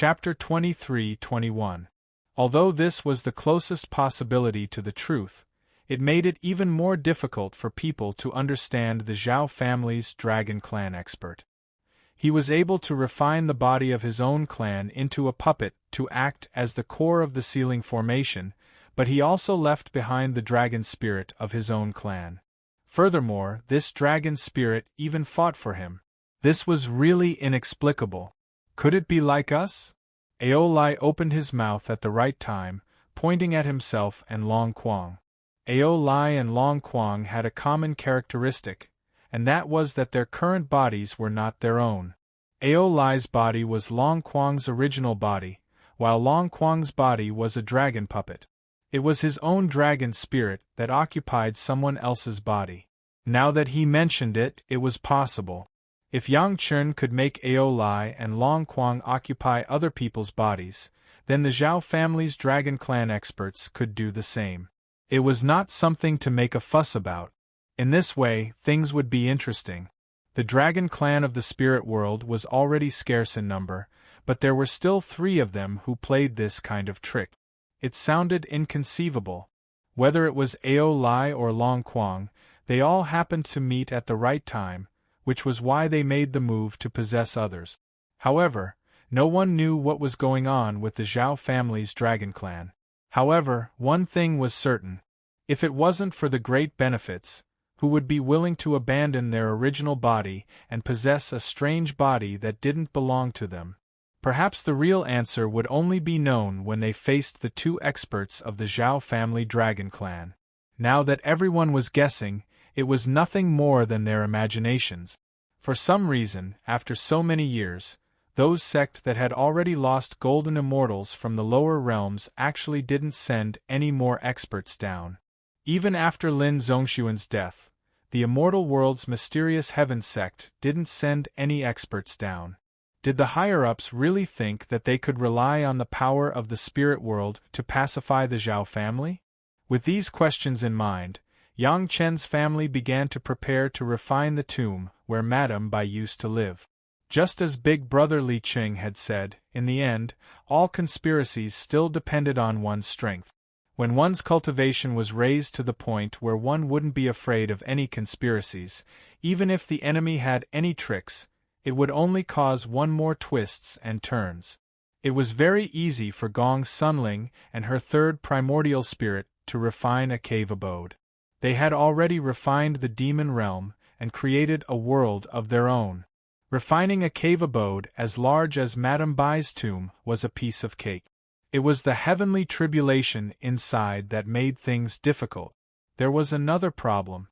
Chapter 23-21. Although this was the closest possibility to the truth, it made it even more difficult for people to understand the Zhao family's dragon clan expert. He was able to refine the body of his own clan into a puppet to act as the core of the ceiling formation, but he also left behind the dragon spirit of his own clan. Furthermore, this dragon spirit even fought for him. This was really inexplicable. Could it be like us? Aolai opened his mouth at the right time, pointing at himself and Long Quang. Aolai and Long Quang had a common characteristic, and that was that their current bodies were not their own. Aolai's body was Long Quang's original body, while Long Quang's body was a dragon puppet. It was his own dragon spirit that occupied someone else's body. Now that he mentioned it, it was possible. If Yang Chen could make Aolai and Long Quang occupy other people's bodies, then the Zhao family's dragon clan experts could do the same. It was not something to make a fuss about. In this way, things would be interesting. The dragon clan of the spirit world was already scarce in number, but there were still 3 of them who played this kind of trick. It sounded inconceivable. Whether it was Aolai or Long Quang, they all happened to meet at the right time, which was why they made the move to possess others. However, no one knew what was going on with the Zhao family's dragon clan. However, one thing was certain. If it wasn't for the great benefits, who would be willing to abandon their original body and possess a strange body that didn't belong to them? Perhaps the real answer would only be known when they faced the 2 experts of the Zhao family dragon clan. Now that everyone was guessing, it was nothing more than their imaginations. For some reason, after so many years, those sect that had already lost golden immortals from the lower realms actually didn't send any more experts down. Even after Lin Zongxuan's death, the immortal world's mysterious heaven sect didn't send any experts down. Did the higher-ups really think that they could rely on the power of the spirit world to pacify the Zhao family? With these questions in mind, Yang Chen's family began to prepare to refine the tomb where Madame Bai used to live. Just as Big Brother Li Qing had said, in the end, all conspiracies still depended on one's strength. When one's cultivation was raised to the point where one wouldn't be afraid of any conspiracies, even if the enemy had any tricks, it would only cause one more twists and turns. It was very easy for Gong Sunling and her 3rd primordial spirit to refine a cave abode. They had already refined the demon realm and created a world of their own. Refining a cave abode as large as Madame Bai's tomb was a piece of cake. It was the heavenly tribulation inside that made things difficult. There was another problem.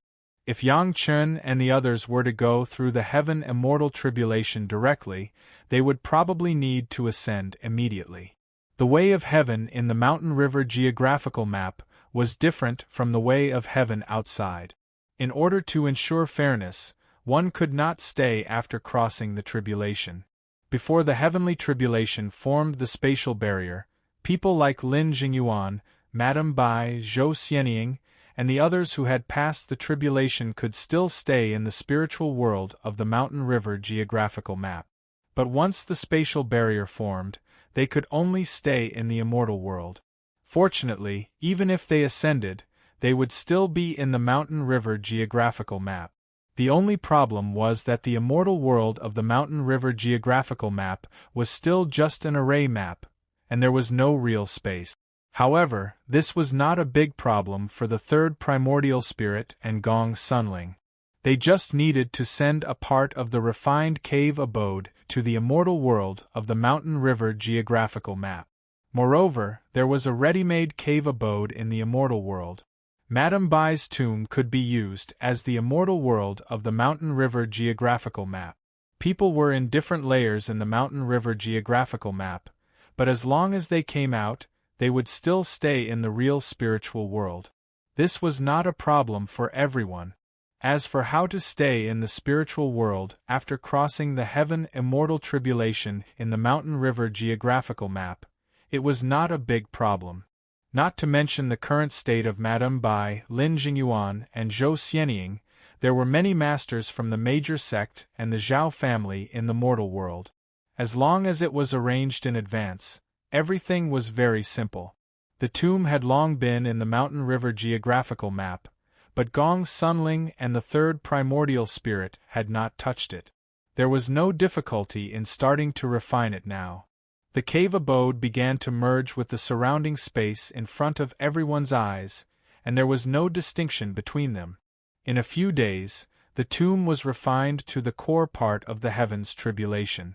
If Yang Chen and the others were to go through the heaven immortal tribulation directly, they would probably need to ascend immediately. The way of heaven in the Mountain River geographical map was different from the way of heaven outside. In order to ensure fairness, one could not stay after crossing the tribulation. Before the heavenly tribulation formed the spatial barrier, people like Lin Jingyuan, Madame Bai, Zhou Xianying, and the others who had passed the tribulation could still stay in the spiritual world of the Mountain River geographical map. But once the spatial barrier formed, they could only stay in the immortal world. Fortunately, even if they ascended, they would still be in the Mountain River geographical map. The only problem was that the immortal world of the Mountain River geographical map was still just an array map, and there was no real space. However, this was not a big problem for the 3rd primordial spirit and Gong Sunling. They just needed to send a part of the refined cave abode to the immortal world of the Mountain River geographical map. Moreover, there was a ready-made cave abode in the immortal world. Madame Bai's tomb could be used as the immortal world of the Mountain River geographical map. People were in different layers in the Mountain River geographical map, but as long as they came out, they would still stay in the real spiritual world. This was not a problem for everyone. As for how to stay in the spiritual world after crossing the heaven immortal tribulation in the Mountain River geographical map, it was not a big problem. Not to mention the current state of Madame Bai, Lin Jingyuan, and Zhou Xianying, there were many masters from the major sect and the Zhao family in the mortal world. As long as it was arranged in advance, everything was very simple. The tomb had long been in the mountain river geographical map, but Gong Sunling and the third primordial spirit had not touched it. There was no difficulty in starting to refine it now. The cave abode began to merge with the surrounding space in front of everyone's eyes, and there was no distinction between them. In a few days, the tomb was refined to the core part of the heavens tribulation.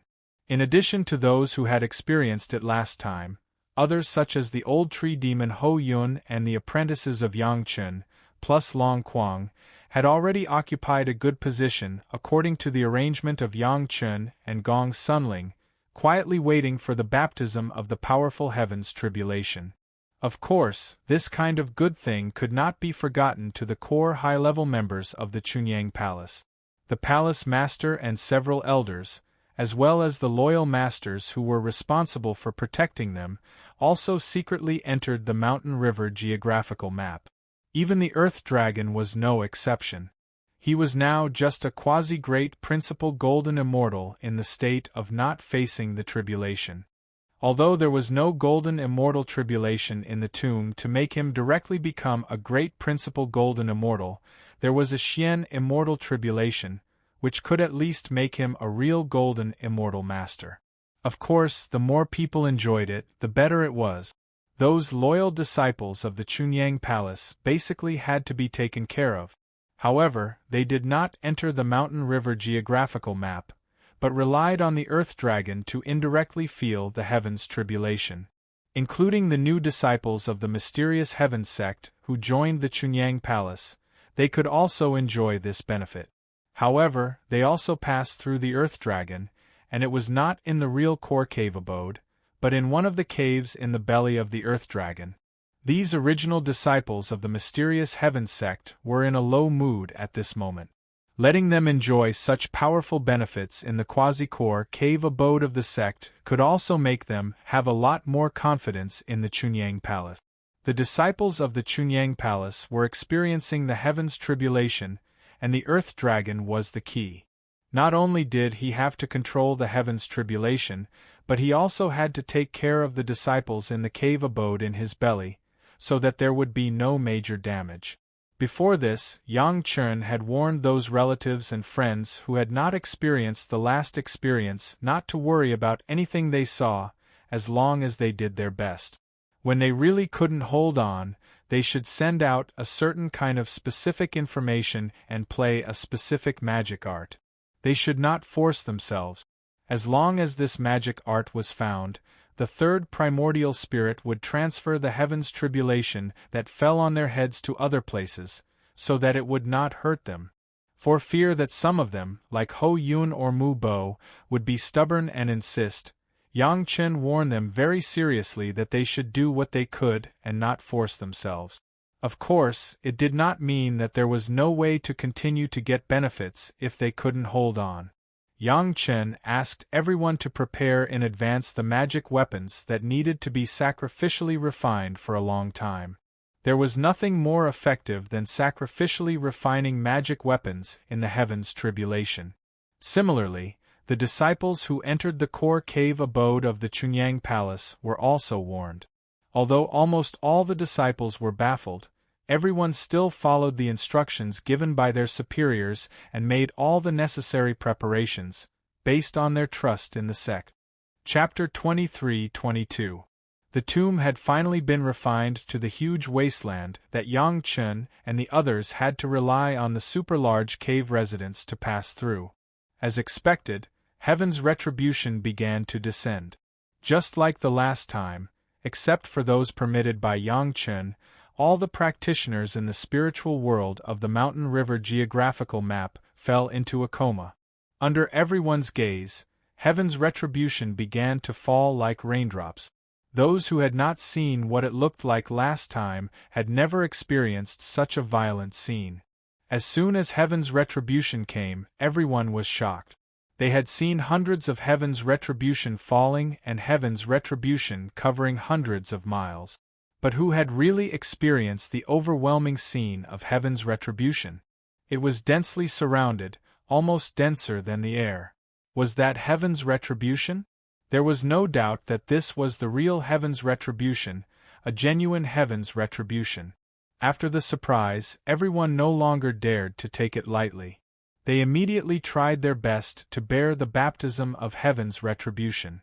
In addition to those who had experienced it last time, others such as the old tree demon Ho Yun and the apprentices of Yang Chun, plus Long Quang, had already occupied a good position according to the arrangement of Yang Chun and Gong Sunling, quietly waiting for the baptism of the powerful heavens tribulation. Of course, this kind of good thing could not be forgotten to the core high-level members of the Chunyang Palace. The palace master and several elders, as well as the loyal masters who were responsible for protecting them, also secretly entered the mountain river geographical map. Even the Earth Dragon was no exception. He was now just a quasi-great principal golden immortal in the state of not facing the tribulation. Although there was no golden immortal tribulation in the tomb to make him directly become a great principal golden immortal, there was a Xian immortal tribulation, which could at least make him a real golden immortal master. Of course, the more people enjoyed it, the better it was. Those loyal disciples of the Chunyang Palace basically had to be taken care of. However, they did not enter the mountain river geographical map, but relied on the Earth Dragon to indirectly feel the heavens tribulation. Including the new disciples of the mysterious heaven sect who joined the Chunyang Palace, they could also enjoy this benefit. However, they also passed through the Earth Dragon, and it was not in the real core cave abode, but in one of the caves in the belly of the Earth Dragon. These original disciples of the mysterious heaven sect were in a low mood at this moment. Letting them enjoy such powerful benefits in the quasi-core cave abode of the sect could also make them have a lot more confidence in the Chunyang Palace. The disciples of the Chunyang Palace were experiencing the heavens tribulation, and the Earth Dragon was the key. Not only did he have to control the heavens tribulation, but he also had to take care of the disciples in the cave abode in his belly, so that there would be no major damage. Before this, Yang Chun had warned those relatives and friends who had not experienced the last experience not to worry about anything they saw, as long as they did their best. When they really couldn't hold on, they should send out a certain kind of specific information and play a specific magic art. They should not force themselves. As long as this magic art was found, the third primordial spirit would transfer the heavens tribulation that fell on their heads to other places, so that it would not hurt them. For fear that some of them, like Ho Yun or Mu Bo, would be stubborn and insist, Yang Chen warned them very seriously that they should do what they could and not force themselves. Of course, it did not mean that there was no way to continue to get benefits if they couldn't hold on. Yang Chen asked everyone to prepare in advance the magic weapons that needed to be sacrificially refined for a long time. There was nothing more effective than sacrificially refining magic weapons in the heavens tribulation. Similarly, the disciples who entered the core cave abode of the Chunyang Palace were also warned. Although almost all the disciples were baffled, everyone still followed the instructions given by their superiors and made all the necessary preparations, based on their trust in the sect. Chapter 23-22. The tomb had finally been refined to the huge wasteland that Yang Chun and the others had to rely on the super-large cave residents to pass through. As expected, heaven's retribution began to descend. Just like the last time, except for those permitted by Yang Chun, all the practitioners in the spiritual world of the mountain river geographical map fell into a coma. Under everyone's gaze, heaven's retribution began to fall like raindrops. Those who had not seen what it looked like last time had never experienced such a violent scene. As soon as heaven's retribution came, everyone was shocked. They had seen hundreds of heaven's retribution falling and heaven's retribution covering hundreds of miles. But who had really experienced the overwhelming scene of heaven's retribution? It was densely surrounded, almost denser than the air. Was that heaven's retribution? There was no doubt that this was the real heaven's retribution, a genuine heaven's retribution. After the surprise, everyone no longer dared to take it lightly. They immediately tried their best to bear the baptism of heaven's retribution.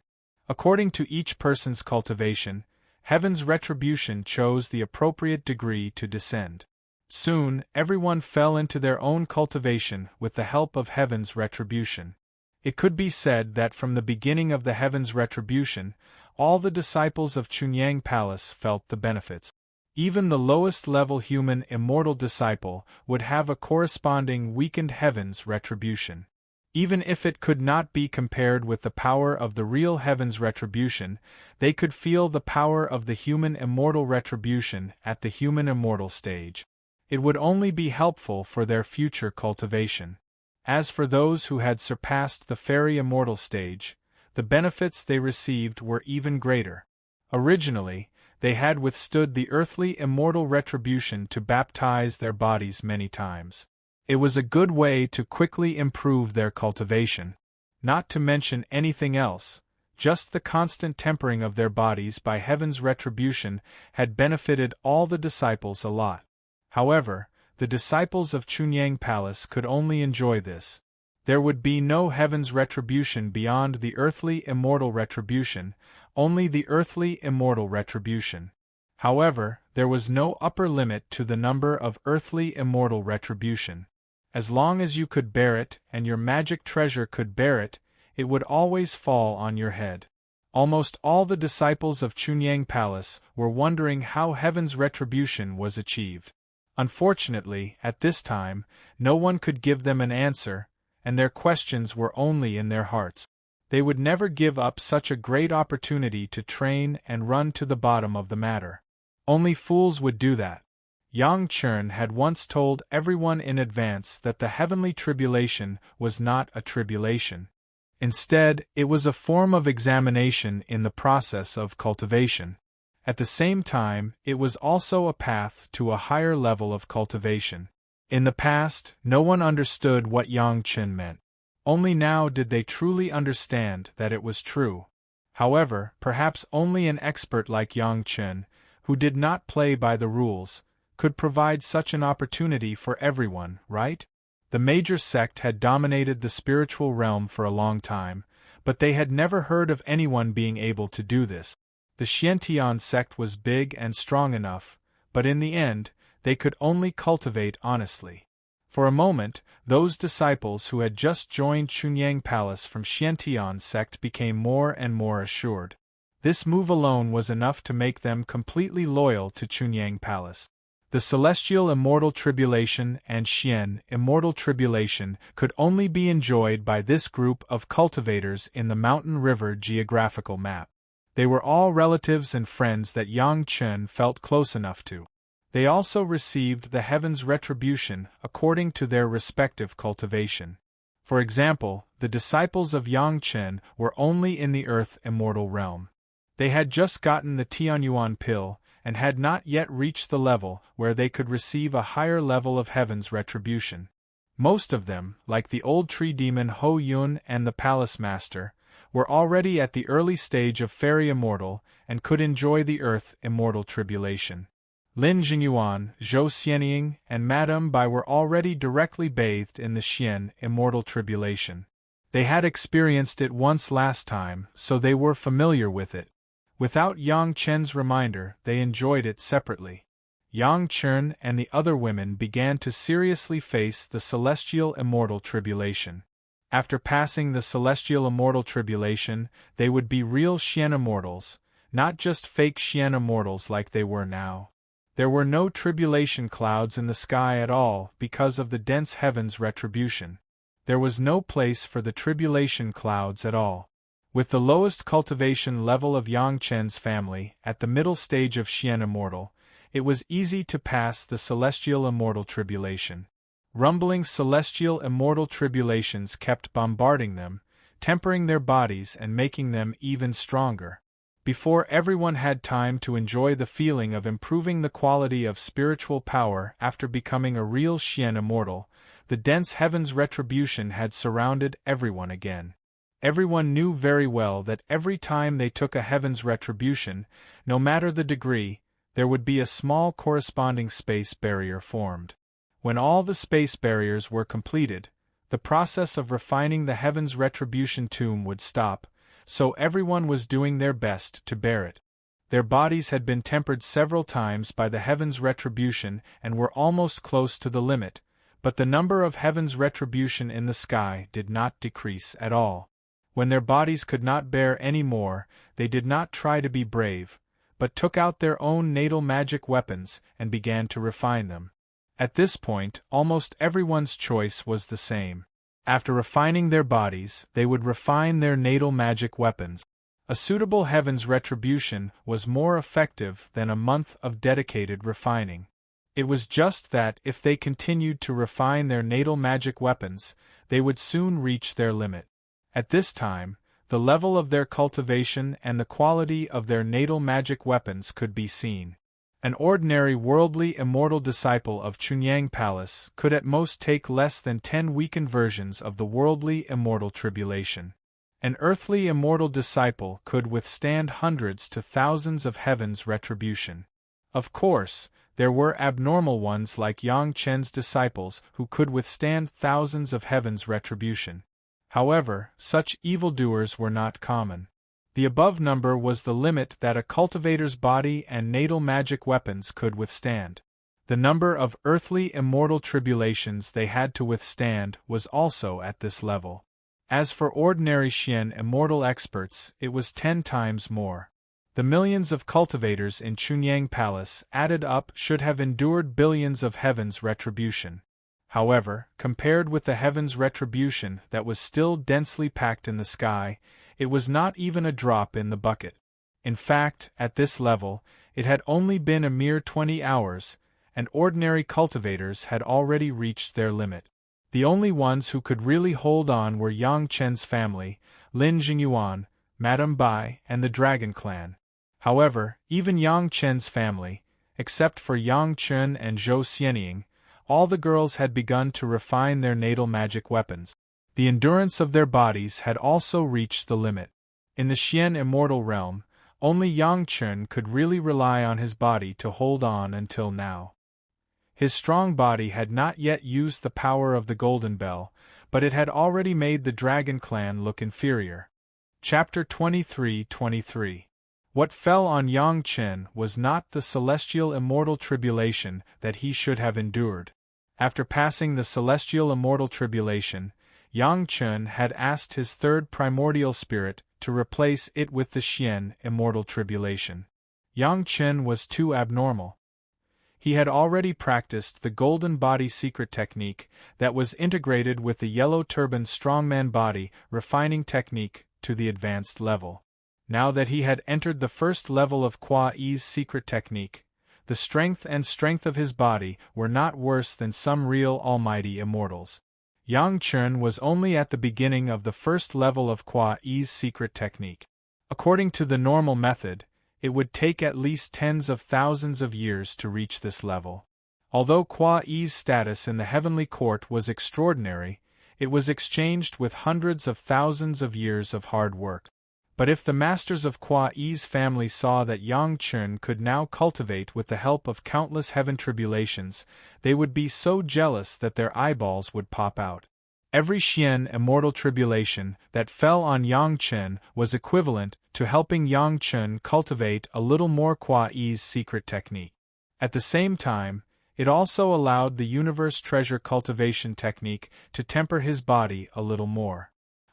According to each person's cultivation, heaven's retribution chose the appropriate degree to descend. Soon, everyone fell into their own cultivation with the help of heaven's retribution. It could be said that from the beginning of the heaven's retribution, all the disciples of Chunyang Palace felt the benefits. Even the lowest-level human immortal disciple would have a corresponding weakened heaven's retribution. Even if it could not be compared with the power of the real heaven's retribution, they could feel the power of the human immortal retribution at the human immortal stage. It would only be helpful for their future cultivation. As for those who had surpassed the fairy immortal stage, the benefits they received were even greater. Originally, they had withstood the earthly immortal retribution to baptize their bodies many times. It was a good way to quickly improve their cultivation. Not to mention anything else, just the constant tempering of their bodies by heaven's retribution had benefited all the disciples a lot. However, the disciples of Chunyang Palace could only enjoy this. There would be no heaven's retribution beyond the earthly immortal retribution, only the earthly immortal retribution. However, there was no upper limit to the number of earthly immortal retribution. As long as you could bear it and your magic treasure could bear it, it would always fall on your head. Almost all the disciples of Chunyang Palace were wondering how heaven's retribution was achieved. Unfortunately, at this time, no one could give them an answer, and their questions were only in their hearts. They would never give up such a great opportunity to train and run to the bottom of the matter. Only fools would do that. Yang Chern had once told everyone in advance that the heavenly tribulation was not a tribulation. Instead, it was a form of examination in the process of cultivation. At the same time, it was also a path to a higher level of cultivation. In the past, no one understood what Yang Chen meant. Only now did they truly understand that it was true. However, perhaps only an expert like Yang Chen, who did not play by the rules, could provide such an opportunity for everyone, right? The major sect had dominated the spiritual realm for a long time, but they had never heard of anyone being able to do this. The Xiantian sect was big and strong enough, but in the end, they could only cultivate honestly. For a moment, those disciples who had just joined Chunyang Palace from Xiantian sect became more and more assured. This move alone was enough to make them completely loyal to Chunyang Palace. The Celestial Immortal Tribulation and Xian Immortal Tribulation could only be enjoyed by this group of cultivators in the Mountain River geographical map. They were all relatives and friends that Yang Chen felt close enough to. They also received the heaven's retribution according to their respective cultivation. For example, the disciples of Yang Chen were only in the earth immortal realm. They had just gotten the Tianyuan pill, and had not yet reached the level where they could receive a higher level of heaven's retribution. Most of them, like the old tree demon Ho Yun and the palace master, were already at the early stage of fairy immortal and could enjoy the earth immortal tribulation. Lin Jingyuan, Zhou Xianying, and Madame Bai were already directly bathed in the Xian immortal tribulation. They had experienced it once last time, so they were familiar with it. Without Yang Chen's reminder, they enjoyed it separately. Yang Chen and the other women began to seriously face the celestial immortal tribulation. After passing the celestial immortal tribulation, they would be real Xian immortals, not just fake Xian immortals like they were now. There were no tribulation clouds in the sky at all because of the dense heaven's retribution. There was no place for the tribulation clouds at all. With the lowest cultivation level of Yang Chen's family, at the middle stage of Xian Immortal, it was easy to pass the celestial immortal tribulation. Rumbling celestial immortal tribulations kept bombarding them, tempering their bodies and making them even stronger. Before everyone had time to enjoy the feeling of improving the quality of spiritual power after becoming a real Xian Immortal, the dense heaven's retribution had surrounded everyone again. Everyone knew very well that every time they took a heaven's retribution, no matter the degree, there would be a small corresponding space barrier formed. When all the space barriers were completed, the process of refining the heaven's retribution tomb would stop, so everyone was doing their best to bear it. Their bodies had been tempered several times by the heaven's retribution and were almost close to the limit, but the number of heaven's retribution in the sky did not decrease at all. When their bodies could not bear any more, they did not try to be brave, but took out their own natal magic weapons and began to refine them. At this point, almost everyone's choice was the same. After refining their bodies, they would refine their natal magic weapons. A suitable heaven's retribution was more effective than a month of dedicated refining. It was just that if they continued to refine their natal magic weapons, they would soon reach their limit. At this time, the level of their cultivation and the quality of their natal magic weapons could be seen. An ordinary worldly immortal disciple of Chunyang Palace could at most take less than 10 weakened versions of the worldly immortal tribulation. An earthly immortal disciple could withstand hundreds to thousands of heaven's retribution. Of course, there were abnormal ones like Yang Chen's disciples who could withstand thousands of heaven's retribution. However, such evildoers were not common. The above number was the limit that a cultivator's body and natal magic weapons could withstand. The number of earthly immortal tribulations they had to withstand was also at this level. As for ordinary Xian immortal experts, it was 10 times more. The millions of cultivators in Chunyang Palace added up should have endured billions of heaven's retribution. However, compared with the heaven's retribution that was still densely packed in the sky, it was not even a drop in the bucket. In fact, at this level, it had only been a mere 20 hours, and ordinary cultivators had already reached their limit. The only ones who could really hold on were Yang Chen's family, Lin Jingyuan, Madame Bai, and the Dragon Clan. However, even Yang Chen's family, except for Yang Chen and Zhou Xianying, all the girls had begun to refine their natal magic weapons. The endurance of their bodies had also reached the limit. In the Xian immortal realm, only Yang Chen could really rely on his body to hold on until now. His strong body had not yet used the power of the Golden Bell, but it had already made the Dragon Clan look inferior. Chapter 23:23. What fell on Yang Chen was not the celestial immortal tribulation that he should have endured. After passing the celestial immortal tribulation, Yang Chen had asked his third primordial spirit to replace it with the Xian immortal tribulation. Yang Chen was too abnormal. He had already practiced the golden body secret technique that was integrated with the yellow turban strongman body refining technique to the advanced level. Now that he had entered the first level of Kwa Yi's secret technique, the strength of his body were not worse than some real almighty immortals. Yang Chen was only at the beginning of the first level of Kwa Yi's secret technique. According to the normal method, it would take at least tens of thousands of years to reach this level. Although Kwa Yi's status in the heavenly court was extraordinary, it was exchanged with hundreds of thousands of years of hard work. But if the masters of Kwa Yi's family saw that Yang Chen could now cultivate with the help of countless heaven tribulations, they would be so jealous that their eyeballs would pop out. Every Xian immortal tribulation that fell on Yang Chen was equivalent to helping Yang Chen cultivate a little more Kwa Yi's secret technique. At the same time, it also allowed the universe treasure cultivation technique to temper his body a little more.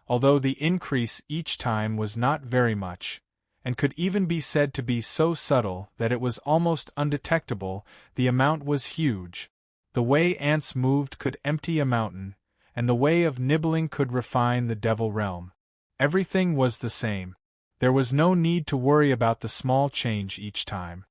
Although the increase each time was not very much, and could even be said to be so subtle that it was almost undetectable, the amount was huge. The way ants moved could empty a mountain, and the way of nibbling could refine the devil realm. Everything was the same. There was no need to worry about the small change each time.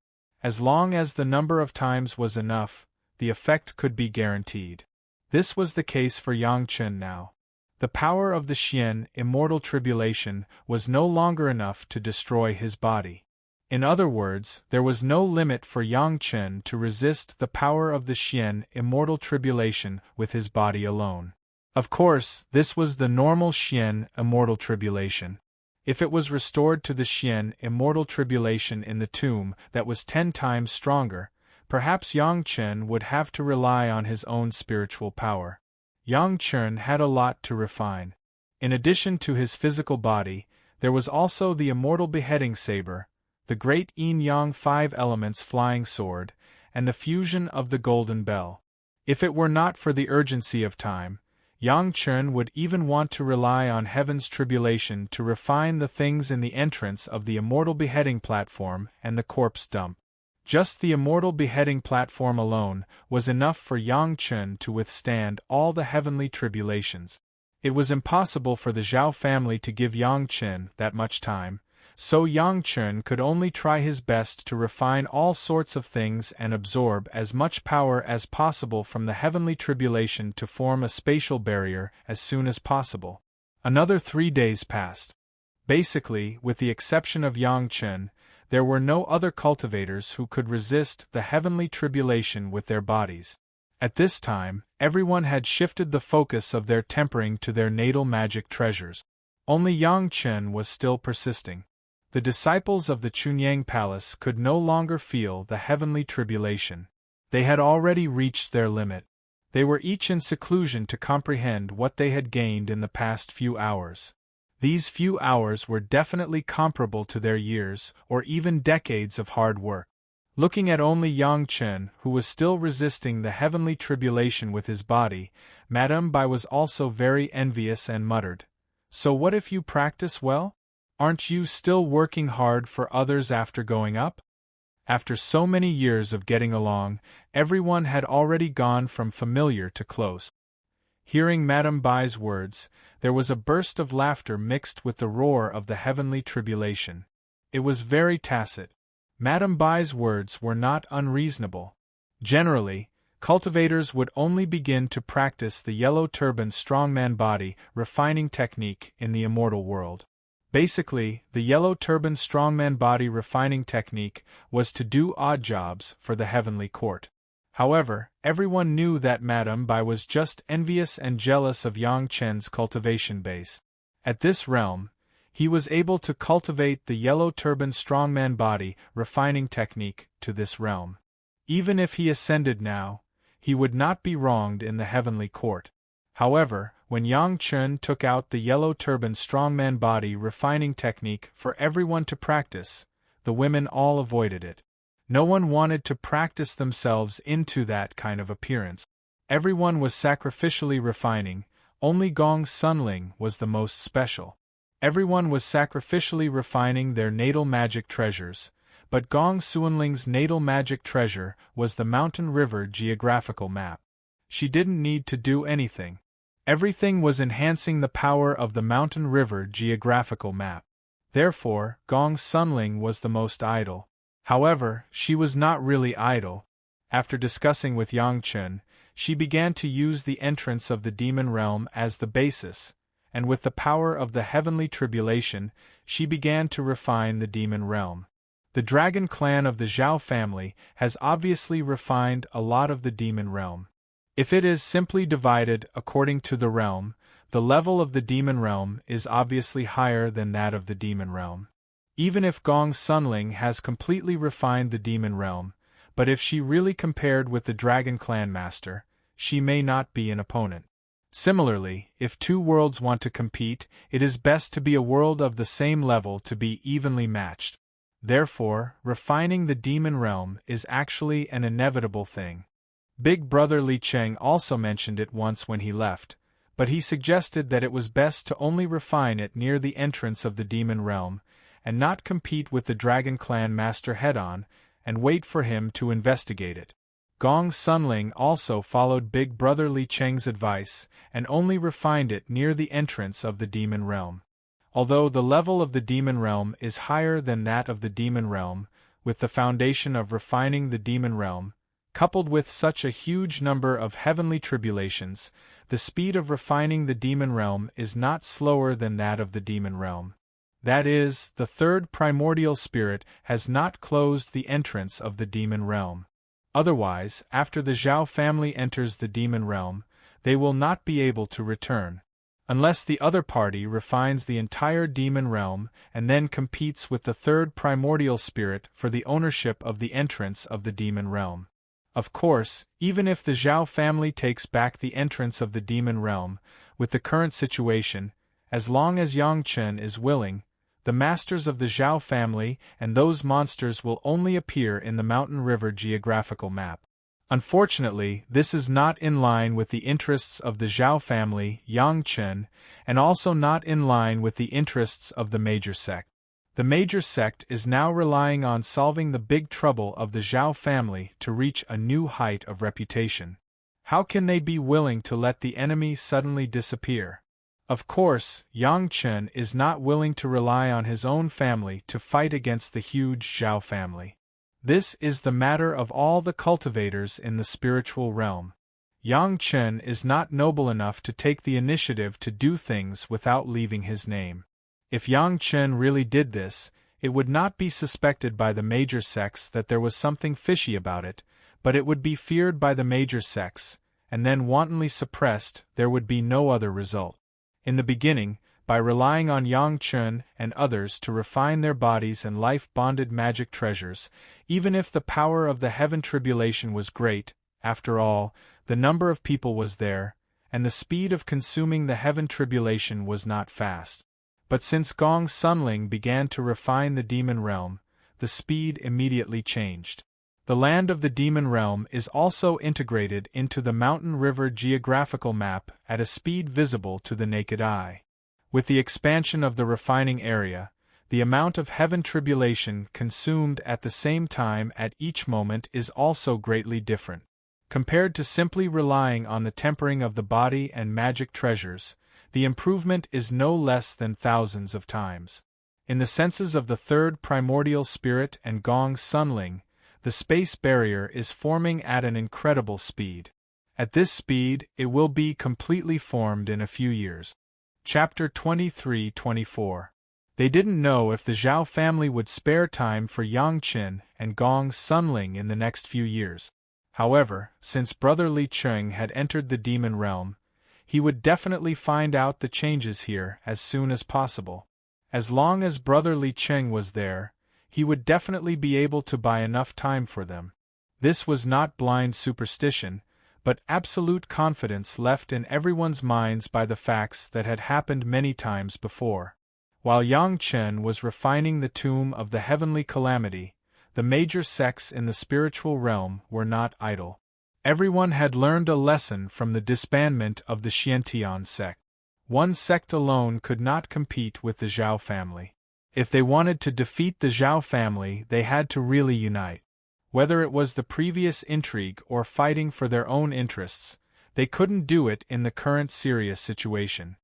As long as the number of times was enough, the effect could be guaranteed. This was the case for Yang Chen now. The power of the Xian immortal tribulation was no longer enough to destroy his body. In other words, there was no limit for Yang Chen to resist the power of the Xian immortal tribulation with his body alone. Of course, this was the normal Xian immortal tribulation. If it was restored to the Xian immortal tribulation in the tomb that was 10 times stronger, perhaps Yang Chen would have to rely on his own spiritual power. Yang Chen had a lot to refine. In addition to his physical body, there was also the immortal beheading saber, the great yin-yang 5 elements flying sword, and the fusion of the golden bell. If it were not for the urgency of time, Yang Chen would even want to rely on heaven's tribulation to refine the things in the entrance of the immortal beheading platform and the corpse dump. Just the immortal beheading platform alone was enough for Yang Chen to withstand all the heavenly tribulations. It was impossible for the Zhao family to give Yang Chen that much time, so Yang Chen could only try his best to refine all sorts of things and absorb as much power as possible from the heavenly tribulation to form a spatial barrier as soon as possible. Another 3 days passed. Basically, with the exception of Yang Chen, there were no other cultivators who could resist the heavenly tribulation with their bodies. At this time, everyone had shifted the focus of their tempering to their natal magic treasures. Only Yang Chen was still persisting. The disciples of the Chunyang Palace could no longer feel the heavenly tribulation. They had already reached their limit. They were each in seclusion to comprehend what they had gained in the past few hours. These few hours were definitely comparable to their years or even decades of hard work. Looking at only Yang Chen, who was still resisting the heavenly tribulation with his body, Madame Bai was also very envious and muttered, "So what if you practice well? Aren't you still working hard for others after going up?" After so many years of getting along, everyone had already gone from familiar to close. Hearing Madame Bai's words, there was a burst of laughter mixed with the roar of the heavenly tribulation. It was very tacit. Madame Bai's words were not unreasonable. Generally, cultivators would only begin to practice the yellow turban strongman body refining technique in the immortal world. Basically, the yellow turban strongman body refining technique was to do odd jobs for the heavenly court. However, everyone knew that Madame Bai was just envious and jealous of Yang Chen's cultivation base. At this realm, he was able to cultivate the yellow turban strongman body refining technique to this realm. Even if he ascended now, he would not be wronged in the heavenly court. However, when Yang Chen took out the yellow turban strongman body refining technique for everyone to practice, the women all avoided it. No one wanted to practice themselves into that kind of appearance. Everyone was sacrificially refining, only Gong Sunling was the most special. Everyone was sacrificially refining their natal magic treasures, but Gong Sunling's natal magic treasure was the mountain river geographical map. She didn't need to do anything. Everything was enhancing the power of the mountain river geographical map. Therefore, Gong Sunling was the most idle. However, she was not really idle. After discussing with Yang Chen, she began to use the entrance of the demon realm as the basis, and with the power of the heavenly tribulation, she began to refine the demon realm. The dragon clan of the Zhao family has obviously refined a lot of the demon realm. If it is simply divided according to the realm, the level of the demon realm is obviously higher than that of the demon realm. Even if Gong Sunling has completely refined the demon realm, but if she really compared with the dragon clan master, she may not be an opponent. Similarly, if two worlds want to compete, it is best to be a world of the same level to be evenly matched. Therefore, refining the demon realm is actually an inevitable thing. Big Brother Li Cheng also mentioned it once when he left, but he suggested that it was best to only refine it near the entrance of the demon realm, and not compete with the Dragon Clan master head-on, and wait for him to investigate it. Gong Sunling also followed Big Brother Li Cheng's advice, and only refined it near the entrance of the demon realm. Although the level of the demon realm is higher than that of the demon realm, with the foundation of refining the demon realm, coupled with such a huge number of heavenly tribulations, the speed of refining the demon realm is not slower than that of the demon realm. That is, the third primordial spirit has not closed the entrance of the demon realm. Otherwise, after the Zhao family enters the demon realm, they will not be able to return. Unless the other party refines the entire demon realm and then competes with the third primordial spirit for the ownership of the entrance of the demon realm. Of course, even if the Zhao family takes back the entrance of the demon realm, with the current situation, as long as Yang Chen is willing, the masters of the Zhao family and those monsters will only appear in the Mountain River geographical map. Unfortunately, this is not in line with the interests of the Zhao family, Yang Chen, and also not in line with the interests of the major sect. The major sect is now relying on solving the big trouble of the Zhao family to reach a new height of reputation. How can they be willing to let the enemy suddenly disappear? Of course, Yang Chen is not willing to rely on his own family to fight against the huge Zhao family. This is the matter of all the cultivators in the spiritual realm. Yang Chen is not noble enough to take the initiative to do things without leaving his name. If Yang Chen really did this, it would not be suspected by the major sects that there was something fishy about it, but it would be feared by the major sects, and then wantonly suppressed. There would be no other result. In the beginning, by relying on Yang Chen and others to refine their bodies and life-bonded magic treasures, even if the power of the heaven tribulation was great, after all, the number of people was there, and the speed of consuming the heaven tribulation was not fast. But since Gong Sunling began to refine the demon realm, the speed immediately changed. The land of the demon realm is also integrated into the Mountain River geographical map at a speed visible to the naked eye. With the expansion of the refining area, the amount of heaven tribulation consumed at the same time at each moment is also greatly different. Compared to simply relying on the tempering of the body and magic treasures, the improvement is no less than thousands of times. In the senses of the third primordial spirit and Gong Sunling, the space barrier is forming at an incredible speed. At this speed, it will be completely formed in a few years. Chapter 23-24. They didn't know if the Zhao family would spare time for Yang Chen and Gong Sunling in the next few years. However, since Brother Li Cheng had entered the demon realm, he would definitely find out the changes here as soon as possible. As long as Brother Li Cheng was there, he would definitely be able to buy enough time for them. This was not blind superstition, but absolute confidence left in everyone's minds by the facts that had happened many times before. While Yang Chen was refining the tomb of the heavenly calamity, the major sects in the spiritual realm were not idle. Everyone had learned a lesson from the disbandment of the Xiantian sect. One sect alone could not compete with the Zhao family. If they wanted to defeat the Zhao family, they had to really unite. Whether it was the previous intrigue or fighting for their own interests, they couldn't do it in the current serious situation.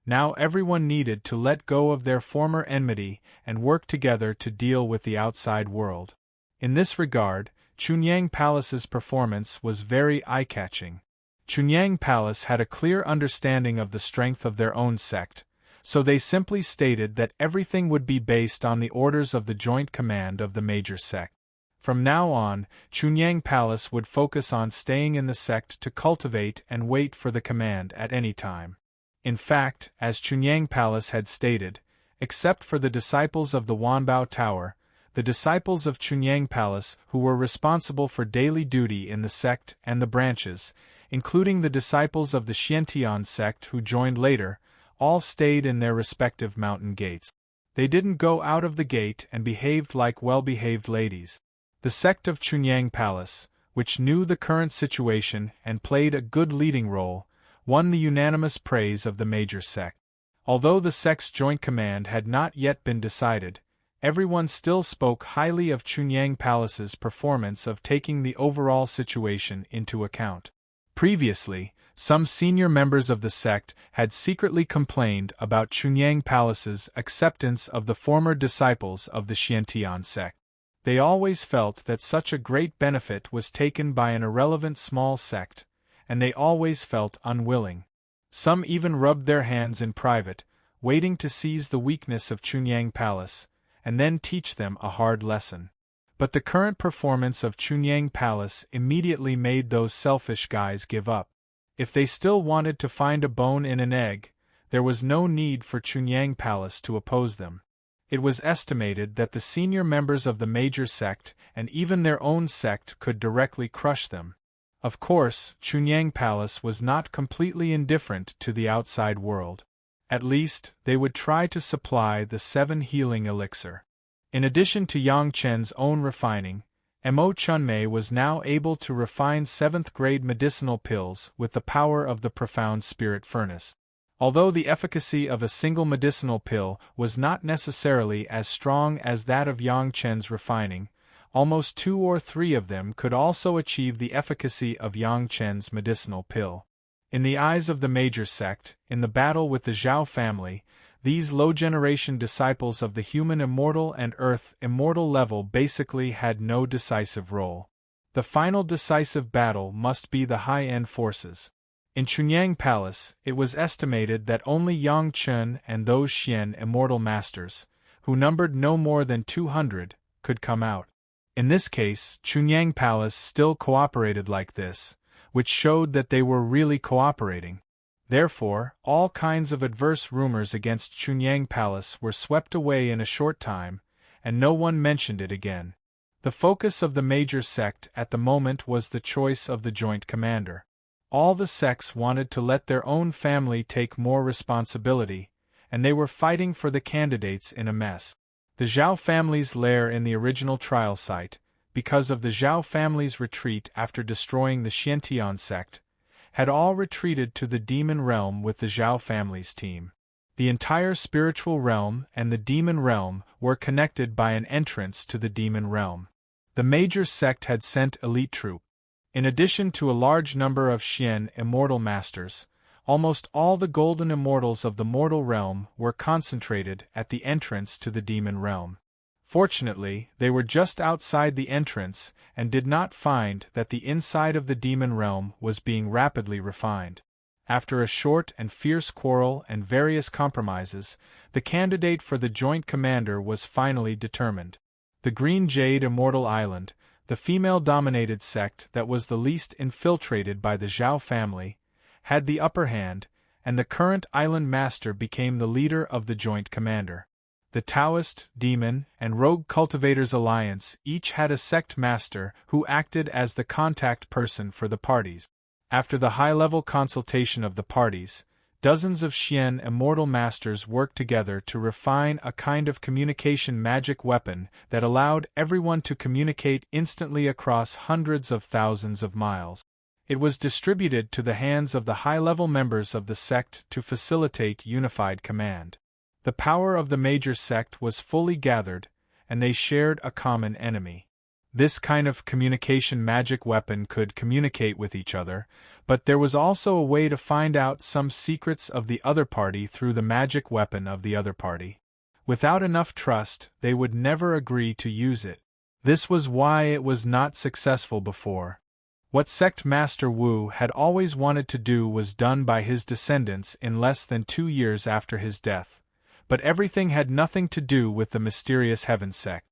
Now everyone needed to let go of their former enmity and work together to deal with the outside world. In this regard, Chunyang Palace's performance was very eye-catching. Chunyang Palace had a clear understanding of the strength of their own sect, so they simply stated that everything would be based on the orders of the joint command of the major sect. From now on, Chunyang Palace would focus on staying in the sect to cultivate and wait for the command at any time. In fact, as Chunyang Palace had stated, except for the disciples of the Wanbao Tower, the disciples of Chunyang Palace who were responsible for daily duty in the sect and the branches, including the disciples of the Xiantian sect who joined later, all stayed in their respective mountain gates. They didn't go out of the gate and behaved like well-behaved ladies. The sect of Chunyang Palace, which knew the current situation and played a good leading role, won the unanimous praise of the major sect. Although the sect's joint command had not yet been decided, everyone still spoke highly of Chunyang Palace's performance of taking the overall situation into account. Previously, some senior members of the sect had secretly complained about Chunyang Palace's acceptance of the former disciples of the Xiantian sect. They always felt that such a great benefit was taken by an irrelevant small sect, and they always felt unwilling. Some even rubbed their hands in private, waiting to seize the weakness of Chunyang Palace, and then teach them a hard lesson. But the current performance of Chunyang Palace immediately made those selfish guys give up. If they still wanted to find a bone in an egg, there was no need for Chunyang Palace to oppose them. It was estimated that the senior members of the major sect and even their own sect could directly crush them. Of course, Chunyang Palace was not completely indifferent to the outside world. At least, they would try to supply the 7 healing elixir. In addition to Yang Chen's own refining, Mo Chunmei was now able to refine 7th-grade medicinal pills with the power of the profound spirit furnace. Although the efficacy of a single medicinal pill was not necessarily as strong as that of Yang Chen's refining, almost 2 or 3 of them could also achieve the efficacy of Yang Chen's medicinal pill. In the eyes of the major sect, in the battle with the Zhao family, these low-generation disciples of the human immortal and earth immortal level basically had no decisive role. The final decisive battle must be the high-end forces. In Chunyang Palace, it was estimated that only Yang Chen and those Xian immortal masters, who numbered no more than 200, could come out. In this case, Chunyang Palace still cooperated like this, which showed that they were really cooperating. Therefore, all kinds of adverse rumors against Chunyang Palace were swept away in a short time, and no one mentioned it again. The focus of the major sect at the moment was the choice of the joint commander. All the sects wanted to let their own family take more responsibility, and they were fighting for the candidates in a mess. The Zhao family's lair in the original trial site, because of the Zhao family's retreat after destroying the Xiantian sect, had all retreated to the demon realm with the Zhao family's team. The entire spiritual realm and the demon realm were connected by an entrance to the demon realm. The major sect had sent elite troops. In addition to a large number of Xian immortal masters, almost all the golden immortals of the mortal realm were concentrated at the entrance to the demon realm. Fortunately, they were just outside the entrance and did not find that the inside of the demon realm was being rapidly refined. After a short and fierce quarrel and various compromises, the candidate for the joint commander was finally determined. The Green Jade Immortal Island, the female-dominated sect that was the least infiltrated by the Zhao family, had the upper hand, and the current island master became the leader of the joint commander. The Taoist, Demon, and Rogue Cultivators Alliance each had a sect master who acted as the contact person for the parties. After the high-level consultation of the parties, dozens of Xian immortal masters worked together to refine a kind of communication magic weapon that allowed everyone to communicate instantly across hundreds of thousands of miles. It was distributed to the hands of the high-level members of the sect to facilitate unified command. The power of the major sect was fully gathered, and they shared a common enemy. This kind of communication magic weapon could communicate with each other, but there was also a way to find out some secrets of the other party through the magic weapon of the other party. Without enough trust, they would never agree to use it. This was why it was not successful before. What Sect Master Wu had always wanted to do was done by his descendants in less than 2 years after his death. But everything had nothing to do with the mysterious Heaven sect.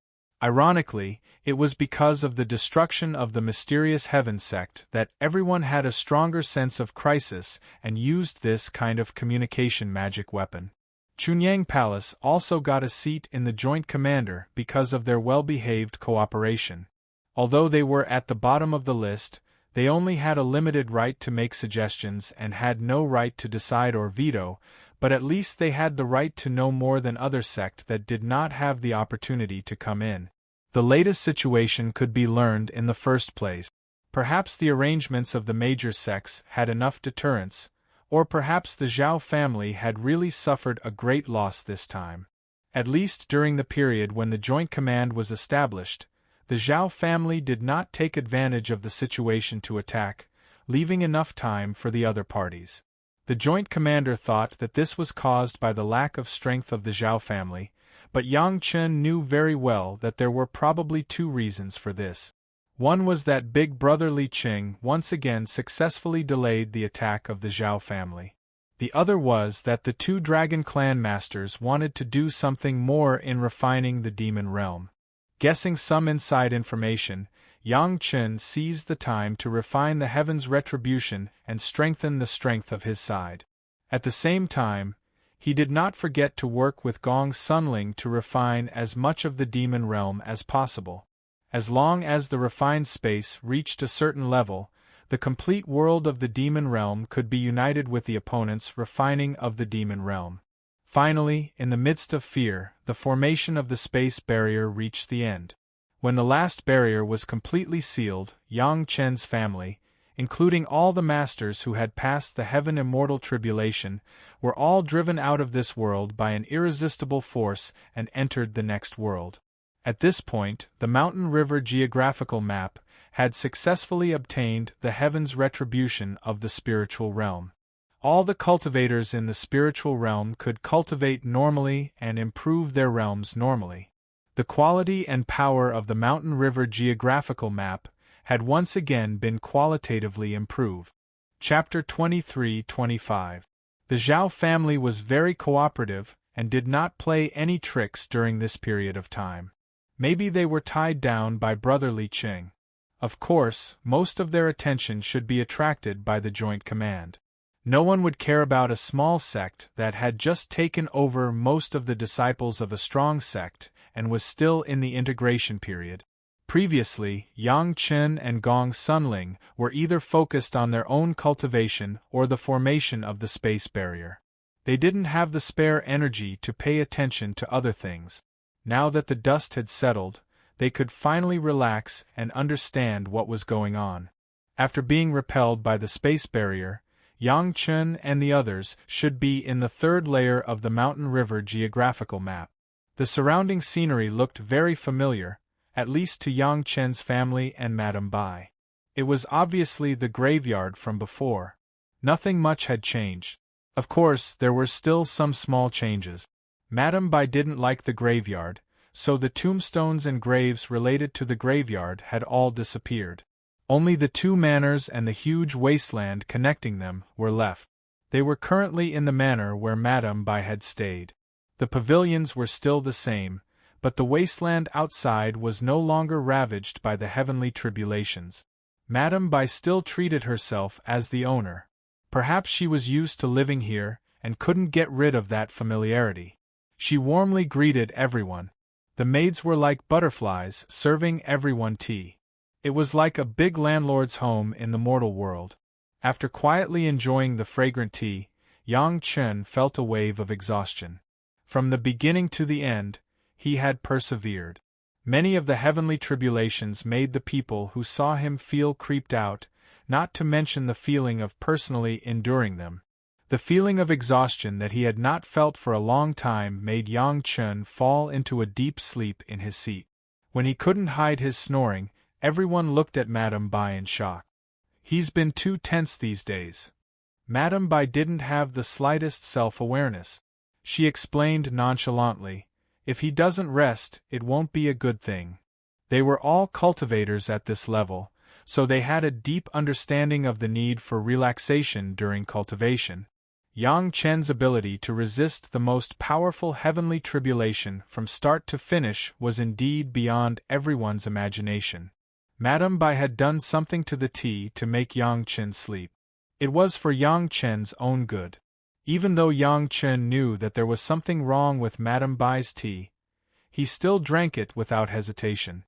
Ironically, it was because of the destruction of the mysterious Heaven sect that everyone had a stronger sense of crisis and used this kind of communication magic weapon. Chunyang Palace also got a seat in the Joint Commander because of their well-behaved cooperation. Although they were at the bottom of the list, they only had a limited right to make suggestions and had no right to decide or veto, but at least they had the right to know more than other sect that did not have the opportunity to come in. The latest situation could be learned in the first place. Perhaps the arrangements of the major sects had enough deterrence, or perhaps the Zhao family had really suffered a great loss this time. At least during the period when the joint command was established, the Zhao family did not take advantage of the situation to attack, leaving enough time for the other parties. The joint commander thought that this was caused by the lack of strength of the Zhao family, but Yang Chen knew very well that there were probably 2 reasons for this. One was that big brother Li Qing once again successfully delayed the attack of the Zhao family. The other was that the 2 Dragon Clan masters wanted to do something more in refining the demon realm. Guessing some inside information, Yang Chen seized the time to refine the heaven's retribution and strengthen the strength of his side. At the same time, he did not forget to work with Gong's Sunling to refine as much of the demon realm as possible. As long as the refined space reached a certain level, the complete world of the demon realm could be united with the opponent's refining of the demon realm. Finally, in the midst of fear, the formation of the space barrier reached the end. When the last barrier was completely sealed, Yang Chen's family, including all the masters who had passed the heaven immortal tribulation, were all driven out of this world by an irresistible force and entered the next world. At this point, the Mountain River geographical map had successfully obtained the heaven's retribution of the spiritual realm. All the cultivators in the spiritual realm could cultivate normally and improve their realms normally. The quality and power of the Mountain River geographical map had once again been qualitatively improved. Chapter 23-25. The Zhao family was very cooperative and did not play any tricks during this period of time. Maybe they were tied down by brotherly Qing. Of course, most of their attention should be attracted by the joint command. No one would care about a small sect that had just taken over most of the disciples of a strong sect and was still in the integration period. Previously, Yang Chen and Gong Sunling were either focused on their own cultivation or the formation of the space barrier. They didn't have the spare energy to pay attention to other things. Now that the dust had settled, they could finally relax and understand what was going on. After being repelled by the space barrier, Yang Chen and the others should be in the third layer of the Mountain River geographical map. The surrounding scenery looked very familiar, at least to Yang Chen's family and Madame Bai. It was obviously the graveyard from before. Nothing much had changed. Of course, there were still some small changes. Madame Bai didn't like the graveyard, so the tombstones and graves related to the graveyard had all disappeared. Only the two manors and the huge wasteland connecting them were left. They were currently in the manor where Madame Bai had stayed. The pavilions were still the same, but the wasteland outside was no longer ravaged by the heavenly tribulations. Madame Bai still treated herself as the owner. Perhaps she was used to living here and couldn't get rid of that familiarity. She warmly greeted everyone. The maids were like butterflies serving everyone tea. It was like a big landlord's home in the mortal world. After quietly enjoying the fragrant tea, Yang Chen felt a wave of exhaustion. From the beginning to the end, he had persevered. Many of the heavenly tribulations made the people who saw him feel creeped out, not to mention the feeling of personally enduring them. The feeling of exhaustion that he had not felt for a long time made Yang Chen fall into a deep sleep in his seat. When he couldn't hide his snoring, everyone looked at Madame Bai in shock. He's been too tense these days. Madame Bai didn't have the slightest self-awareness. She explained nonchalantly, if he doesn't rest, it won't be a good thing. They were all cultivators at this level, so they had a deep understanding of the need for relaxation during cultivation. Yang Chen's ability to resist the most powerful heavenly tribulation from start to finish was indeed beyond everyone's imagination. Madame Bai had done something to the tea to make Yang Chen sleep. It was for Yang Chen's own good. Even though Yang Chen knew that there was something wrong with Madame Bai's tea, he still drank it without hesitation.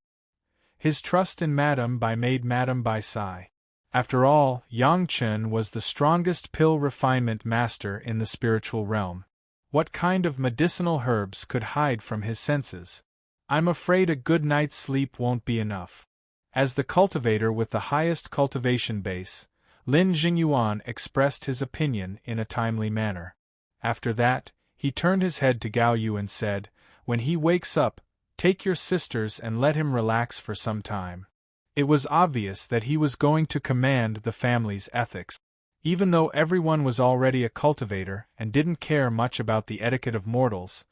His trust in Madame Bai made Madame Bai sigh. After all, Yang Chen was the strongest pill refinement master in the spiritual realm. What kind of medicinal herbs could hide from his senses? I'm afraid a good night's sleep won't be enough. As the cultivator with the highest cultivation base, Lin Jingyuan expressed his opinion in a timely manner. After that, he turned his head to Gao Yu and said, when he wakes up, take your sisters and let him relax for some time. It was obvious that he was going to command the family's ethics. Even though everyone was already a cultivator and didn't care much about the etiquette of mortals,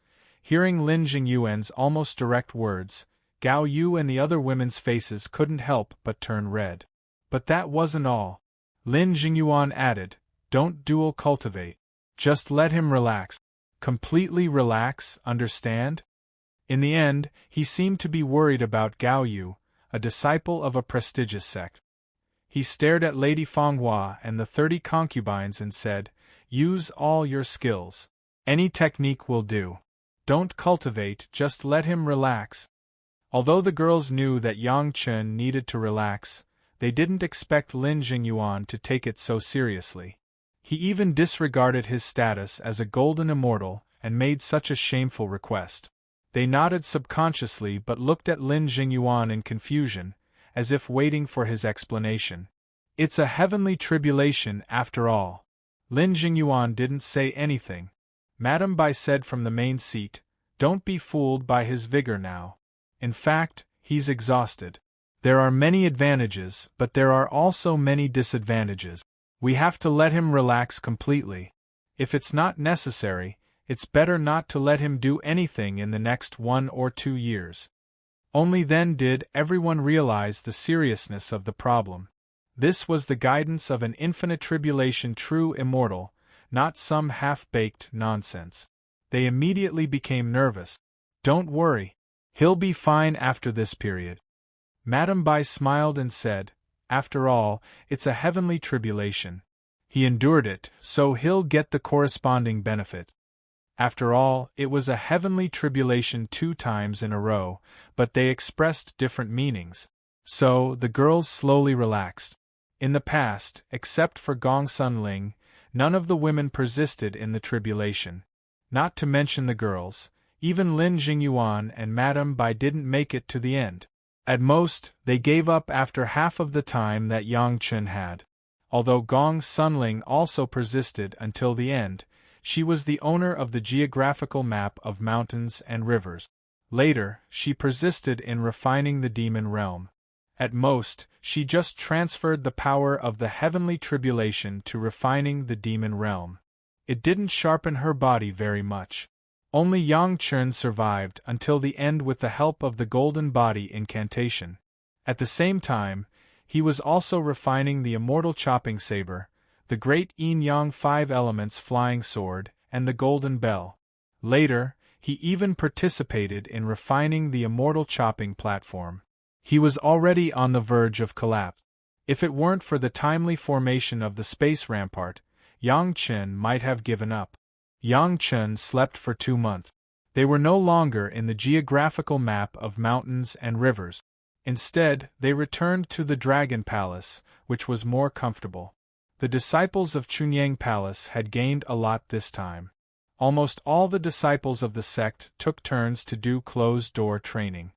hearing Lin Jingyuan's almost direct words, Gao Yu and the other women's faces couldn't help but turn red. But that wasn't all. Lin Jingyuan added, don't dual cultivate. Just let him relax. Completely relax, understand? In the end, he seemed to be worried about Gao Yu, a disciple of a prestigious sect. He stared at Lady Fanghua and the 30 concubines and said, "Use all your skills. Any technique will do. Don't cultivate, just let him relax." Although the girls knew that Yang Chen needed to relax, they didn't expect Lin Jingyuan to take it so seriously. He even disregarded his status as a golden immortal and made such a shameful request. They nodded subconsciously but looked at Lin Jingyuan in confusion, as if waiting for his explanation. "It's a heavenly tribulation after all." Lin Jingyuan didn't say anything. Madame Bai said from the main seat, "Don't be fooled by his vigor now. In fact, he's exhausted. There are many advantages, but there are also many disadvantages. We have to let him relax completely. If it's not necessary, it's better not to let him do anything in the next 1 or 2 years." Only then did everyone realize the seriousness of the problem. This was the guidance of an infinite tribulation true immortal, not some half-baked nonsense. They immediately became nervous. "Don't worry. He'll be fine after this period." Madame Bai smiled and said, "After all, it's a heavenly tribulation. He endured it, so he'll get the corresponding benefit." After all, it was a heavenly tribulation 2 times in a row, but they expressed different meanings. So, the girls slowly relaxed. In the past, except for Gong Sunling, none of the women persisted in the tribulation. Not to mention the girls, even Lin Jingyuan and Madame Bai didn't make it to the end. At most, they gave up after half of the time that Yang Chen had. Although Gong Sunling also persisted until the end, she was the owner of the geographical map of mountains and rivers. Later, she persisted in refining the demon realm. At most, she just transferred the power of the heavenly tribulation to refining the demon realm. It didn't sharpen her body very much. Only Yang Chen survived until the end with the help of the golden body incantation. At the same time, he was also refining the immortal chopping saber, the great yin-yang 5 elements flying sword, and the golden bell. Later, he even participated in refining the immortal chopping platform. He was already on the verge of collapse. If it weren't for the timely formation of the space rampart, Yang Chen might have given up. Yang Chen slept for 2 months. They were no longer in the geographical map of mountains and rivers. Instead, they returned to the Dragon Palace, which was more comfortable. The disciples of Chunyang Palace had gained a lot this time. Almost all the disciples of the sect took turns to do closed-door training.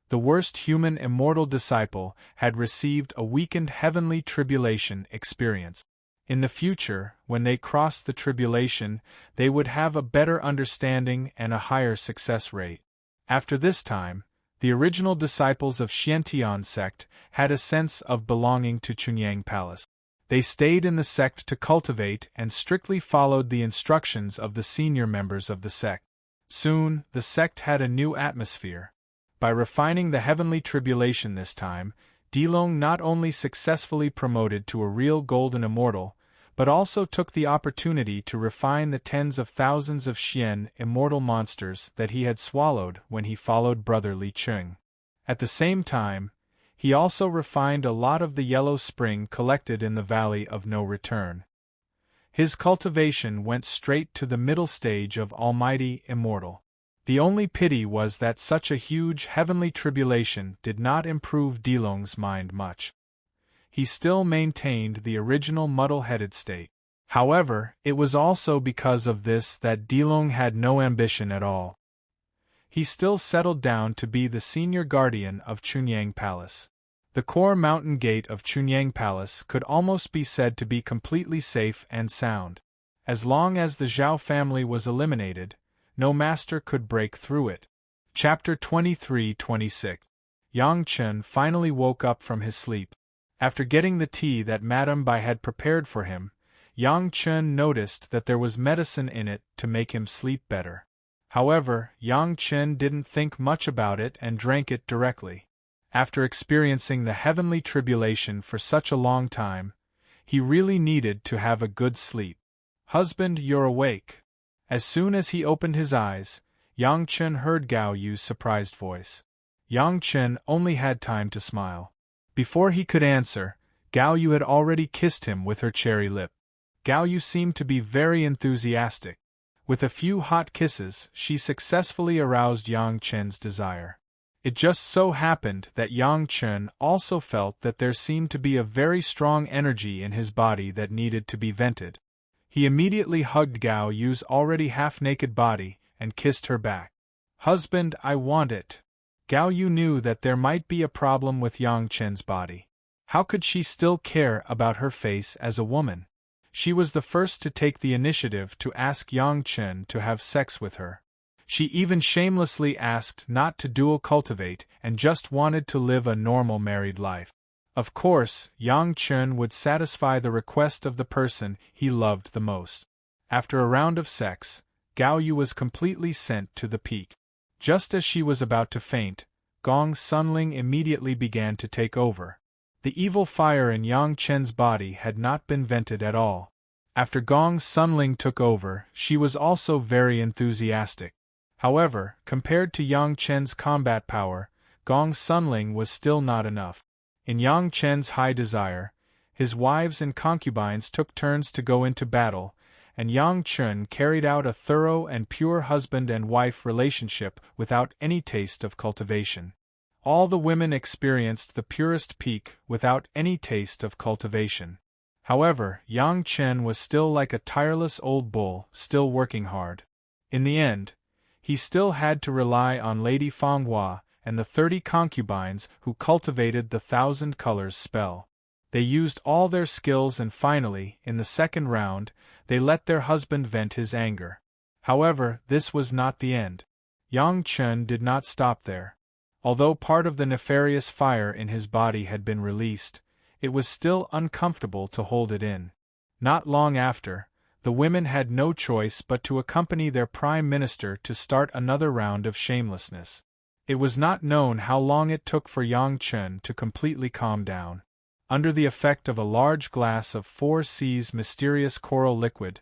The worst human immortal disciple had received a weakened heavenly tribulation experience. In the future, when they crossed the tribulation, they would have a better understanding and a higher success rate. After this time, the original disciples of Xiantian sect had a sense of belonging to Chunyang Palace. They stayed in the sect to cultivate and strictly followed the instructions of the senior members of the sect. Soon, the sect had a new atmosphere. By refining the heavenly tribulation this time, Dilong not only successfully promoted to a real golden immortal, but also took the opportunity to refine the tens of thousands of Xian immortal monsters that he had swallowed when he followed Brother Li Cheng. At the same time, he also refined a lot of the yellow spring collected in the Valley of No Return. His cultivation went straight to the middle stage of Almighty Immortal. The only pity was that such a huge heavenly tribulation did not improve Dilong's mind much. He still maintained the original muddle-headed state. However, it was also because of this that Dilong had no ambition at all. He still settled down to be the senior guardian of Chunyang Palace. The core mountain gate of Chunyang Palace could almost be said to be completely safe and sound. As long as the Zhao family was eliminated, no master could break through it. Chapter 23-26. Yang Chen finally woke up from his sleep. After getting the tea that Madame Bai had prepared for him, Yang Chen noticed that there was medicine in it to make him sleep better. However, Yang Chen didn't think much about it and drank it directly. After experiencing the heavenly tribulation for such a long time, he really needed to have a good sleep. "Husband, you're awake." As soon as he opened his eyes, Yang Chen heard Gao Yu's surprised voice. Yang Chen only had time to smile. Before he could answer, Gao Yu had already kissed him with her cherry lip. Gao Yu seemed to be very enthusiastic. With a few hot kisses, she successfully aroused Yang Chen's desire. It just so happened that Yang Chen also felt that there seemed to be a very strong energy in his body that needed to be vented. He immediately hugged Gao Yu's already half-naked body and kissed her back. "Husband, I want it." Gao Yu knew that there might be a problem with Yang Chen's body. How could she still care about her face as a woman? She was the first to take the initiative to ask Yang Chen to have sex with her. She even shamelessly asked not to dual cultivate and just wanted to live a normal married life. Of course, Yang Chen would satisfy the request of the person he loved the most. After a round of sex, Gao Yu was completely sent to the peak. Just as she was about to faint, Gong Sunling immediately began to take over. The evil fire in Yang Chen's body had not been vented at all. After Gong Sunling took over, she was also very enthusiastic. However, compared to Yang Chen's combat power, Gong Sunling was still not enough. In Yang Chen's high desire, his wives and concubines took turns to go into battle, and Yang Chen carried out a thorough and pure husband and wife relationship without any taste of cultivation. All the women experienced the purest peak without any taste of cultivation. However, Yang Chen was still like a tireless old bull, still working hard. In the end, he still had to rely on Lady Fanghua and the 30 concubines who cultivated the 1,000 colors spell. They used all their skills and finally, in the second round, they let their husband vent his anger. However, this was not the end. Yang Chen did not stop there. Although part of the nefarious fire in his body had been released, it was still uncomfortable to hold it in. Not long after, the women had no choice but to accompany their prime minister to start another round of shamelessness. It was not known how long it took for Yang Chen to completely calm down. Under the effect of a large glass of 4C's mysterious coral liquid,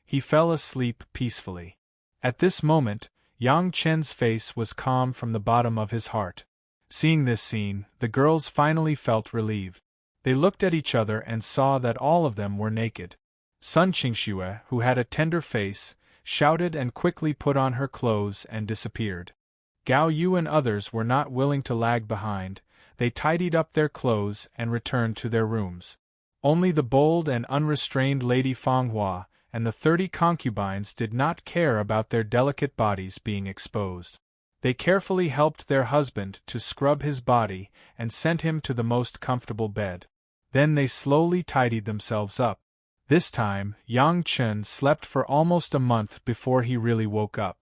he fell asleep peacefully. At this moment, Yang Chen's face was calm from the bottom of his heart. Seeing this scene, the girls finally felt relieved. They looked at each other and saw that all of them were naked. Sun Qingxue, who had a tender face, shouted and quickly put on her clothes and disappeared. Gao Yu and others were not willing to lag behind. They tidied up their clothes and returned to their rooms. Only the bold and unrestrained Lady Fanghua and the 30 concubines did not care about their delicate bodies being exposed. They carefully helped their husband to scrub his body and sent him to the most comfortable bed. Then they slowly tidied themselves up. This time, Yang Chen slept for almost a month before he really woke up.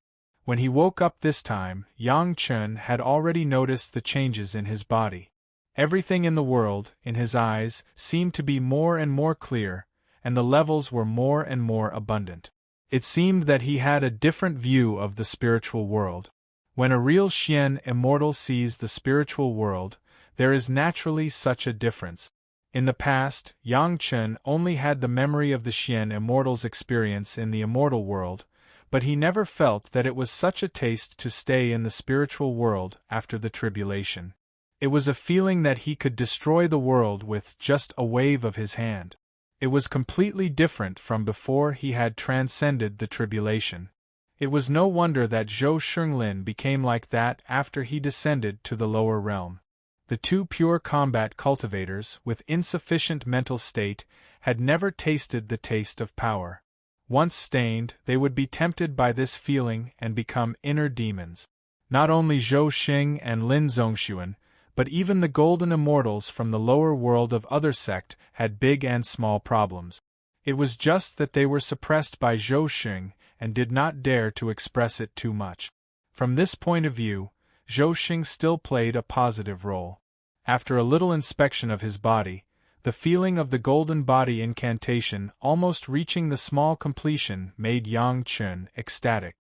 When he woke up this time, Yang Chen had already noticed the changes in his body. Everything in the world, in his eyes, seemed to be more and more clear, and the levels were more and more abundant. It seemed that he had a different view of the spiritual world. When a real Xian immortal sees the spiritual world, there is naturally such a difference. In the past, Yang Chen only had the memory of the Xian immortal's experience in the immortal world, but he never felt that it was such a taste to stay in the spiritual world after the tribulation. It was a feeling that he could destroy the world with just a wave of his hand. It was completely different from before he had transcended the tribulation. It was no wonder that Zhou Shunglin became like that after he descended to the lower realm. The two pure combat cultivators with insufficient mental state had never tasted the taste of power. Once stained, they would be tempted by this feeling and become inner demons. Not only Zhou Xing and Lin Zongxuan, but even the golden immortals from the lower world of other sect had big and small problems. It was just that they were suppressed by Zhou Xing and did not dare to express it too much. From this point of view, Zhou Xing still played a positive role. After a little inspection of his body, the feeling of the golden body incantation almost reaching the small completion made Yang Chen ecstatic.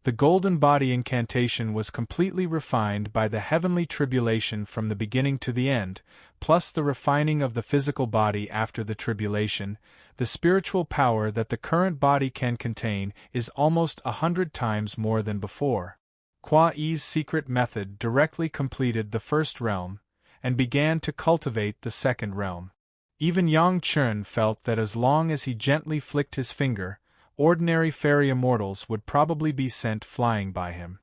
The golden body incantation was completely refined by the heavenly tribulation from the beginning to the end, plus the refining of the physical body after the tribulation. The spiritual power that the current body can contain is almost 100 times more than before. Kwa Yi's secret method directly completed the first realm, and began to cultivate the second realm. Even Yang Chen felt that as long as he gently flicked his finger, ordinary fairy immortals would probably be sent flying by him.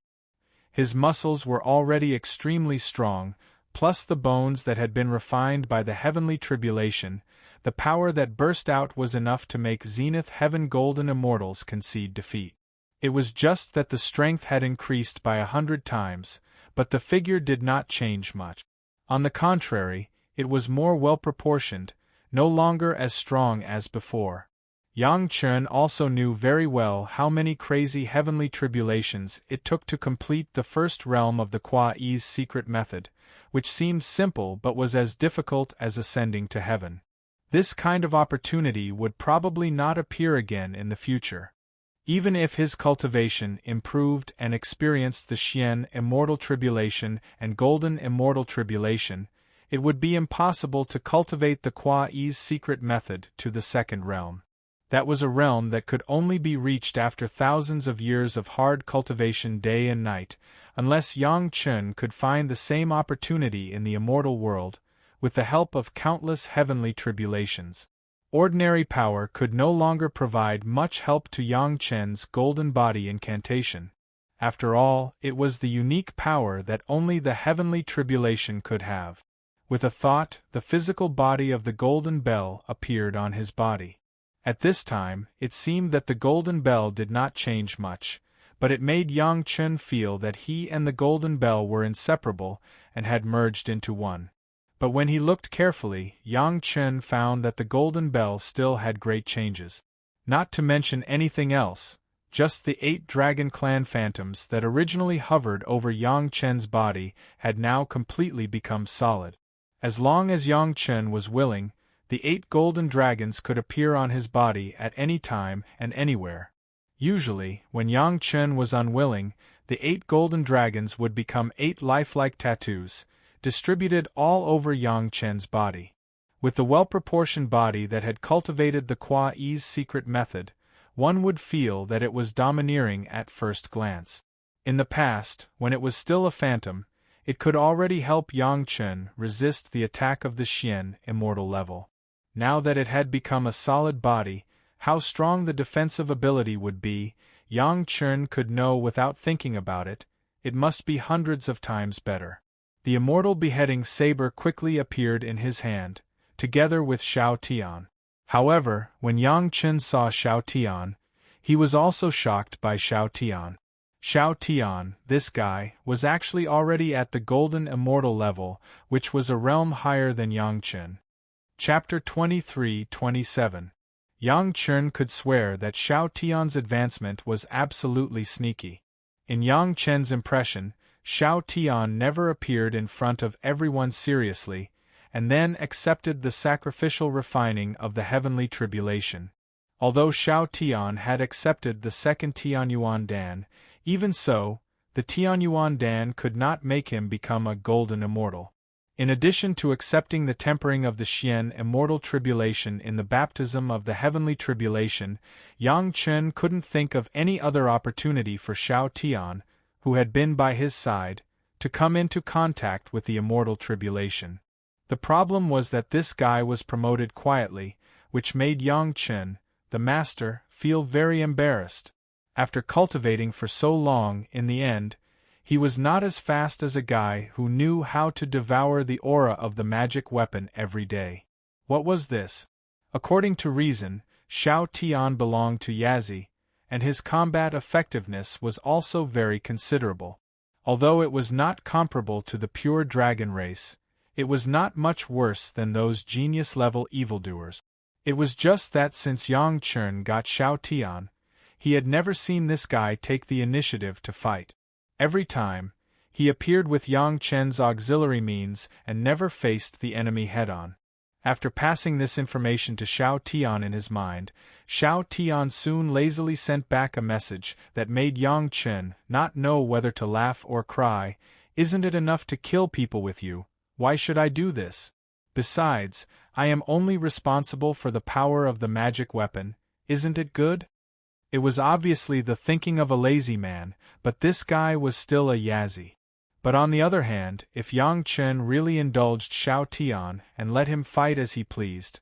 His muscles were already extremely strong, plus the bones that had been refined by the heavenly tribulation. The power that burst out was enough to make Zenith Heaven Golden Immortals concede defeat. It was just that the strength had increased by 100 times, but the figure did not change much. On the contrary, it was more well-proportioned, no longer as strong as before. Yang Chen also knew very well how many crazy heavenly tribulations it took to complete the first realm of the Kwa Yi's secret method, which seemed simple but was as difficult as ascending to heaven. This kind of opportunity would probably not appear again in the future. Even if his cultivation improved and experienced the Xian Immortal Tribulation and Golden Immortal Tribulation, it would be impossible to cultivate the Kwa Yi's secret method to the second realm. That was a realm that could only be reached after thousands of years of hard cultivation day and night, unless Yang Chen could find the same opportunity in the immortal world, with the help of countless heavenly tribulations. Ordinary power could no longer provide much help to Yang Chen's golden body incantation. After all, it was the unique power that only the heavenly tribulation could have. With a thought, the physical body of the golden bell appeared on his body. At this time, it seemed that the golden bell did not change much, but it made Yang Chen feel that he and the golden bell were inseparable and had merged into one. But when he looked carefully, Yang Chen found that the golden bell still had great changes. Not to mention anything else, just the 8 Dragon Clan phantoms that originally hovered over Yang Chen's body had now completely become solid. As long as Yang Chen was willing, the 8 golden dragons could appear on his body at any time and anywhere. Usually, when Yang Chen was unwilling, the 8 golden dragons would become 8 lifelike tattoos, distributed all over Yang Chen's body. With the well-proportioned body that had cultivated the Kwa Yi's secret method, one would feel that it was domineering at first glance. In the past, when it was still a phantom, it could already help Yang Chen resist the attack of the Xian Immortal level. Now that it had become a solid body, how strong the defensive ability would be, Yang Chen could know without thinking about it. It must be hundreds of times better. The immortal beheading saber quickly appeared in his hand, together with Xiao Tian. However, when Yang Chen saw Xiao Tian, he was also shocked by Xiao Tian. Xiao Tian, this guy, was actually already at the Golden Immortal level, which was a realm higher than Yang Chen. Chapter 23-27. Yang Chen could swear that Xiao Tian's advancement was absolutely sneaky. In Yang Chen's impression, Xiao Tian never appeared in front of everyone seriously, and then accepted the sacrificial refining of the heavenly tribulation. Although Xiao Tian had accepted the second Tianyuan Dan, even so, the Tianyuan Dan could not make him become a golden immortal. In addition to accepting the tempering of the Xian Immortal Tribulation in the baptism of the Heavenly Tribulation, Yang Chen couldn't think of any other opportunity for Xiao Tian, who had been by his side, to come into contact with the Immortal Tribulation. The problem was that this guy was promoted quietly, which made Yang Chen, the master, feel very embarrassed. After cultivating for so long, in the end, he was not as fast as a guy who knew how to devour the aura of the magic weapon every day. What was this? According to reason, Xiao Tian belonged to Yazi, and his combat effectiveness was also very considerable. Although it was not comparable to the pure dragon race, it was not much worse than those genius-level evildoers. It was just that since Yang Chen got Xiao Tian, he had never seen this guy take the initiative to fight. Every time, he appeared with Yang Chen's auxiliary means and never faced the enemy head-on. After passing this information to Xiao Tian in his mind, Xiao Tian soon lazily sent back a message that made Yang Chen not know whether to laugh or cry. "Isn't it enough to kill people with you? Why should I do this? Besides, I am only responsible for the power of the magic weapon. Isn't it good?" It was obviously the thinking of a lazy man, but this guy was still a Yazi. But on the other hand, if Yang Chen really indulged Xiao Tian and let him fight as he pleased,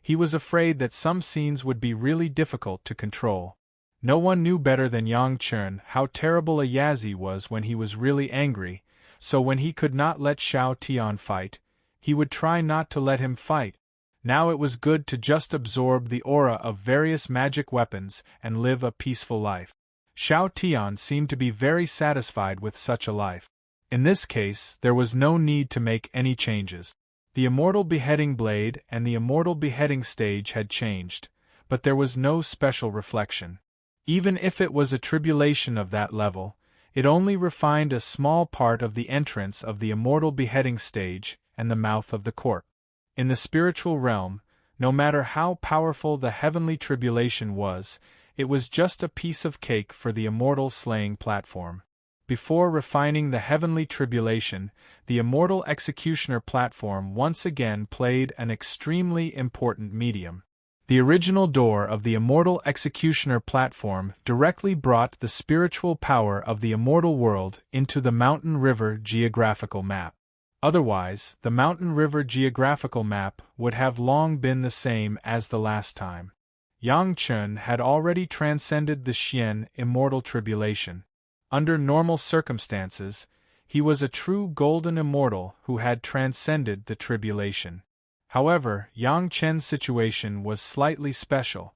he was afraid that some scenes would be really difficult to control. No one knew better than Yang Chen how terrible a Yazi was when he was really angry, so when he could not let Xiao Tian fight, he would try not to let him fight. Now it was good to just absorb the aura of various magic weapons and live a peaceful life. Xiao Tian seemed to be very satisfied with such a life. In this case, there was no need to make any changes. The Immortal Beheading Blade and the Immortal Beheading Stage had changed, but there was no special reflection. Even if it was a tribulation of that level, it only refined a small part of the entrance of the Immortal Beheading Stage and the mouth of the corpse. In the spiritual realm, no matter how powerful the heavenly tribulation was, it was just a piece of cake for the immortal slaying platform. Before refining the heavenly tribulation, the Immortal Executioner platform once again played an extremely important medium. The original door of the Immortal Executioner platform directly brought the spiritual power of the immortal world into the Mountain River geographical map. Otherwise, the Mountain River geographical map would have long been the same as the last time. Yang Chen had already transcended the Xian immortal tribulation. Under normal circumstances, he was a true golden immortal who had transcended the tribulation. However, Yang Chen's situation was slightly special.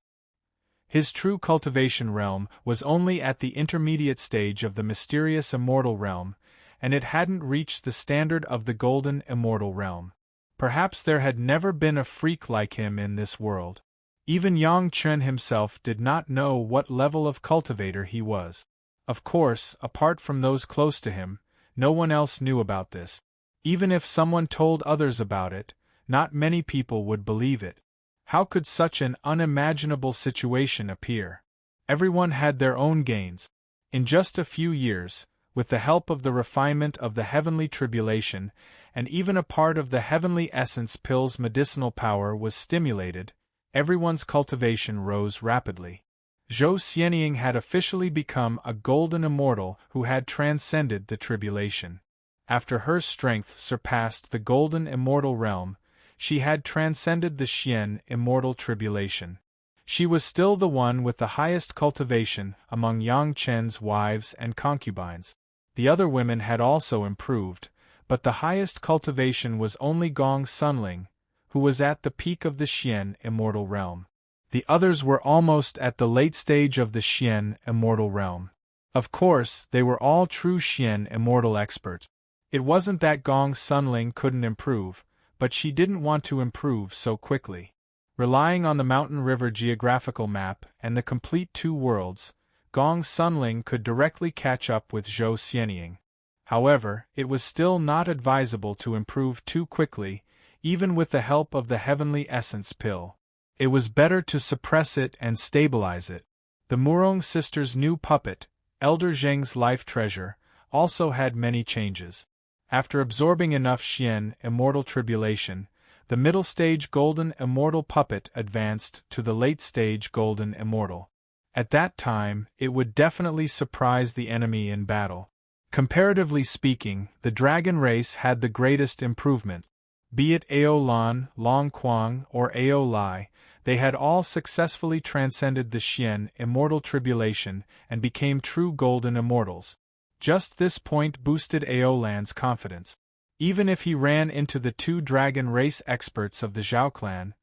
His true cultivation realm was only at the intermediate stage of the mysterious immortal realm, and it hadn't reached the standard of the golden immortal realm. Perhaps there had never been a freak like him in this world. Even Yang Chen himself did not know what level of cultivator he was. Of course, apart from those close to him, no one else knew about this. Even if someone told others about it, not many people would believe it. How could such an unimaginable situation appear? Everyone had their own gains. In just a few years, with the help of the refinement of the heavenly tribulation, and even a part of the heavenly essence pill's medicinal power was stimulated, everyone's cultivation rose rapidly. Zhou Xianying had officially become a golden immortal who had transcended the tribulation. After her strength surpassed the golden immortal realm, she had transcended the Xian immortal tribulation. She was still the one with the highest cultivation among Yang Chen's wives and concubines. The other women had also improved, but the highest cultivation was only Gong Sunling, who was at the peak of the Xian immortal realm. The others were almost at the late stage of the Xian immortal realm. Of course, they were all true Xian immortal experts. It wasn't that Gong Sunling couldn't improve, but she didn't want to improve so quickly. Relying on the Mountain River geographical map and the complete two worlds, Gong Sunling could directly catch up with Zhou Xianying. However, it was still not advisable to improve too quickly, even with the help of the heavenly essence pill. It was better to suppress it and stabilize it. The Murong sisters' new puppet, Elder Zheng's life treasure, also had many changes. After absorbing enough Xian immortal tribulation, the middle stage golden immortal puppet advanced to the late stage golden immortal. At that time, it would definitely surprise the enemy in battle. Comparatively speaking, the dragon race had the greatest improvement. Be it Ao Lan, Long Quang, or Ao Lai, they had all successfully transcended the Xian immortal tribulation and became true golden immortals. Just this point boosted Ao Lan's confidence. Even if he ran into the two dragon race experts of the Zhao clan,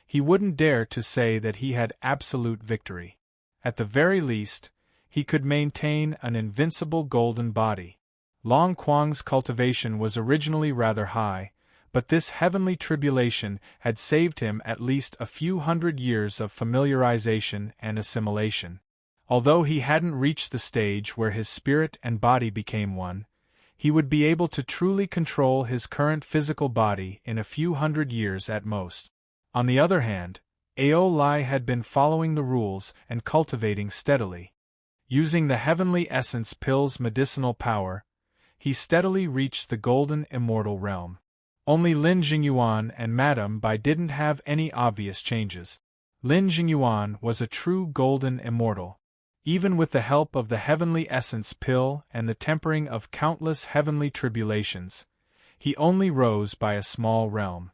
he wouldn't dare to say that he had absolute victory. At the very least, he could maintain an invincible golden body. Long Quang's cultivation was originally rather high, but this heavenly tribulation had saved him at least a few hundred years of familiarization and assimilation. Although he hadn't reached the stage where his spirit and body became one, he would be able to truly control his current physical body in a few hundred years at most. On the other hand, Ao Lai had been following the rules and cultivating steadily. Using the heavenly essence pill's medicinal power, he steadily reached the golden immortal realm. Only Lin Jingyuan and Madame Bai didn't have any obvious changes. Lin Jingyuan was a true golden immortal. Even with the help of the heavenly essence pill and the tempering of countless heavenly tribulations, he only rose by a small realm.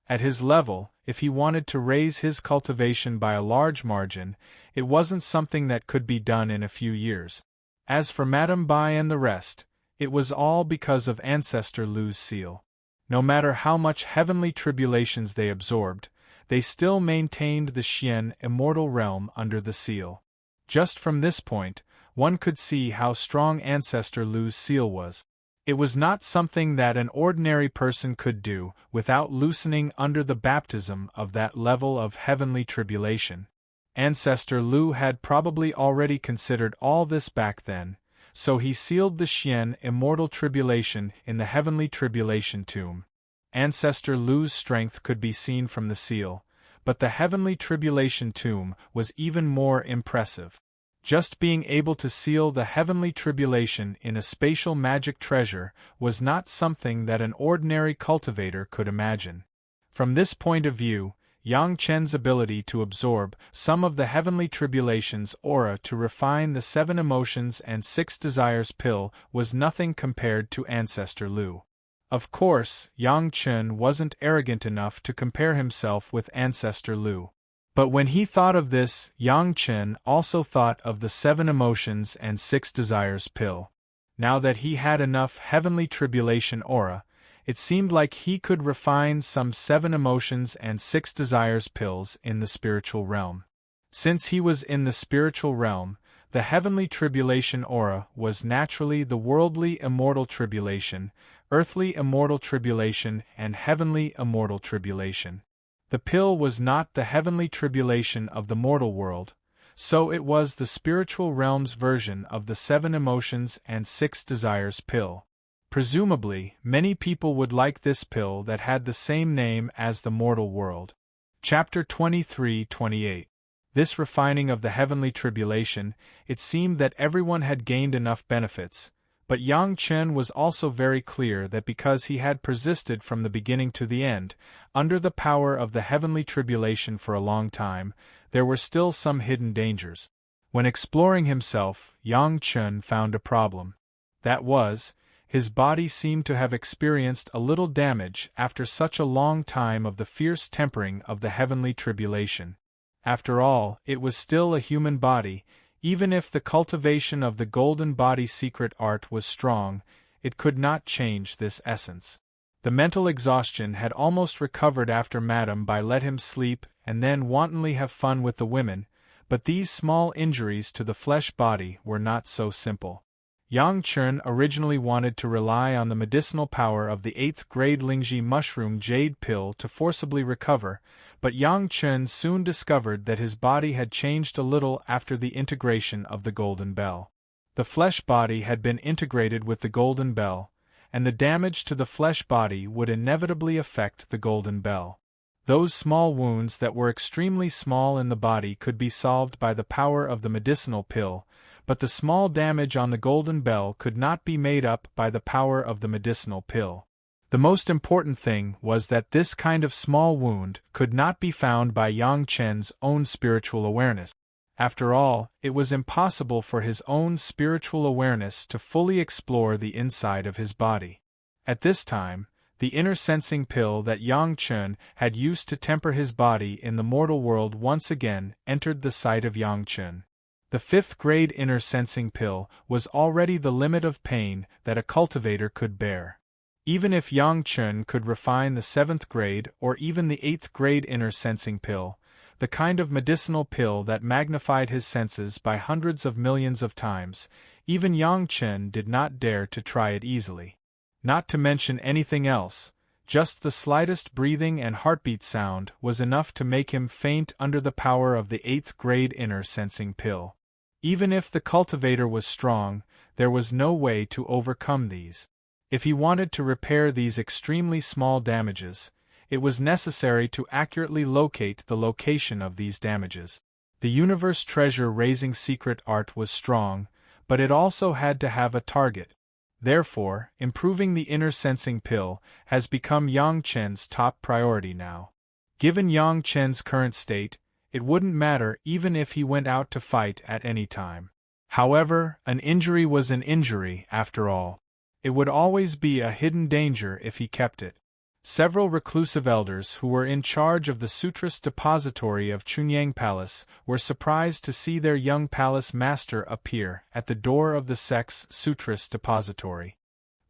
At his level, if he wanted to raise his cultivation by a large margin, it wasn't something that could be done in a few years. As for Madame Bai and the rest, it was all because of Ancestor Lu's seal. No matter how much heavenly tribulations they absorbed, they still maintained the Xian immortal realm under the seal. Just from this point, one could see how strong Ancestor Lu's seal was. It was not something that an ordinary person could do without loosening under the baptism of that level of heavenly tribulation. Ancestor Lu had probably already considered all this back then, so he sealed the Xian immortal tribulation in the heavenly tribulation tomb. Ancestor Lu's strength could be seen from the seal, but the heavenly tribulation tomb was even more impressive. Just being able to seal the heavenly tribulation in a spatial magic treasure was not something that an ordinary cultivator could imagine. From this point of view, Yang Chen's ability to absorb some of the heavenly tribulation's aura to refine the 7 emotions and 6 desires pill was nothing compared to Ancestor Lu. Of course, Yang Chen wasn't arrogant enough to compare himself with Ancestor Lu. But when he thought of this, Yang Chen also thought of the 7 emotions and 6 desires pill. Now that he had enough heavenly tribulation aura, it seemed like he could refine some 7 emotions and 6 desires pills in the spiritual realm. Since he was in the spiritual realm, the heavenly tribulation aura was naturally the worldly immortal tribulation, earthly immortal tribulation, and heavenly immortal tribulation. The pill was not the heavenly tribulation of the mortal world, so it was the spiritual realm's version of the 7 emotions and 6 desires pill. Presumably, many people would like this pill that had the same name as the mortal world. Chapter 23-28. This refining of the heavenly tribulation, it seemed that everyone had gained enough benefits, but Yang Chen was also very clear that because he had persisted from the beginning to the end, under the power of the heavenly tribulation for a long time, there were still some hidden dangers. When exploring himself, Yang Chen found a problem. That was, his body seemed to have experienced a little damage after such a long time of the fierce tempering of the heavenly tribulation. After all, it was still a human body. Even if the cultivation of the golden body secret art was strong, it could not change this essence. The mental exhaustion had almost recovered after Madame Bai let him sleep and then wantonly have fun with the women, but these small injuries to the flesh body were not so simple. Yang Chen originally wanted to rely on the medicinal power of the 8th grade Lingji mushroom jade pill to forcibly recover, but Yang Chen soon discovered that his body had changed a little after the integration of the golden bell. The flesh body had been integrated with the golden bell, and the damage to the flesh body would inevitably affect the golden bell. Those small wounds that were extremely small in the body could be solved by the power of the medicinal pill, but the small damage on the golden bell could not be made up by the power of the medicinal pill. The most important thing was that this kind of small wound could not be found by Yang Chen's own spiritual awareness. After all, it was impossible for his own spiritual awareness to fully explore the inside of his body. At this time, the inner sensing pill that Yang Chen had used to temper his body in the mortal world once again entered the sight of Yang Chen. The 5th grade inner sensing pill was already the limit of pain that a cultivator could bear. Even if Yang Chen could refine the 7th grade or even the 8th grade inner sensing pill, the kind of medicinal pill that magnified his senses by hundreds of millions of times, even Yang Chen did not dare to try it easily. Not to mention anything else, just the slightest breathing and heartbeat sound was enough to make him faint under the power of the 8th grade inner sensing pill. Even if the cultivator was strong, there was no way to overcome these. If he wanted to repair these extremely small damages, it was necessary to accurately locate the location of these damages. The universe treasure-raising secret art was strong, but it also had to have a target. Therefore, improving the inner sensing pill has become Yang Chen's top priority now. Given Yang Chen's current state, it wouldn't matter even if he went out to fight at any time. However, an injury was an injury, after all. It would always be a hidden danger if he kept it. Several reclusive elders who were in charge of the Sutras depository of Chunyang Palace were surprised to see their young palace master appear at the door of the sect's Sutras depository.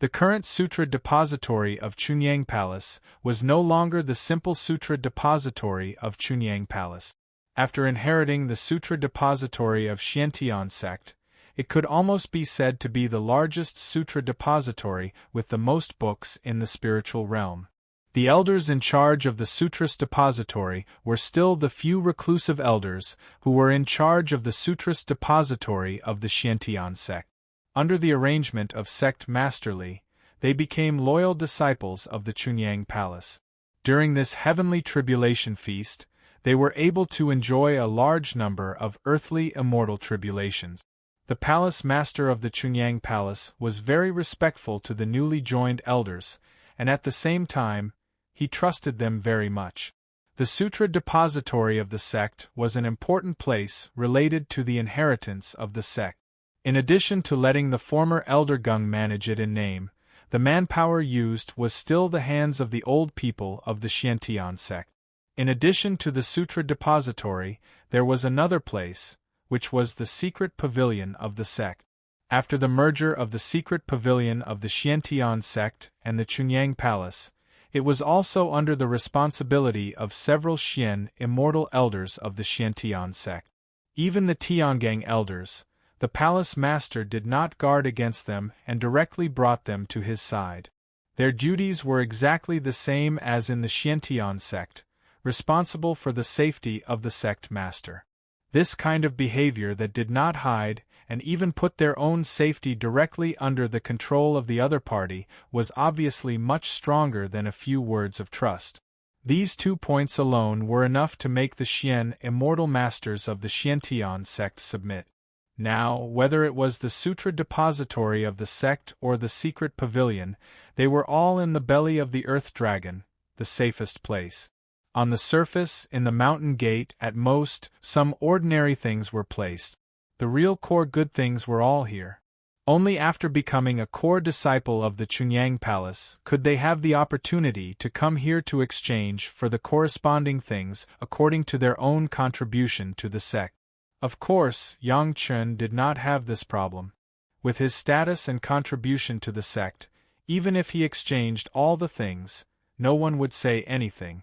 The current Sutra depository of Chunyang Palace was no longer the simple Sutra depository of Chunyang Palace. After inheriting the Sutra depository of Xiantian sect, it could almost be said to be the largest Sutra depository with the most books in the spiritual realm. The elders in charge of the Sutras depository were still the few reclusive elders who were in charge of the Sutras depository of the Xiantian sect. Under the arrangement of sect masterly, they became loyal disciples of the Chunyang Palace. During this heavenly tribulation feast, they were able to enjoy a large number of earthly immortal tribulations. The palace master of the Chunyang Palace was very respectful to the newly joined elders, and at the same time, he trusted them very much. The Sutra depository of the sect was an important place related to the inheritance of the sect. In addition to letting the former elder Gung manage it in name, the manpower used was still the hands of the old people of the Xiantian sect. In addition to the Sutra depository, there was another place, which was the secret pavilion of the sect. After the merger of the secret pavilion of the Xiantian sect and the Chunyang Palace, it was also under the responsibility of several Xian immortal elders of the Xiantian sect. Even the Tiangang elders, the palace master did not guard against them and directly brought them to his side. Their duties were exactly the same as in the Xiantian sect, responsible for the safety of the sect master. This kind of behavior that did not hide and even put their own safety directly under the control of the other party was obviously much stronger than a few words of trust. These 2 points alone were enough to make the Xian immortal masters of the Xiantian sect submit. Now, whether it was the Sutra depository of the sect or the secret pavilion, they were all in the belly of the earth dragon, the safest place. On the surface, in the mountain gate, at most, some ordinary things were placed. The real core good things were all here. Only after becoming a core disciple of the Chunyang Palace could they have the opportunity to come here to exchange for the corresponding things according to their own contribution to the sect. Of course, Yang Chen did not have this problem. With his status and contribution to the sect, even if he exchanged all the things, no one would say anything.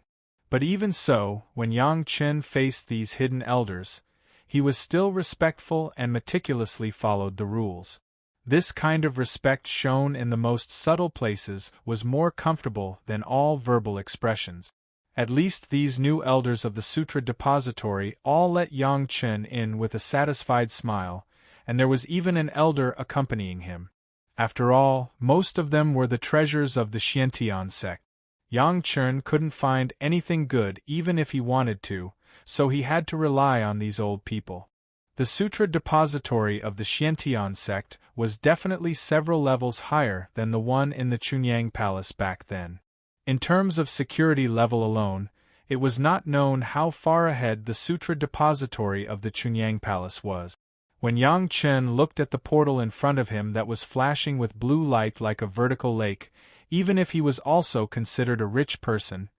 But even so, when Yang Chen faced these hidden elders, he was still respectful and meticulously followed the rules. This kind of respect shown in the most subtle places was more comfortable than all verbal expressions. At least these new elders of the Sutra depository all let Yang Chen in with a satisfied smile, and there was even an elder accompanying him. After all, most of them were the treasures of the Xiantian sect. Yang Chen couldn't find anything good even if he wanted to, so he had to rely on these old people. The Sutra depository of the Xiantian sect was definitely several levels higher than the one in the Chunyang Palace back then. In terms of security level alone, it was not known how far ahead the Sutra depository of the Chunyang Palace was. When Yang Chen looked at the portal in front of him that was flashing with blue light like a vertical lake, even if he was also considered a rich person,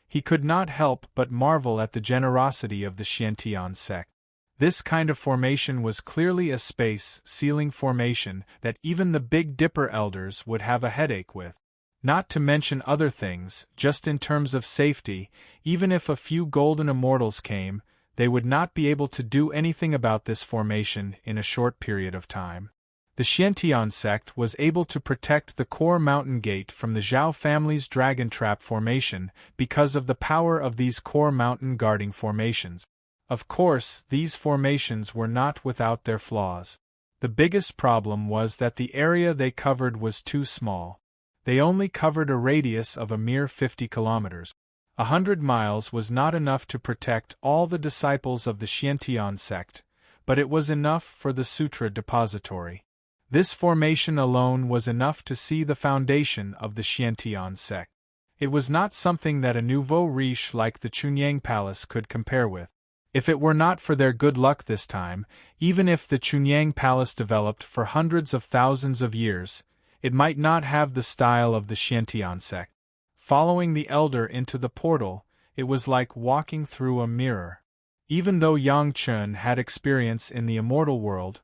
he could not help but marvel at the generosity of the Xiantian sect. This kind of formation was clearly a space-sealing formation that even the Big Dipper elders would have a headache with. Not to mention other things, just in terms of safety, even if a few golden immortals came, they would not be able to do anything about this formation in a short period of time. The Xiantian sect was able to protect the core mountain gate from the Zhao family's dragon trap formation because of the power of these core mountain guarding formations. Of course, these formations were not without their flaws. The biggest problem was that the area they covered was too small. They only covered a radius of a mere 50 kilometers. 100 miles was not enough to protect all the disciples of the Xiantian sect, but it was enough for the Sutra depository. This formation alone was enough to see the foundation of the Xiantian sect. It was not something that a nouveau riche like the Chunyang Palace could compare with. If it were not for their good luck this time, even if the Chunyang Palace developed for hundreds of thousands of years, it might not have the style of the Xiantian sect. Following the elder into the portal, it was like walking through a mirror. Even though Yang Chun had experience in the immortal world,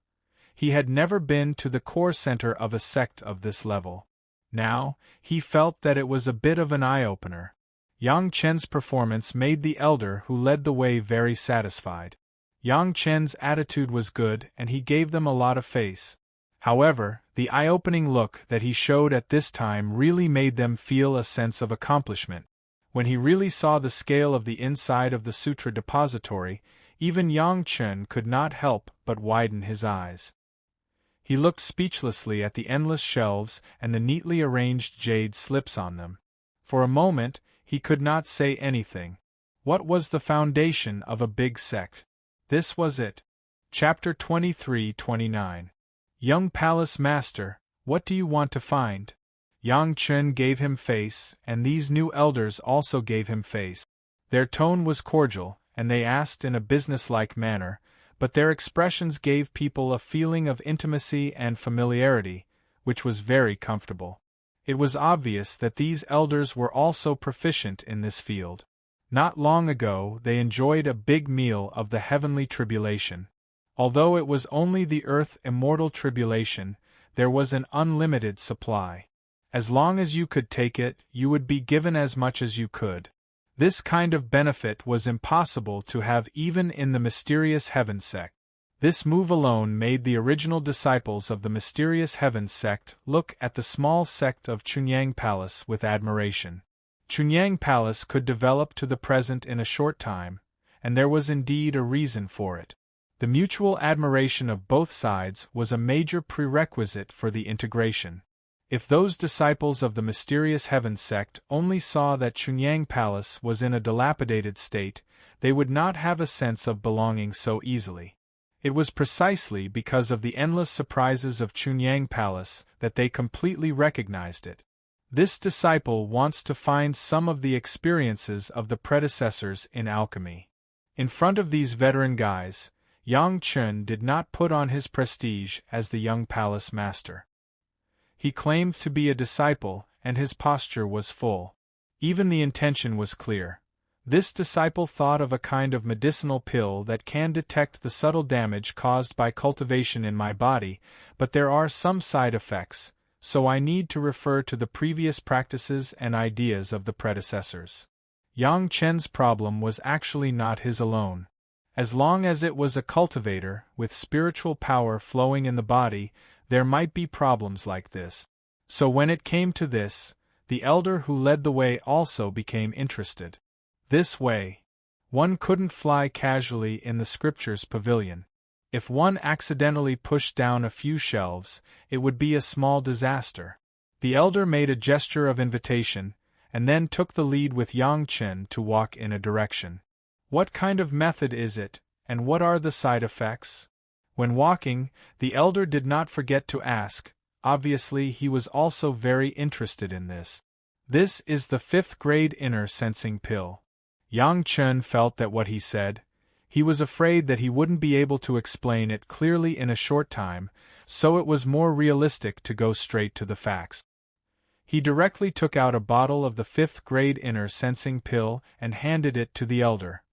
he had never been to the core center of a sect of this level. Now, he felt that it was a bit of an eye-opener. Yang Chen's performance made the elder who led the way very satisfied. Yang Chen's attitude was good and he gave them a lot of face. However, the eye-opening look that he showed at this time really made them feel a sense of accomplishment. When he really saw the scale of the inside of the sutra depository, even Yang Chen could not help but widen his eyes. He looked speechlessly at the endless shelves and the neatly arranged jade slips on them. For a moment, he could not say anything. What was the foundation of a big sect? This was it. Chapter 23-29. Young Palace Master, what do you want to find? Yang Chen gave him face, and these new elders also gave him face. Their tone was cordial, and they asked in a businesslike manner, but their expressions gave people a feeling of intimacy and familiarity, which was very comfortable. It was obvious that these elders were also proficient in this field. Not long ago they enjoyed a big meal of the heavenly tribulation. Although it was only the earth immortal tribulation, there was an unlimited supply. As long as you could take it, you would be given as much as you could. This kind of benefit was impossible to have even in the mysterious heaven sect. This move alone made the original disciples of the mysterious heaven sect look at the small sect of Chunyang Palace with admiration. Chunyang Palace could develop to the present in a short time, and there was indeed a reason for it. The mutual admiration of both sides was a major prerequisite for the integration. If those disciples of the mysterious heaven sect only saw that Chunyang Palace was in a dilapidated state, they would not have a sense of belonging so easily. It was precisely because of the endless surprises of Chunyang Palace that they completely recognized it. This disciple wants to find some of the experiences of the predecessors in alchemy. In front of these veteran guys, Yang Chun did not put on his prestige as the young palace master. He claimed to be a disciple, and his posture was full. Even the intention was clear. This disciple thought of a kind of medicinal pill that can detect the subtle damage caused by cultivation in my body, but there are some side effects, so I need to refer to the previous practices and ideas of the predecessors. Yang Chen's problem was actually not his alone. As long as it was a cultivator, with spiritual power flowing in the body, there might be problems like this. So when it came to this, the elder who led the way also became interested. This way. One couldn't fly casually in the scriptures pavilion. If one accidentally pushed down a few shelves, it would be a small disaster. The elder made a gesture of invitation, and then took the lead with Yang Chen to walk in a direction. What kind of method is it, and what are the side effects? When walking, the elder did not forget to ask. Obviously he was also very interested in this. This is the 5th grade inner sensing pill. Yang Chen felt that what he said, he was afraid that he wouldn't be able to explain it clearly in a short time, so it was more realistic to go straight to the facts. He directly took out a bottle of the 5th grade inner sensing pill and handed it to the elder.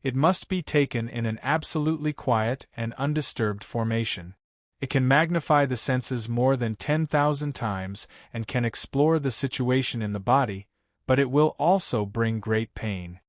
It must be taken in an absolutely quiet and undisturbed formation. It can magnify the senses more than 10,000 times and can explore the situation in the body, but it will also bring great pain.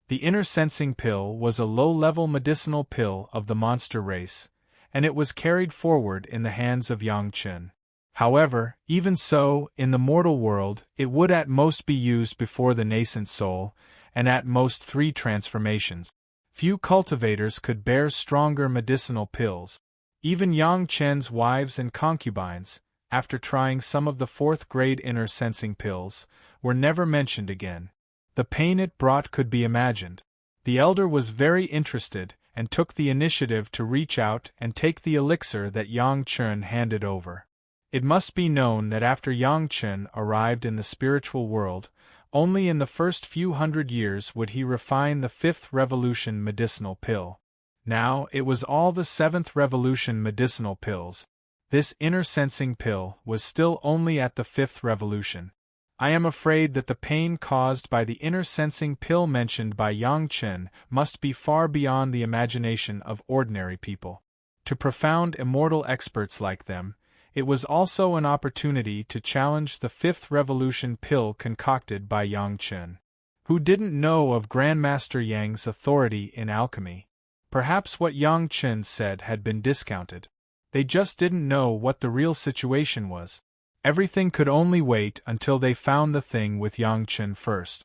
The inner sensing pill was a low-level medicinal pill of the monster race, and it was carried forward in the hands of Yang Chen. However, even so, in the mortal world, it would at most be used before the nascent soul, and at most 3 transformations. Few cultivators could bear stronger medicinal pills. Even Yang Chen's wives and concubines, after trying some of the 4th grade inner sensing pills, were never mentioned again. The pain it brought could be imagined. The elder was very interested and took the initiative to reach out and take the elixir that Yang Chen handed over. It must be known that after Yang Chen arrived in the spiritual world, Only in the first few hundred years would he refine the fifth revolution medicinal pill. Now it was all the seventh revolution medicinal pills. This inner sensing pill was still only at the fifth revolution. I am afraid that the pain caused by the inner sensing pill mentioned by Yang Chen must be far beyond the imagination of ordinary people. To profound immortal experts like them, it was also an opportunity to challenge the fifth revolution pill concocted by Yang Chen. Who didn't know of Grandmaster Yang's authority in alchemy? Perhaps what Yang Chen said had been discounted. They just didn't know what the real situation was. Everything could only wait until they found the thing with Yang Chen first.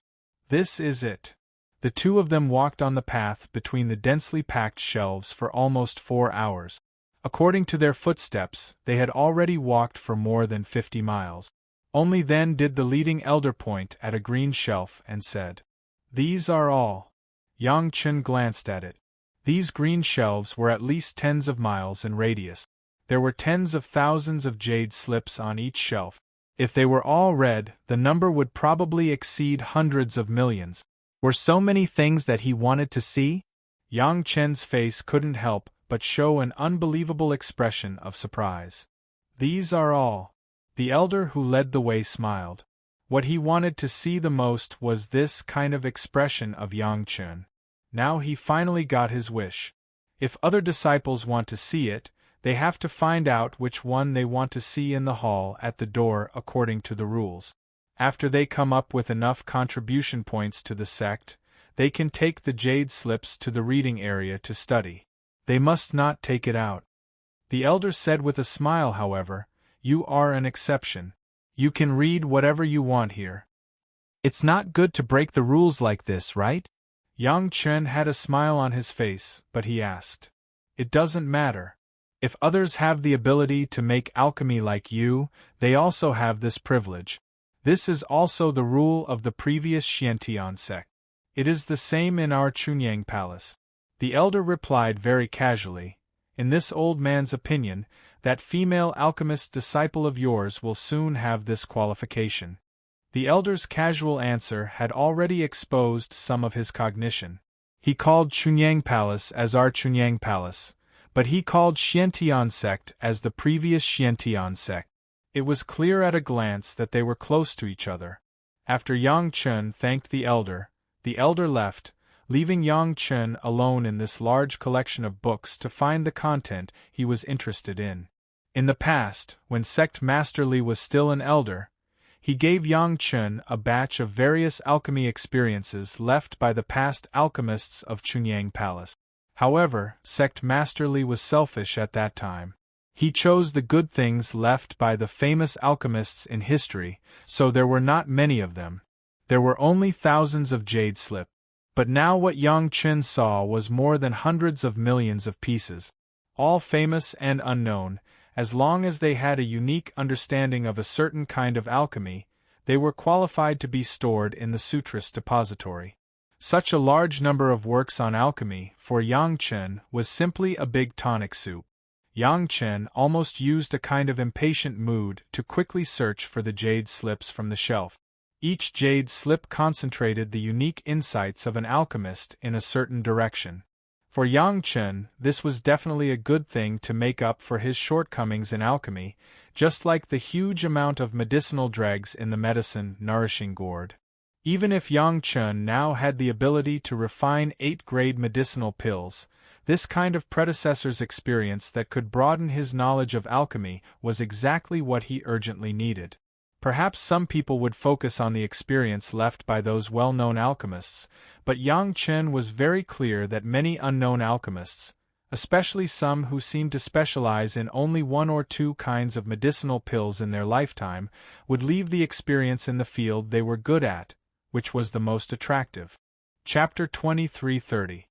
This is it. The two of them walked on the path between the densely packed shelves for almost 4 hours. According to their footsteps, they had already walked for more than 50 miles. Only then did the leading elder point at a green shelf and said, "These are all." Yang Chen glanced at it. These green shelves were at least tens of miles in radius. There were tens of thousands of jade slips on each shelf. If they were all red, the number would probably exceed hundreds of millions. Were so many things that he wanted to see? Yang Chen's face couldn't help but show an unbelievable expression of surprise. "These are all." The elder who led the way smiled. What he wanted to see the most was this kind of expression of Yang Chen. Now he finally got his wish. If other disciples want to see it, they have to find out which one they want to see in the hall at the door according to the rules. After they come up with enough contribution points to the sect, they can take the jade slips to the reading area to study. They must not take it out. The elder said with a smile, however, "You are an exception. You can read whatever you want here." "It's not good to break the rules like this, right?" Yang Chen had a smile on his face, but he asked. "It doesn't matter. If others have the ability to make alchemy like you, they also have this privilege. This is also the rule of the previous Xiantian sect. It is the same in our Chunyang Palace." The elder replied very casually, "In this old man's opinion, that female alchemist disciple of yours will soon have this qualification." The elder's casual answer had already exposed some of his cognition. He called Chunyang Palace as our Chunyang Palace, but he called Xiantian sect as the previous Xiantian sect. It was clear at a glance that they were close to each other. After Yang Chen thanked the elder left, leaving Yang Chen alone in this large collection of books to find the content he was interested in. In the past, when Sect Master Li was still an elder, he gave Yang Chen a batch of various alchemy experiences left by the past alchemists of Chunyang Palace. However, Sect Master Li was selfish at that time. He chose the good things left by the famous alchemists in history, so there were not many of them. There were only thousands of jade slip. But now what Yang Chen saw was more than hundreds of millions of pieces. All famous and unknown, as long as they had a unique understanding of a certain kind of alchemy, they were qualified to be stored in the Sutras depository. Such a large number of works on alchemy, for Yang Chen, was simply a big tonic soup. Yang Chen almost used a kind of impatient mood to quickly search for the jade slips from the shelf. Each jade slip concentrated the unique insights of an alchemist in a certain direction. For Yang Chen, this was definitely a good thing to make up for his shortcomings in alchemy, just like the huge amount of medicinal dregs in the medicine nourishing gourd. Even if Yang Chen now had the ability to refine 8-grade medicinal pills, this kind of predecessor's experience that could broaden his knowledge of alchemy was exactly what he urgently needed. Perhaps some people would focus on the experience left by those well-known alchemists, but Yang Chen was very clear that many unknown alchemists, especially some who seemed to specialize in only 1 or 2 kinds of medicinal pills in their lifetime, would leave the experience in the field they were good at, which was the most attractive. Chapter 23:30.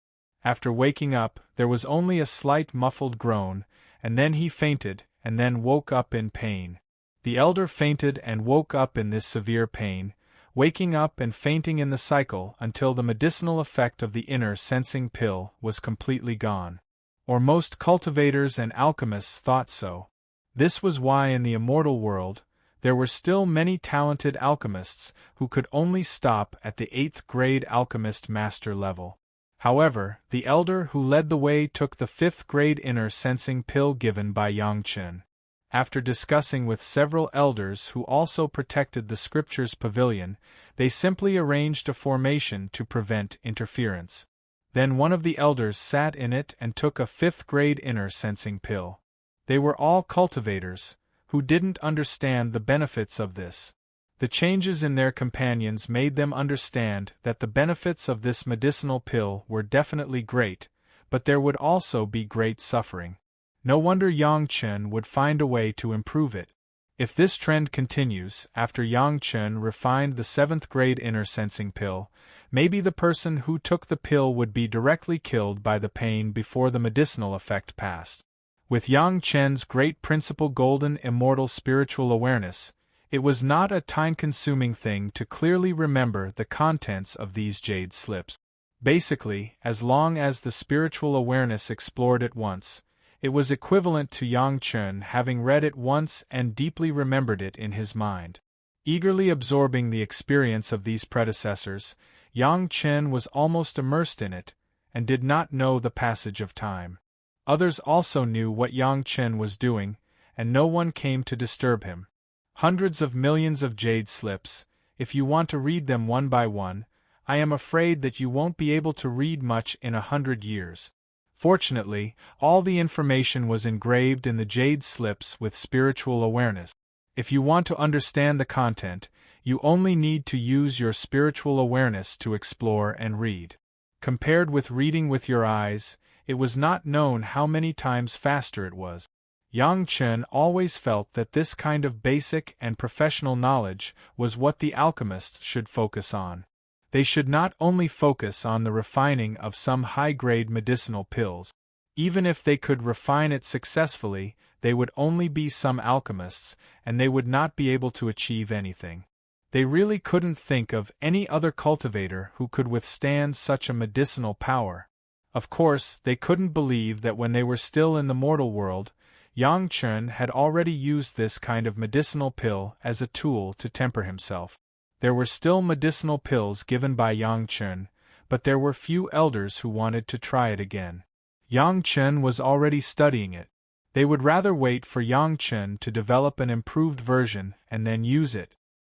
After waking up, there was only a slight muffled groan, and then he fainted, and then woke up in pain. The elder fainted and woke up in this severe pain, waking up and fainting in the cycle until the medicinal effect of the inner sensing pill was completely gone. Or most cultivators and alchemists thought so. This was why in the immortal world, There were still many talented alchemists who could only stop at the 8th grade alchemist master level. However, the elder who led the way took the 5th grade inner sensing pill given by Yang Chen. After discussing with several elders who also protected the scripture's pavilion, they simply arranged a formation to prevent interference. Then one of the elders sat in it and took a 5th grade inner sensing pill. They were all cultivators, who didn't understand the benefits of this. The changes in their companions made them understand that the benefits of this medicinal pill were definitely great, but there would also be great suffering. No wonder Yang Chen would find a way to improve it. If this trend continues, after Yang Chen refined the 7th grade inner sensing pill, maybe the person who took the pill would be directly killed by the pain before the medicinal effect passed. With Yang Chen's great principle golden immortal spiritual awareness, it was not a time-consuming thing to clearly remember the contents of these jade slips. Basically, as long as the spiritual awareness explored it once, it was equivalent to Yang Chen having read it once and deeply remembered it in his mind. Eagerly absorbing the experience of these predecessors, Yang Chen was almost immersed in it, and did not know the passage of time. Others also knew what Yang Chen was doing, and no one came to disturb him. Hundreds of millions of jade slips. If you want to read them one by one, I am afraid that you won't be able to read much in 100 years. Fortunately, all the information was engraved in the jade slips with spiritual awareness. If you want to understand the content, you only need to use your spiritual awareness to explore and read. Compared with reading with your eyes, it was not known how many times faster it was. Yang Chen always felt that this kind of basic and professional knowledge was what the alchemists should focus on. They should not only focus on the refining of some high-grade medicinal pills. Even if they could refine it successfully, they would only be some alchemists, and they would not be able to achieve anything. They really couldn't think of any other cultivator who could withstand such a medicinal power. Of course, they couldn't believe that when they were still in the mortal world, Yang Chen had already used this kind of medicinal pill as a tool to temper himself. There were still medicinal pills given by Yang Chen, but there were few elders who wanted to try it again. Yang Chen was already studying it. They would rather wait for Yang Chen to develop an improved version and then use it.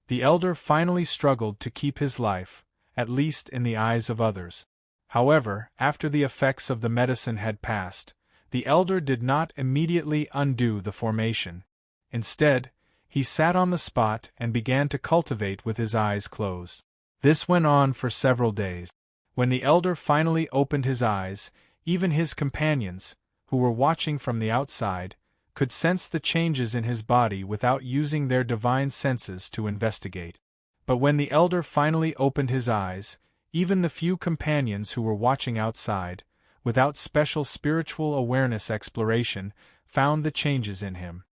The elder finally struggled to keep his life, at least in the eyes of others. However, after the effects of the medicine had passed, the elder did not immediately undo the formation. Instead, he sat on the spot and began to cultivate with his eyes closed. This went on for several days. When the elder finally opened his eyes, even his companions, who were watching from the outside, could sense the changes in his body without using their divine senses to investigate. But when the elder finally opened his eyes, even the few companions who were watching outside, without special spiritual awareness exploration, found the changes in him.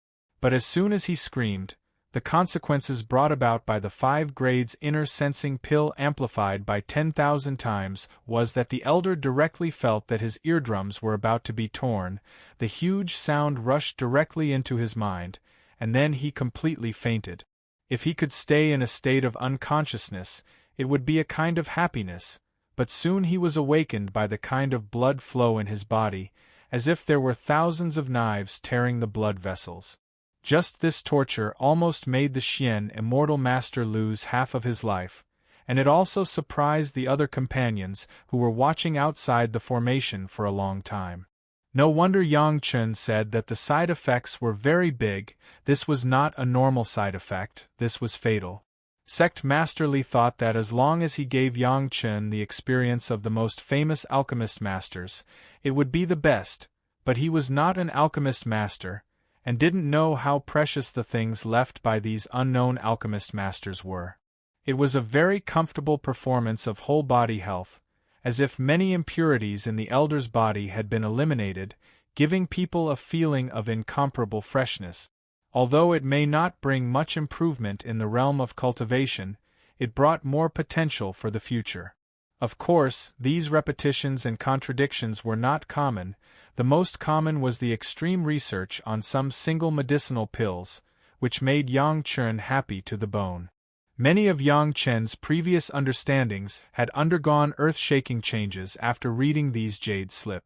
But as soon as he screamed, the consequences brought about by the 5 grades inner sensing pill amplified by 10,000 times was that the elder directly felt that his eardrums were about to be torn. The huge sound rushed directly into his mind, and then he completely fainted. If he could stay in a state of unconsciousness, it would be a kind of happiness, but soon he was awakened by the kind of blood flow in his body, as if there were thousands of knives tearing the blood vessels. Just this torture almost made the Xian immortal master lose half of his life, and it also surprised the other companions who were watching outside the formation for a long time. No wonder Yang Chen said that the side effects were very big. This was not a normal side effect, this was fatal. Sect Master Li thought that as long as he gave Yang Chen the experience of the most famous alchemist masters, it would be the best, but he was not an alchemist master, and didn't know how precious the things left by these unknown alchemist masters were. It was a very comfortable performance of whole body health, as if many impurities in the elder's body had been eliminated, giving people a feeling of incomparable freshness. Although it may not bring much improvement in the realm of cultivation, it brought more potential for the future. Of course, these repetitions and contradictions were not common. The most common was the extreme research on some single medicinal pills, which made Yang Chen happy to the bone. Many of Yang Chen's previous understandings had undergone earth-shaking changes after reading these jade slips.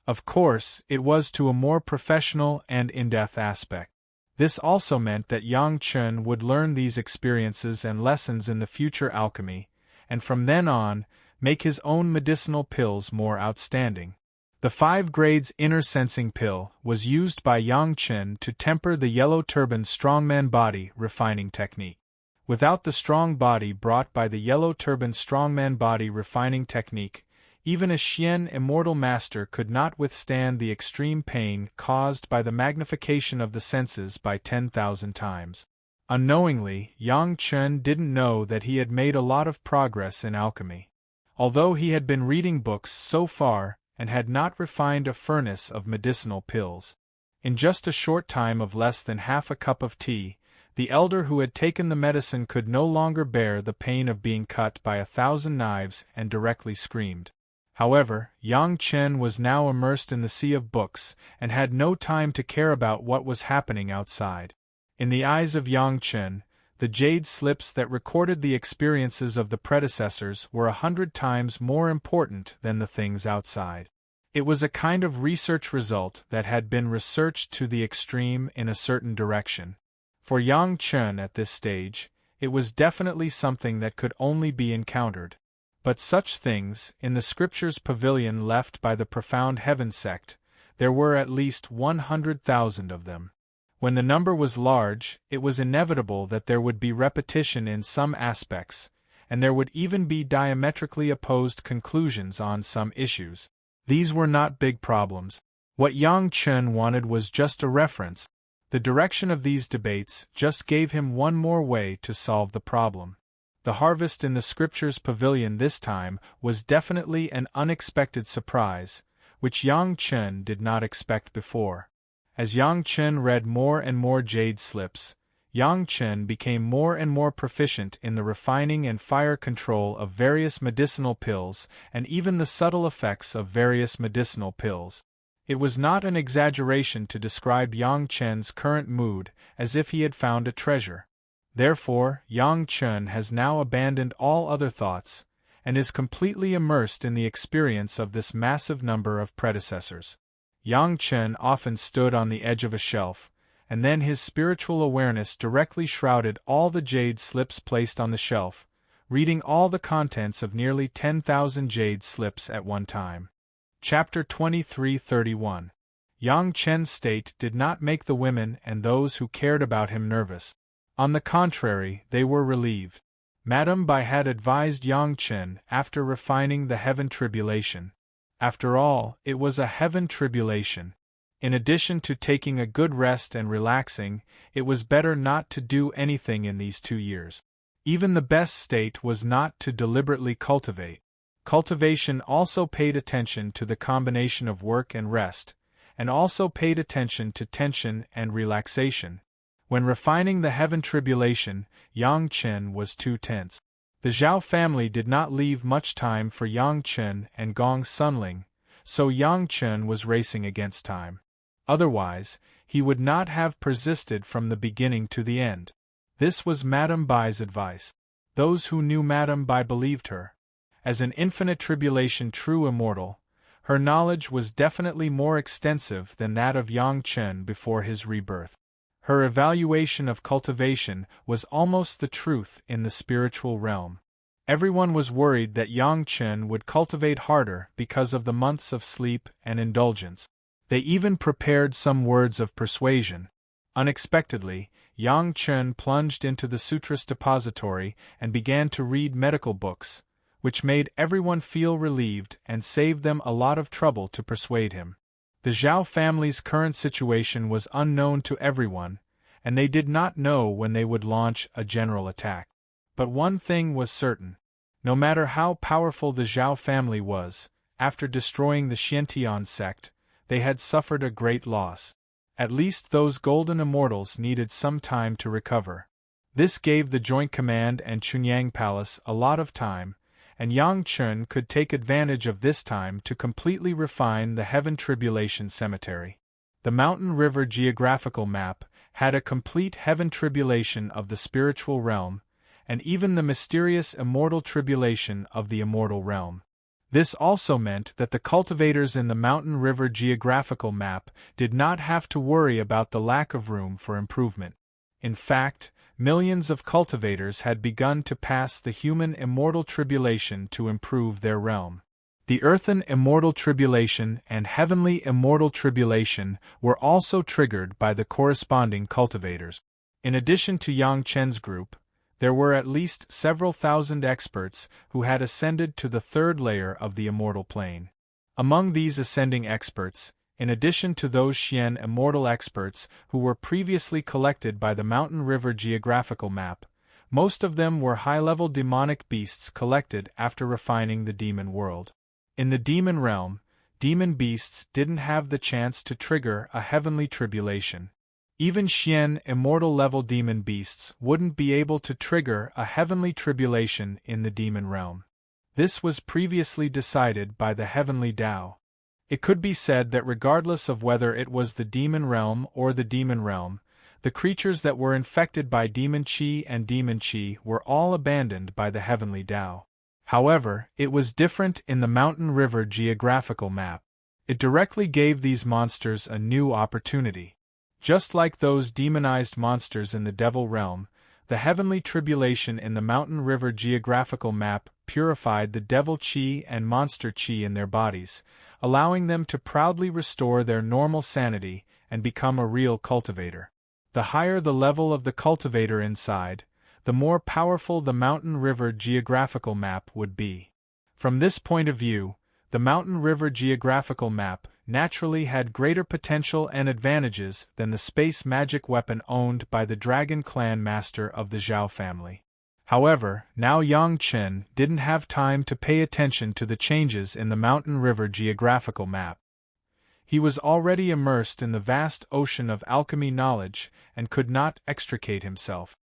Of course, it was to a more professional and in-depth aspect. This also meant that Yang Chen would learn these experiences and lessons in the future alchemy, and from then on, make his own medicinal pills more outstanding. The 5 grades inner sensing pill was used by Yang Chen to temper the yellow turban strongman body refining technique. Without the strong body brought by the yellow turban strongman body refining technique, even a Xian immortal master could not withstand the extreme pain caused by the magnification of the senses by 10,000 times. Unknowingly, Yang Chen didn't know that he had made a lot of progress in alchemy. Although he had been reading books so far and had not refined a furnace of medicinal pills. In just a short time of less than half a cup of tea, the elder who had taken the medicine could no longer bear the pain of being cut by 1,000 knives and directly screamed. However, Yang Chen was now immersed in the sea of books and had no time to care about what was happening outside. In the eyes of Yang Chen, the jade slips that recorded the experiences of the predecessors were 100 times more important than the things outside. It was a kind of research result that had been researched to the extreme in a certain direction. For Yang Chen at this stage, it was definitely something that could only be encountered. But such things, in the scriptures pavilion left by the profound heaven sect, there were at least 100,000 of them. When the number was large, it was inevitable that there would be repetition in some aspects, and there would even be diametrically opposed conclusions on some issues. These were not big problems. What Yang Chen wanted was just a reference. The direction of these debates just gave him one more way to solve the problem. The harvest in the scriptures pavilion this time was definitely an unexpected surprise, which Yang Chen did not expect before. As Yang Chen read more and more jade slips, Yang Chen became more and more proficient in the refining and fire control of various medicinal pills and even the subtle effects of various medicinal pills. It was not an exaggeration to describe Yang Chen's current mood as if he had found a treasure. Therefore, Yang Chen has now abandoned all other thoughts, and is completely immersed in the experience of this massive number of predecessors. Yang Chen often stood on the edge of a shelf, and then his spiritual awareness directly shrouded all the jade slips placed on the shelf, reading all the contents of nearly 10,000 jade slips at one time. Chapter 23:31. Yang Chen's state did not make the women and those who cared about him nervous. On the contrary, they were relieved. Madame Bai had advised Yang Chen after refining the heaven tribulation. After all, it was a heaven tribulation. In addition to taking a good rest and relaxing, it was better not to do anything in these 2 years. Even the best state was not to deliberately cultivate. Cultivation also paid attention to the combination of work and rest, and also paid attention to tension and relaxation. When refining the heaven tribulation, Yang Chen was too tense. The Zhao family did not leave much time for Yang Chen and Gong Sunling, so Yang Chen was racing against time. Otherwise, he would not have persisted from the beginning to the end. This was Madame Bai's advice. Those who knew Madame Bai believed her. As an infinite tribulation true immortal, her knowledge was definitely more extensive than that of Yang Chen before his rebirth. Her evaluation of cultivation was almost the truth in the spiritual realm. Everyone was worried that Yang Chen would cultivate harder because of the months of sleep and indulgence. They even prepared some words of persuasion. Unexpectedly, Yang Chen plunged into the Sutras depository and began to read medical books, which made everyone feel relieved and saved them a lot of trouble to persuade him. The Zhao family's current situation was unknown to everyone, and they did not know when they would launch a general attack. But one thing was certain. No matter how powerful the Zhao family was, after destroying the Xiantian sect, they had suffered a great loss. At least those golden immortals needed some time to recover. This gave the Joint Command and Chunyang Palace a lot of time, and Yang Chen could take advantage of this time to completely refine the Heaven Tribulation Cemetery. The Mountain River geographical map had a complete heaven tribulation of the spiritual realm, and even the mysterious immortal tribulation of the immortal realm. This also meant that the cultivators in the Mountain River geographical map did not have to worry about the lack of room for improvement. In fact, millions of cultivators had begun to pass the human immortal tribulation to improve their realm. The earthen immortal tribulation and heavenly immortal tribulation were also triggered by the corresponding cultivators. In addition to Yang Chen's group, there were at least several thousand experts who had ascended to the third layer of the immortal plane. Among these ascending experts, in addition to those Xian immortal experts who were previously collected by the Mountain River geographical map, most of them were high-level demonic beasts collected after refining the demon world. In the demon realm, demon beasts didn't have the chance to trigger a heavenly tribulation. Even Xian immortal-level demon beasts wouldn't be able to trigger a heavenly tribulation in the demon realm. This was previously decided by the heavenly Tao. It could be said that regardless of whether it was the demon realm or the demon realm, the creatures that were infected by demon qi and demon qi were all abandoned by the heavenly Tao. However, it was different in the Mountain River geographical map. It directly gave these monsters a new opportunity. Just like those demonized monsters in the devil realm, the heavenly tribulation in the Mountain River geographical map purified the devil qi and monster qi in their bodies, allowing them to proudly restore their normal sanity and become a real cultivator. The higher the level of the cultivator inside, the more powerful the Mountain River geographical map would be. From this point of view, the Mountain River geographical map naturally had greater potential and advantages than the space magic weapon owned by the Dragon Clan master of the Zhao family. However, now Yang Chen didn't have time to pay attention to the changes in the Mountain River geographical map. He was already immersed in the vast ocean of alchemy knowledge and could not extricate himself.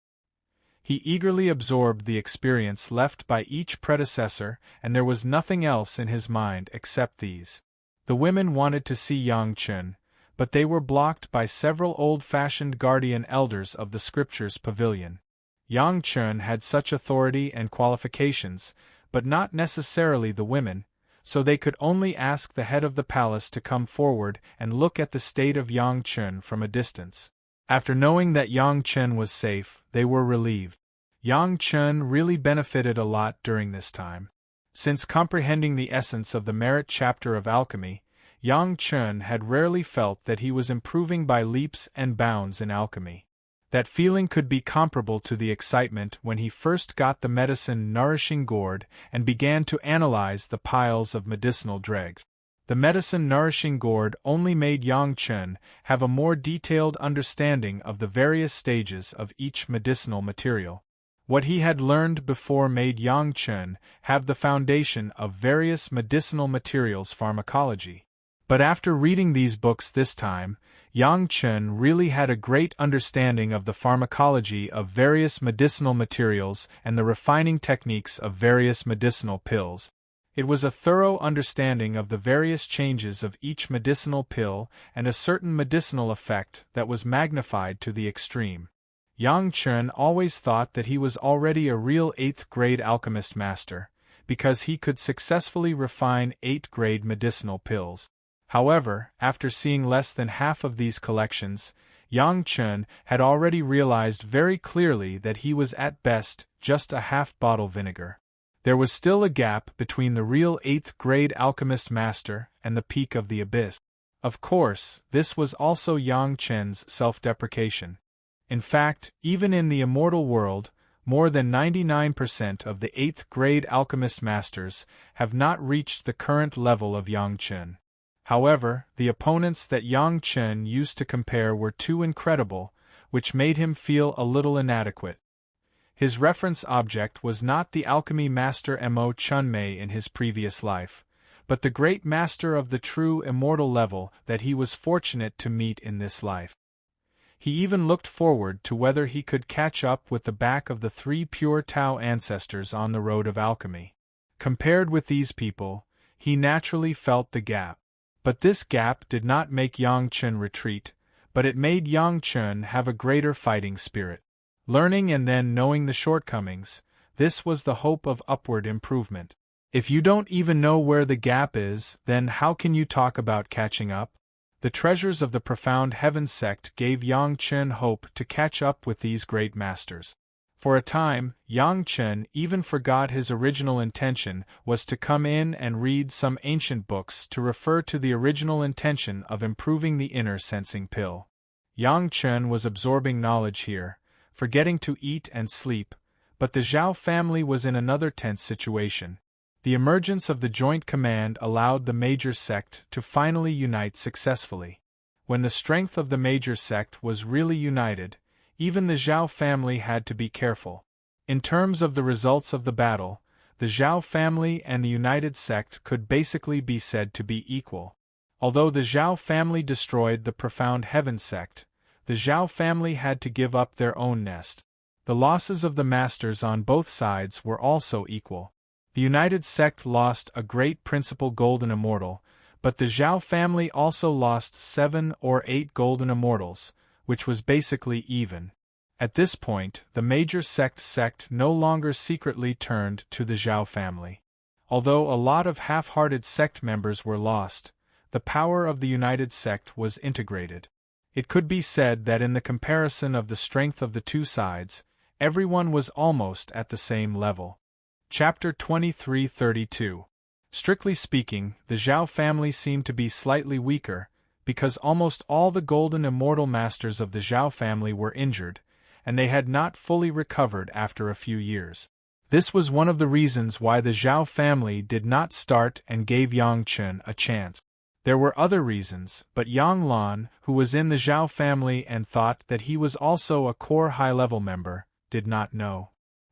He eagerly absorbed the experience left by each predecessor, and there was nothing else in his mind except these. The women wanted to see Yang Chen, but they were blocked by several old-fashioned guardian elders of the scriptures pavilion. Yang Chen had such authority and qualifications, but not necessarily the women, so they could only ask the head of the palace to come forward and look at the state of Yang Chen from a distance. After knowing that Yang Chen was safe, they were relieved. Yang Chen really benefited a lot during this time. Since comprehending the essence of the merit chapter of alchemy, Yang Chen had rarely felt that he was improving by leaps and bounds in alchemy. That feeling could be comparable to the excitement when he first got the medicine nourishing gourd and began to analyze the piles of medicinal dregs. The medicine nourishing gourd only made Yang Chen have a more detailed understanding of the various stages of each medicinal material. What he had learned before made Yang Chen have the foundation of various medicinal materials pharmacology. But after reading these books this time, Yang Chen really had a great understanding of the pharmacology of various medicinal materials and the refining techniques of various medicinal pills. It was a thorough understanding of the various changes of each medicinal pill and a certain medicinal effect that was magnified to the extreme. Yang Chen always thought that he was already a real 8th grade alchemist master, because he could successfully refine 8th grade medicinal pills. However, after seeing less than half of these collections, Yang Chen had already realized very clearly that he was at best just a half-bottle vinegar. There was still a gap between the real 8th grade alchemist master and the peak of the abyss. Of course, this was also Yang Chen's self-deprecation. In fact, even in the immortal world, more than 99% of the 8th grade alchemist masters have not reached the current level of Yang Chen. However, the opponents that Yang Chen used to compare were too incredible, which made him feel a little inadequate. His reference object was not the alchemy master Mo Chunmei in his previous life, but the great master of the true immortal level that he was fortunate to meet in this life. He even looked forward to whether he could catch up with the back of the 3 pure Tao ancestors on the road of alchemy. Compared with these people, he naturally felt the gap. But this gap did not make Yang Chen retreat, but it made Yang Chen have a greater fighting spirit. Learning and then knowing the shortcomings, this was the hope of upward improvement. If you don't even know where the gap is, then how can you talk about catching up? The treasures of the profound heaven sect gave Yang Chen hope to catch up with these great masters. For a time, Yang Chen even forgot his original intention was to come in and read some ancient books to refer to the original intention of improving the inner sensing pill. Yang Chen was absorbing knowledge here, forgetting to eat and sleep, but the Zhao family was in another tense situation. The emergence of the joint command allowed the major sect to finally unite successfully. When the strength of the major sect was really united, even the Zhao family had to be careful. In terms of the results of the battle, the Zhao family and the united sect could basically be said to be equal. Although the Zhao family destroyed the profound heaven sect, the Zhao family had to give up their own nest. The losses of the masters on both sides were also equal. The united sect lost a great principal golden immortal, but the Zhao family also lost 7 or 8 golden immortals, which was basically even. At this point, the major sect no longer secretly turned to the Zhao family. Although a lot of half-hearted sect members were lost, the power of the united sect was integrated. It could be said that in the comparison of the strength of the two sides, everyone was almost at the same level. Chapter 2332. Strictly speaking, the Zhao family seemed to be slightly weaker, because almost all the golden immortal masters of the Zhao family were injured, and they had not fully recovered after a few years. This was one of the reasons why the Zhao family did not start and gave Yang Chen a chance. There were other reasons, but Yang Lan, who was in the Zhao family and thought that he was also a core high-level member, did not know.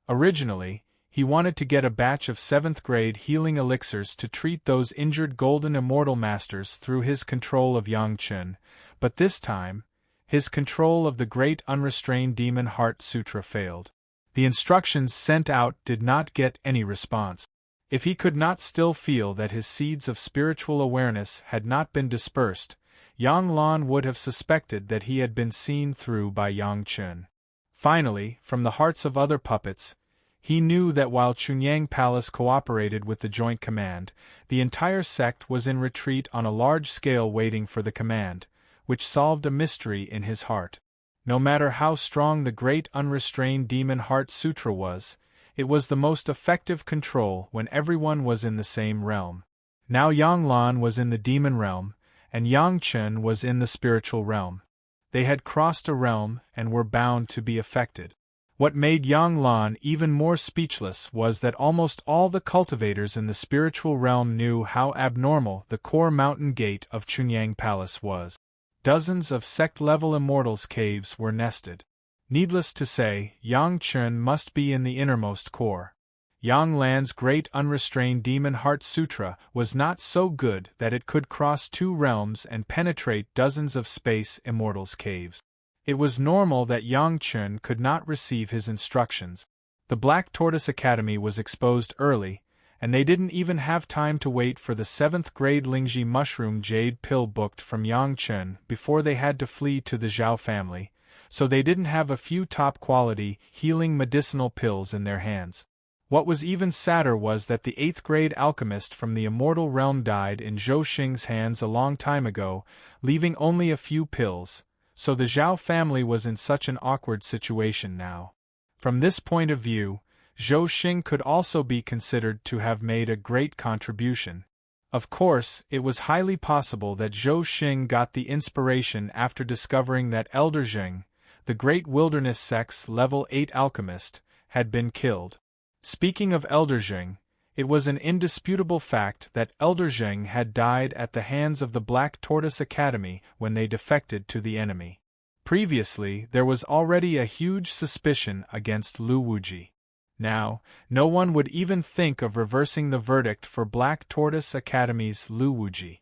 Originally, he wanted to get a batch of 7th grade healing elixirs to treat those injured golden immortal masters through his control of Yang Chen, but this time, his control of the great unrestrained demon heart sutra failed. The instructions sent out did not get any response. If he could not still feel that his seeds of spiritual awareness had not been dispersed, Yang Lan would have suspected that he had been seen through by Yang Chen. Finally, from the hearts of other puppets, he knew that while Chunyang Palace cooperated with the Joint Command, the entire sect was in retreat on a large scale waiting for the command, which solved a mystery in his heart. No matter how strong the great unrestrained demon heart sutra was, it was the most effective control when everyone was in the same realm. Now Yang Lan was in the demon realm, and Yang Chen was in the spiritual realm. They had crossed a realm and were bound to be affected. What made Yang Lan even more speechless was that almost all the cultivators in the spiritual realm knew how abnormal the core mountain gate of Chunyang Palace was. Dozens of sect-level immortals' caves were nested. Needless to say, Yang Chen must be in the innermost core. Yang Lan's great unrestrained demon heart sutra was not so good that it could cross 2 realms and penetrate dozens of space immortals' caves. It was normal that Yang Chen could not receive his instructions. The Black Tortoise Academy was exposed early, and they didn't even have time to wait for the 7th grade Lingji mushroom jade pill booked from Yang Chen before they had to flee to the Zhao family, so they didn't have a few top-quality, healing medicinal pills in their hands. What was even sadder was that the 8th grade alchemist from the immortal realm died in Zhou Xing's hands a long time ago, leaving only a few pills. So the Zhao family was in such an awkward situation now. From this point of view, Zhou Xing could also be considered to have made a great contribution. Of course, it was highly possible that Zhou Xing got the inspiration after discovering that Elder Zheng, the great wilderness sect's level 8 alchemist, had been killed. Speaking of Elder Zheng, it was an indisputable fact that Elder Zheng had died at the hands of the Black Tortoise Academy when they defected to the enemy. Previously, there was already a huge suspicion against Lu Wuji. Now, no one would even think of reversing the verdict for Black Tortoise Academy's Lu Wuji.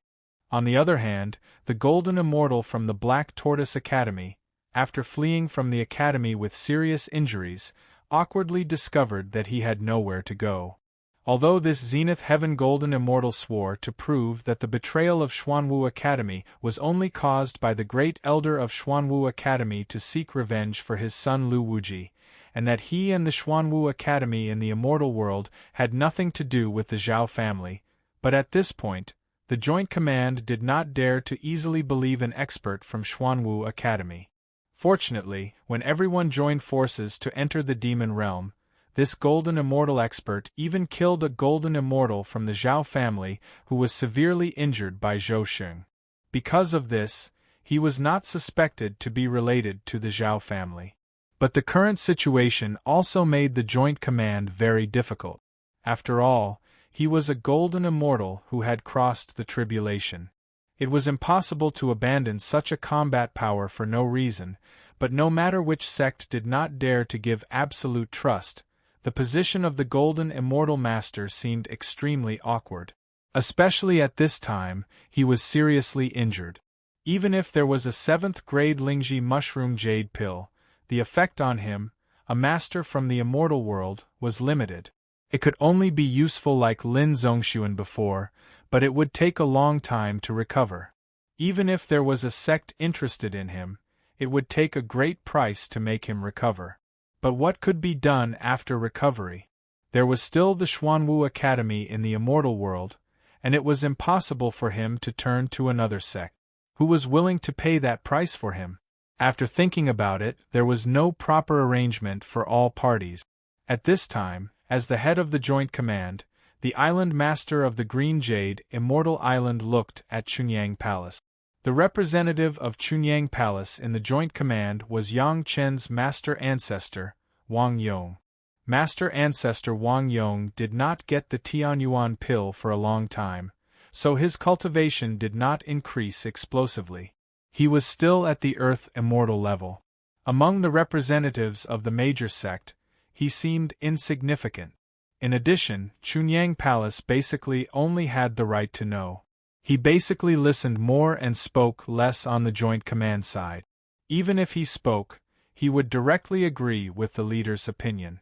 On the other hand, the Golden Immortal from the Black Tortoise Academy, after fleeing from the academy with serious injuries, awkwardly discovered that he had nowhere to go. Although this Zenith Heaven Golden Immortal swore to prove that the betrayal of Xuanwu Academy was only caused by the great elder of Xuanwu Academy to seek revenge for his son Lu Wuji, and that he and the Xuanwu Academy in the immortal world had nothing to do with the Zhao family, but at this point, the Joint Command did not dare to easily believe an expert from Xuanwu Academy. Fortunately, when everyone joined forces to enter the demon realm, this Golden Immortal expert even killed a Golden Immortal from the Zhao family who was severely injured by Zhou Xing. Because of this, he was not suspected to be related to the Zhao family. But the current situation also made the Joint Command very difficult. After all, he was a Golden Immortal who had crossed the tribulation. It was impossible to abandon such a combat power for no reason, but no matter which sect did not dare to give absolute trust, the position of the Golden Immortal Master seemed extremely awkward. Especially at this time, he was seriously injured. Even if there was a 7th grade Lingji Mushroom Jade Pill, the effect on him, a master from the immortal world, was limited. It could only be useful like Lin Zongxuan before, but it would take a long time to recover. Even if there was a sect interested in him, it would take a great price to make him recover. But what could be done after recovery? There was still the Xuanwu Academy in the immortal world, and it was impossible for him to turn to another sect. Who was willing to pay that price for him? After thinking about it, there was no proper arrangement for all parties. At this time, as the head of the Joint Command, the Island Master of the Green Jade Immortal Island looked at Chunyang Palace. The representative of Chunyang Palace in the Joint Command was Yang Chen's master ancestor, Wang Yong. Master ancestor Wang Yong did not get the Tianyuan pill for a long time, so his cultivation did not increase explosively. He was still at the Earth Immortal level. Among the representatives of the major sect, he seemed insignificant. In addition, Chunyang Palace basically only had the right to know. He basically listened more and spoke less on the Joint Command side. Even if he spoke, he would directly agree with the leader's opinion.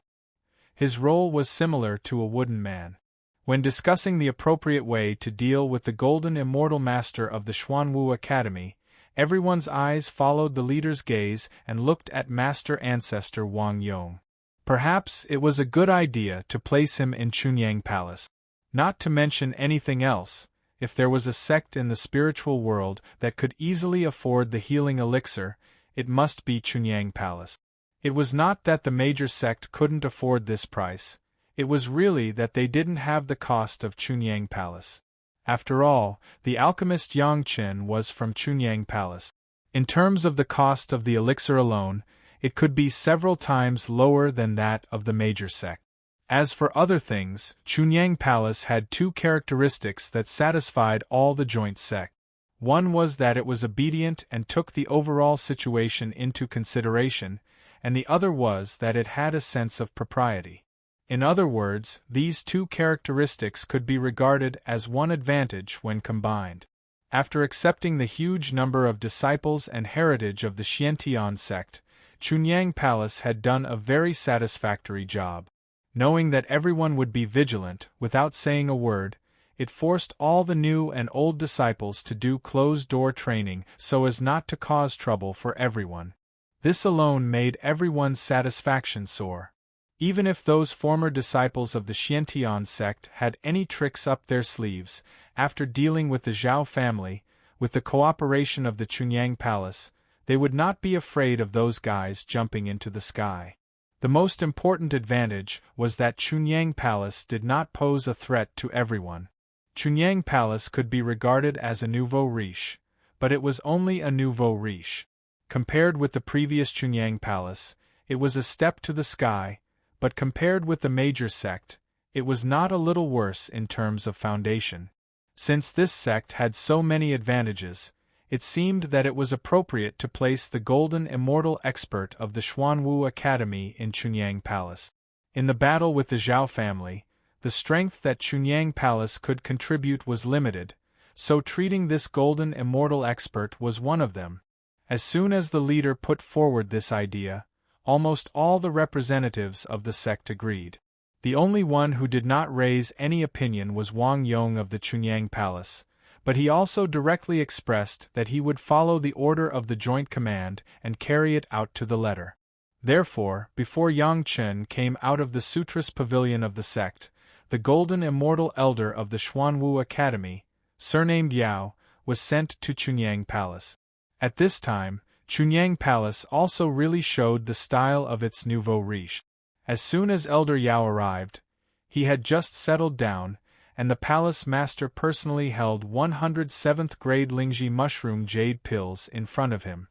His role was similar to a wooden man. When discussing the appropriate way to deal with the Golden Immortal Master of the Xuanwu Academy, everyone's eyes followed the leader's gaze and looked at Master Ancestor Wang Yong. Perhaps it was a good idea to place him in Chunyang Palace. Not to mention anything else, if there was a sect in the spiritual world that could easily afford the healing elixir, it must be Chunyang Palace. It was not that the major sect couldn't afford this price, it was really that they didn't have the cost of Chunyang Palace. After all, the alchemist Yang Chen was from Chunyang Palace. In terms of the cost of the elixir alone, it could be several times lower than that of the major sect. As for other things, Chunyang Palace had two characteristics that satisfied all the joint sect. One was that it was obedient and took the overall situation into consideration, and the other was that it had a sense of propriety. In other words, these two characteristics could be regarded as one advantage when combined. After accepting the huge number of disciples and heritage of the Xiantian sect, Chunyang Palace had done a very satisfactory job. Knowing that everyone would be vigilant, without saying a word, it forced all the new and old disciples to do closed-door training so as not to cause trouble for everyone. This alone made everyone's satisfaction soar. Even if those former disciples of the Xiantian sect had any tricks up their sleeves, after dealing with the Zhao family, with the cooperation of the Chunyang Palace, they would not be afraid of those guys jumping into the sky. The most important advantage was that Chunyang Palace did not pose a threat to everyone. Chunyang Palace could be regarded as a nouveau riche, but it was only a nouveau riche. Compared with the previous Chunyang Palace, it was a step to the sky, but compared with the major sect, it was not a little worse in terms of foundation. Since this sect had so many advantages, it seemed that it was appropriate to place the Golden Immortal Expert of the Xuanwu Academy in Chunyang Palace. In the battle with the Zhao family, the strength that Chunyang Palace could contribute was limited, so treating this Golden Immortal Expert was one of them. As soon as the leader put forward this idea, almost all the representatives of the sect agreed. The only one who did not raise any opinion was Wang Yong of the Chunyang Palace, but he also directly expressed that he would follow the order of the Joint Command and carry it out to the letter. Therefore, before Yang Chen came out of the Sutras Pavilion of the sect, the Golden Immortal Elder of the Xuanwu Academy, surnamed Yao, was sent to Chunyang Palace. At this time, Chunyang Palace also really showed the style of its nouveau riche. As soon as Elder Yao arrived, he had just settled down, and the palace master personally held 107th grade Lingji mushroom jade pills in front of him.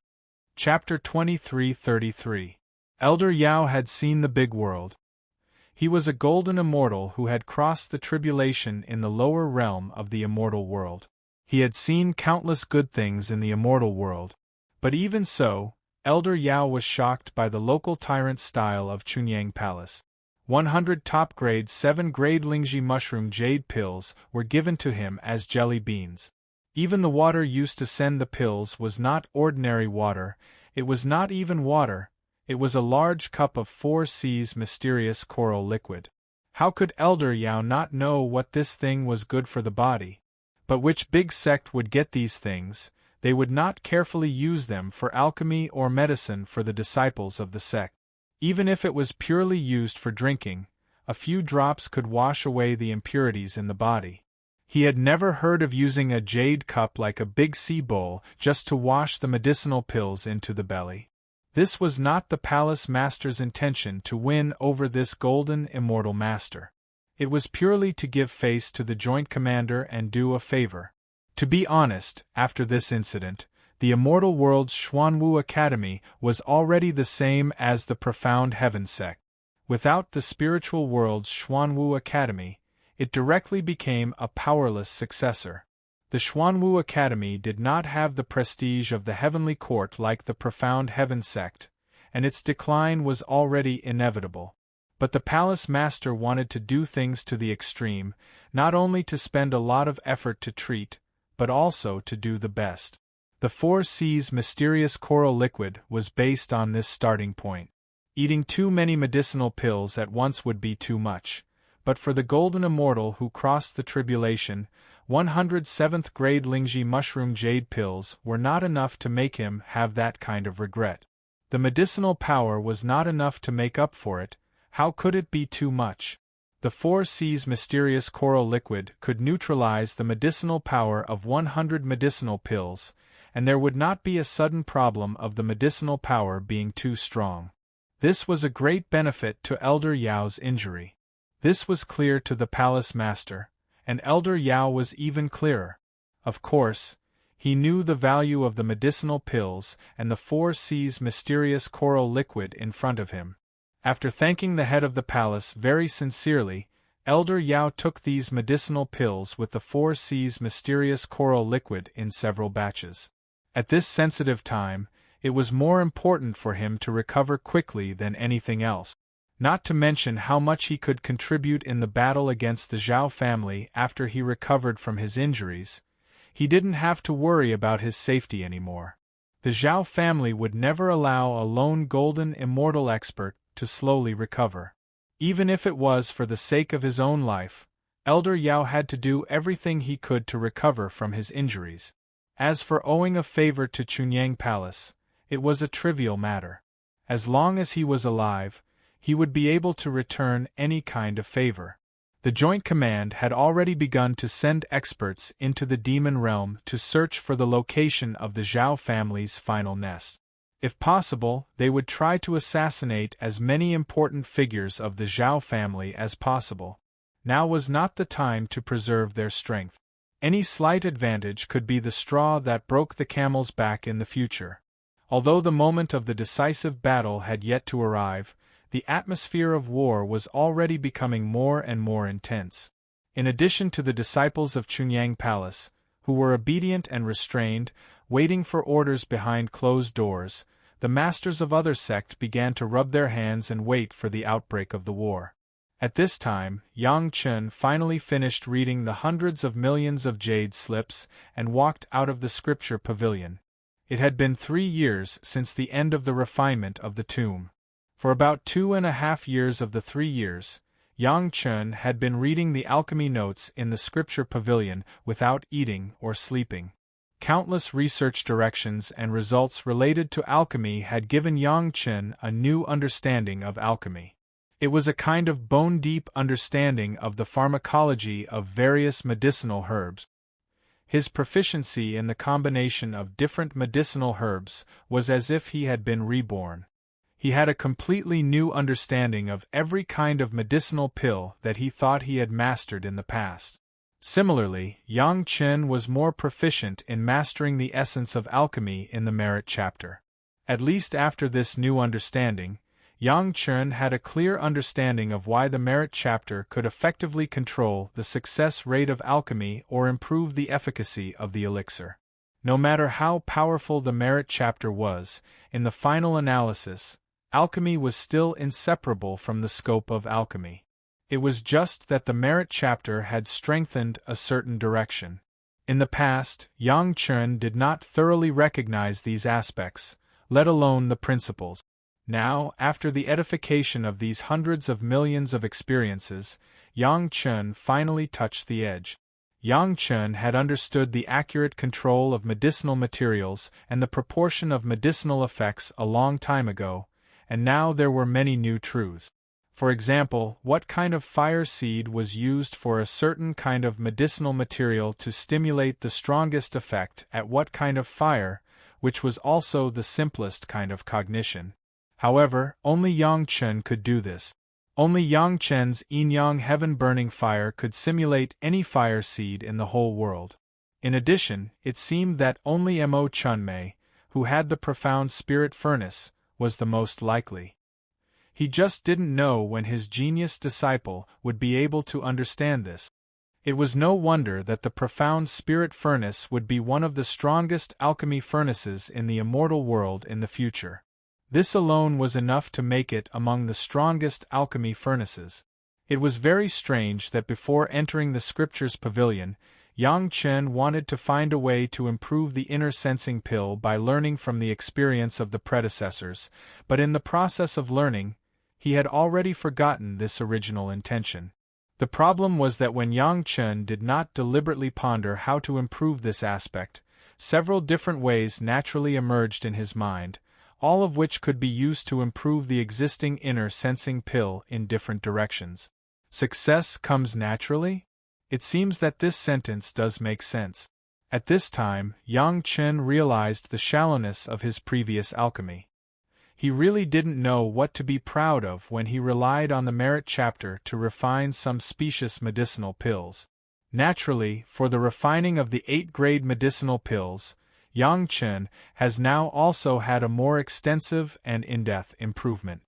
Chapter 23:33. Elder Yao had seen the big world. He was a golden immortal who had crossed the tribulation in the lower realm of the immortal world. He had seen countless good things in the immortal world. But even so, Elder Yao was shocked by the local tyrant style of Chunyang Palace. 100 top-grade 7-grade Lingji mushroom jade pills were given to him as jelly beans. Even the water used to send the pills was not ordinary water, it was not even water, it was a large cup of 4 C's mysterious coral liquid. How could Elder Yao not know what this thing was good for the body? But which big sect would get these things? They would not carefully use them for alchemy or medicine for the disciples of the sect. Even if it was purely used for drinking, a few drops could wash away the impurities in the body. He had never heard of using a jade cup like a big sea bowl just to wash the medicinal pills into the belly. This was not the palace master's intention to win over this golden immortal master. It was purely to give face to the Joint Commander and do a favor. To be honest, after this incident, the immortal world's Xuanwu Academy was already the same as the Profound Heaven sect. Without the spiritual world's Xuanwu Academy, it directly became a powerless successor. The Xuanwu Academy did not have the prestige of the heavenly court like the Profound Heaven sect, and its decline was already inevitable. But the palace master wanted to do things to the extreme, not only to spend a lot of effort to treat, but also to do the best. The 4 C's mysterious coral liquid was based on this starting point. Eating too many medicinal pills at once would be too much, but for the golden immortal who crossed the tribulation, 107th grade Lingji mushroom jade pills were not enough to make him have that kind of regret. The medicinal power was not enough to make up for it. How could it be too much? The 4 C's mysterious coral liquid could neutralize the medicinal power of 100 medicinal pills, and there would not be a sudden problem of the medicinal power being too strong. This was a great benefit to Elder Yao's injury. This was clear to the palace master, and Elder Yao was even clearer. Of course, he knew the value of the medicinal pills and the 4 C's mysterious coral liquid in front of him. After thanking the head of the palace very sincerely, Elder Yao took these medicinal pills with the 4 C's mysterious coral liquid in several batches. At this sensitive time, it was more important for him to recover quickly than anything else. Not to mention how much he could contribute in the battle against the Zhao family after he recovered from his injuries. He didn't have to worry about his safety anymore. The Zhao family would never allow a lone golden immortal expert to slowly recover. Even if it was for the sake of his own life, Elder Yao had to do everything he could to recover from his injuries. As for owing a favor to Chunyang Palace, it was a trivial matter. As long as he was alive, he would be able to return any kind of favor. The Joint Command had already begun to send experts into the demon realm to search for the location of the Zhao family's final nest. If possible, they would try to assassinate as many important figures of the Zhao family as possible. Now was not the time to preserve their strength. Any slight advantage could be the straw that broke the camel's back in the future. Although the moment of the decisive battle had yet to arrive, the atmosphere of war was already becoming more and more intense. In addition to the disciples of Chunyang Palace, who were obedient and restrained, waiting for orders behind closed doors, the masters of other sects began to rub their hands and wait for the outbreak of the war. At this time, Yang Chen finally finished reading the hundreds of millions of jade slips and walked out of the scripture pavilion. It had been 3 years since the end of the refinement of the tomb. For about 2.5 years of the 3 years, Yang Chun had been reading the alchemy notes in the scripture pavilion without eating or sleeping. Countless research directions and results related to alchemy had given Yang Chun a new understanding of alchemy. It was a kind of bone-deep understanding of the pharmacology of various medicinal herbs. His proficiency in the combination of different medicinal herbs was as if he had been reborn. He had a completely new understanding of every kind of medicinal pill that he thought he had mastered in the past. Similarly, Yang Chun was more proficient in mastering the essence of alchemy in the merit chapter. At least after this new understanding, Yang Chun had a clear understanding of why the merit chapter could effectively control the success rate of alchemy or improve the efficacy of the elixir. No matter how powerful the merit chapter was, in the final analysis, alchemy was still inseparable from the scope of alchemy. It was just that the merit chapter had strengthened a certain direction. In the past, Yang Chun did not thoroughly recognize these aspects, let alone the principles. Now, after the edification of these hundreds of millions of experiences, Yang Chun finally touched the edge. Yang Chun had understood the accurate control of medicinal materials and the proportion of medicinal effects a long time ago, and now there were many new truths. For example, what kind of fire seed was used for a certain kind of medicinal material to stimulate the strongest effect at what kind of fire, which was also the simplest kind of cognition. However, only Yang Chun could do this. Only Yang Chun's yin-yang heaven-burning fire could simulate any fire seed in the whole world. In addition, it seemed that only Mo Chunmei, who had the profound spirit furnace, was the most likely. He just didn't know when his genius disciple would be able to understand this. It was no wonder that the profound spirit furnace would be one of the strongest alchemy furnaces in the immortal world in the future. This alone was enough to make it among the strongest alchemy furnaces. It was very strange that before entering the scriptures pavilion, Yang Chun wanted to find a way to improve the inner sensing pill by learning from the experience of the predecessors, but in the process of learning, he had already forgotten this original intention. The problem was that when Yang Chun did not deliberately ponder how to improve this aspect, several different ways naturally emerged in his mind, all of which could be used to improve the existing inner sensing pill in different directions. Success comes naturally? It seems that this sentence does make sense. At this time, Yang Chun realized the shallowness of his previous alchemy. He really didn't know what to be proud of when he relied on the merit chapter to refine some specious medicinal pills. Naturally, for the refining of the 8-grade medicinal pills, Yang Chun has now also had a more extensive and in-depth improvement.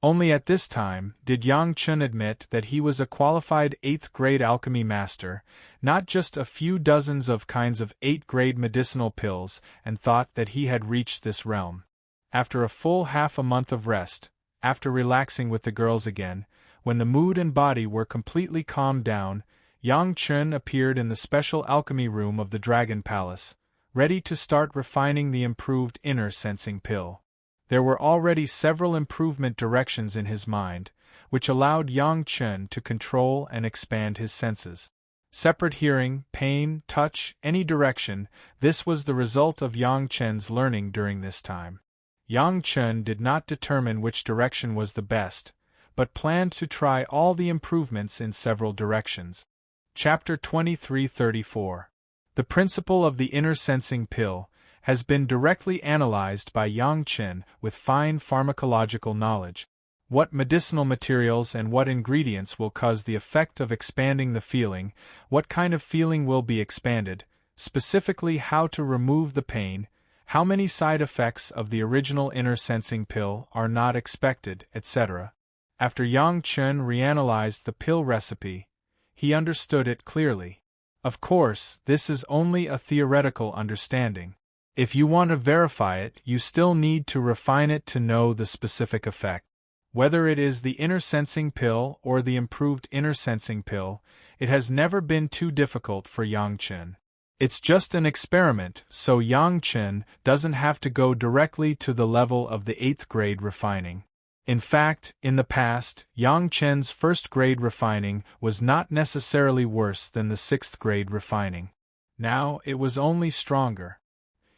Only at this time did Yang Chun admit that he was a qualified 8th-grade alchemy master, not just a few dozens of kinds of 8th-grade medicinal pills, and thought that he had reached this realm. After a full half a month of rest, after relaxing with the girls again, when the mood and body were completely calmed down, Yang Chun appeared in the special alchemy room of the Dragon Palace, ready to start refining the improved inner sensing pill. There were already several improvement directions in his mind, which allowed Yang Chun to control and expand his senses. Separate hearing, pain, touch, any direction, this was the result of Yang Chun's learning during this time. Yang Chun did not determine which direction was the best, but planned to try all the improvements in several directions. Chapter 2334. The principle of the inner sensing pill has been directly analyzed by Yang Chun with fine pharmacological knowledge. What medicinal materials and what ingredients will cause the effect of expanding the feeling, what kind of feeling will be expanded, specifically how to remove the pain, how many side effects of the original inner sensing pill are not expected, etc. After Yang Chun reanalyzed the pill recipe, he understood it clearly. Of course, this is only a theoretical understanding. If you want to verify it, you still need to refine it to know the specific effect. Whether it is the inner sensing pill or the improved inner sensing pill, it has never been too difficult for Yang Chun. It's just an experiment, so Yang Chun doesn't have to go directly to the level of the 8th grade refining. In fact, in the past, Yang Chen's first-grade refining was not necessarily worse than the sixth-grade refining. Now, it was only stronger.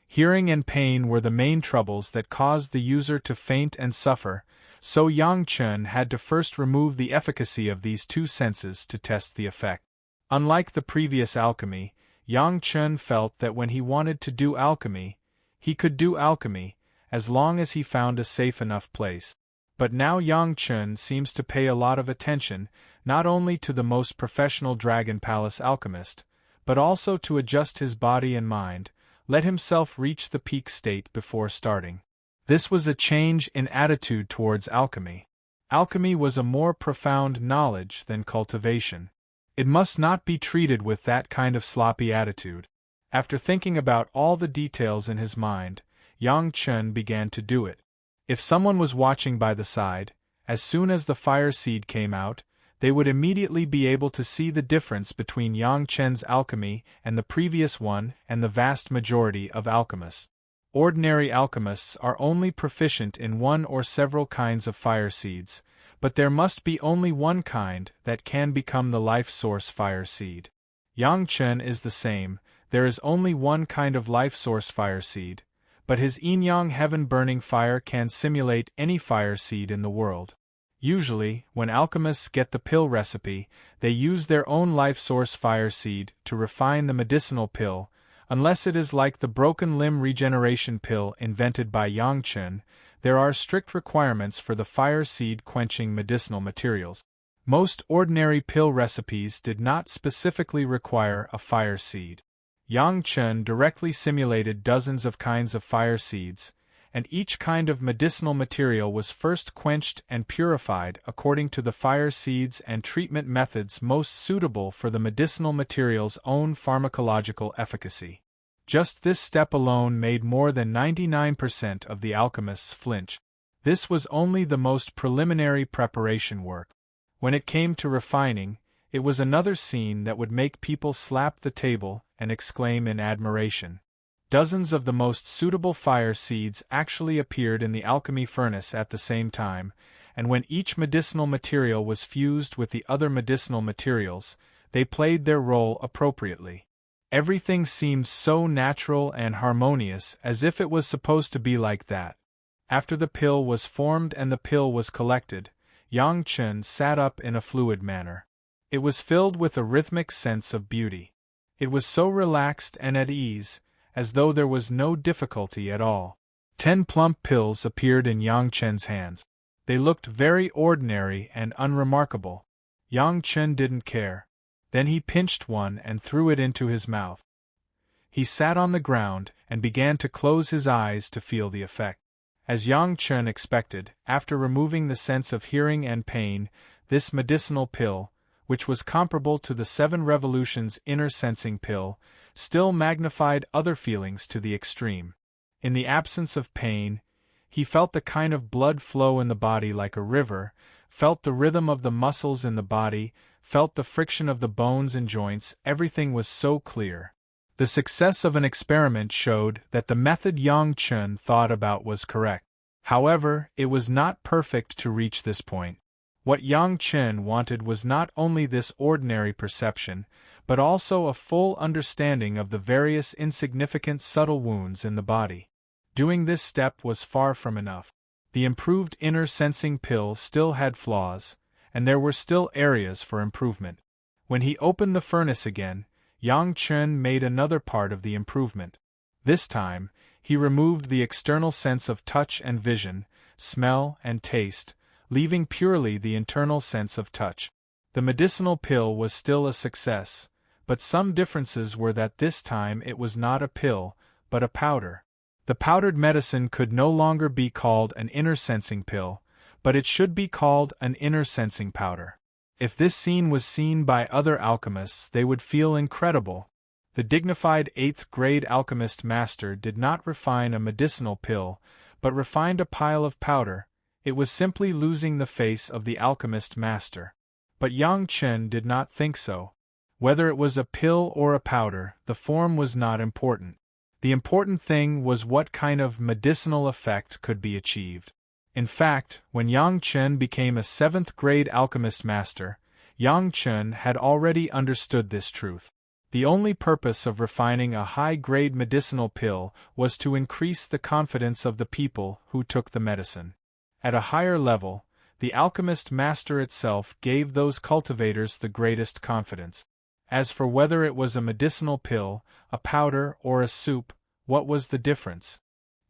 Hearing and pain were the main troubles that caused the user to faint and suffer, so Yang Chen had to first remove the efficacy of these two senses to test the effect. Unlike the previous alchemy, Yang Chen felt that when he wanted to do alchemy, he could do alchemy, as long as he found a safe enough place. But now Yang Chen seems to pay a lot of attention, not only to the most professional Dragon Palace alchemist, but also to adjust his body and mind, let himself reach the peak state before starting. This was a change in attitude towards alchemy. Alchemy was a more profound knowledge than cultivation. It must not be treated with that kind of sloppy attitude. After thinking about all the details in his mind, Yang Chen began to do it. If someone was watching by the side, as soon as the fire seed came out, they would immediately be able to see the difference between Yang Chen's alchemy and the previous one and the vast majority of alchemists. Ordinary alchemists are only proficient in one or several kinds of fire seeds, but there must be only one kind that can become the life source fire seed. Yang Chen is the same, there is only one kind of life source fire seed, but his yin-yang heaven-burning fire can simulate any fire seed in the world. Usually, when alchemists get the pill recipe, they use their own life source fire seed to refine the medicinal pill, unless it is like the broken limb regeneration pill invented by Yang Chen. There are strict requirements for the fire seed quenching medicinal materials. Most ordinary pill recipes did not specifically require a fire seed. Yang Chen directly simulated dozens of kinds of fire seeds, and each kind of medicinal material was first quenched and purified according to the fire seeds and treatment methods most suitable for the medicinal material's own pharmacological efficacy. Just this step alone made more than 99% of the alchemists flinch. This was only the most preliminary preparation work. When it came to refining, it was another scene that would make people slap the table and exclaim in admiration. Dozens of the most suitable fire seeds actually appeared in the alchemy furnace at the same time, and when each medicinal material was fused with the other medicinal materials, they played their role appropriately. Everything seemed so natural and harmonious, as if it was supposed to be like that. After the pill was formed and the pill was collected, Yang Chen sat up in a fluid manner. It was filled with a rhythmic sense of beauty. It was so relaxed and at ease, as though there was no difficulty at all. 10 plump pills appeared in Yang Chen's hands. They looked very ordinary and unremarkable. Yang Chen didn't care. Then he pinched one and threw it into his mouth. He sat on the ground and began to close his eyes to feel the effect. As Yang Chen expected, after removing the sense of hearing and pain, this medicinal pill, which was comparable to the 7 Revolutions inner sensing pill, still magnified other feelings to the extreme. In the absence of pain, he felt the kind of blood flow in the body like a river, felt the rhythm of the muscles in the body, felt the friction of the bones and joints. Everything was so clear. The success of an experiment showed that the method Yang Chen thought about was correct. However, it was not perfect to reach this point. What Yang Chen wanted was not only this ordinary perception, but also a full understanding of the various insignificant subtle wounds in the body. Doing this step was far from enough. The improved inner sensing pill still had flaws, and there were still areas for improvement. When he opened the furnace again, Yang Chen made another part of the improvement. This time, he removed the external sense of touch and vision, smell and taste, leaving purely the internal sense of touch. The medicinal pill was still a success, but some differences were that this time it was not a pill, but a powder. The powdered medicine could no longer be called an inner sensing pill, but it should be called an inner sensing powder. If this scene was seen by other alchemists, they would feel incredible. The dignified 8th grade alchemist master did not refine a medicinal pill, but refined a pile of powder. It was simply losing the face of the alchemist master. But Yang Chen did not think so. Whether it was a pill or a powder, the form was not important. The important thing was what kind of medicinal effect could be achieved. In fact, when Yang Chen became a 7th-grade alchemist master, Yang Chen had already understood this truth. The only purpose of refining a high-grade medicinal pill was to increase the confidence of the people who took the medicine. At a higher level, the alchemist master itself gave those cultivators the greatest confidence. As for whether it was a medicinal pill, a powder, or a soup, what was the difference?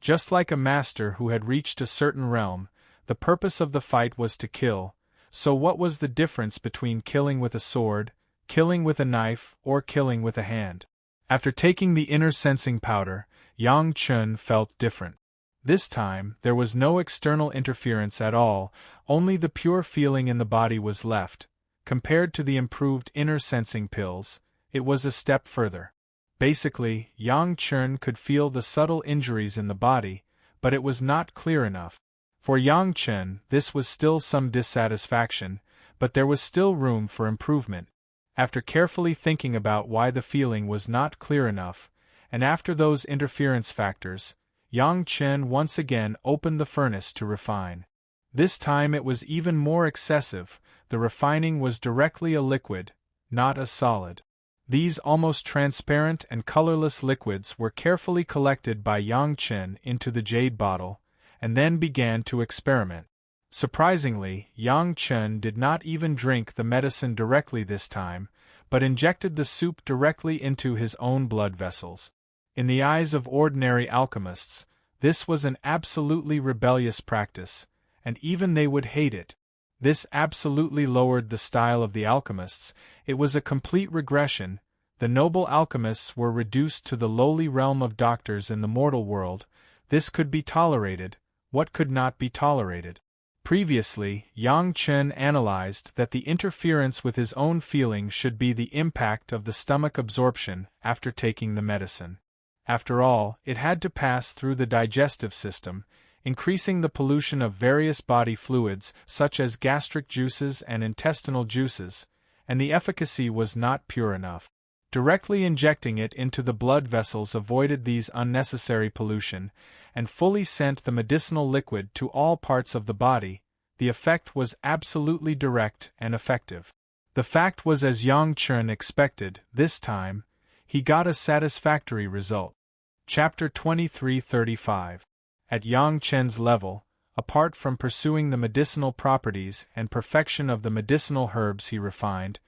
Just like a master who had reached a certain realm, the purpose of the fight was to kill, so what was the difference between killing with a sword, killing with a knife, or killing with a hand? After taking the inner sensing powder, Yang Chen felt different. This time, there was no external interference at all, only the pure feeling in the body was left. Compared to the improved inner sensing pills, it was a step further. Basically, Yang Chen could feel the subtle injuries in the body, but it was not clear enough. For Yang Chen, this was still some dissatisfaction, but there was still room for improvement. After carefully thinking about why the feeling was not clear enough, and after those interference factors, Yang Chen once again opened the furnace to refine. This time it was even more excessive. The refining was directly a liquid, not a solid. These almost transparent and colorless liquids were carefully collected by Yang Chen into the jade bottle, and then began to experiment. Surprisingly, Yang Chen did not even drink the medicine directly this time, but injected the soup directly into his own blood vessels. In the eyes of ordinary alchemists, this was an absolutely rebellious practice, and even they would hate it. This absolutely lowered the style of the alchemists. It was a complete regression. The noble alchemists were reduced to the lowly realm of doctors in the mortal world. This could be tolerated. What could not be tolerated? Previously, Yang Chen analyzed that the interference with his own feeling should be the impact of the stomach absorption after taking the medicine. After all, it had to pass through the digestive system, increasing the pollution of various body fluids such as gastric juices and intestinal juices, and the efficacy was not pure enough. Directly injecting it into the blood vessels avoided these unnecessary pollution, and fully sent the medicinal liquid to all parts of the body. The effect was absolutely direct and effective. The fact was as Yang Chen expected. This time, he got a satisfactory result. Chapter 2335. At Yang Chen's level, apart from pursuing the medicinal properties and perfection of the medicinal herbs he refined,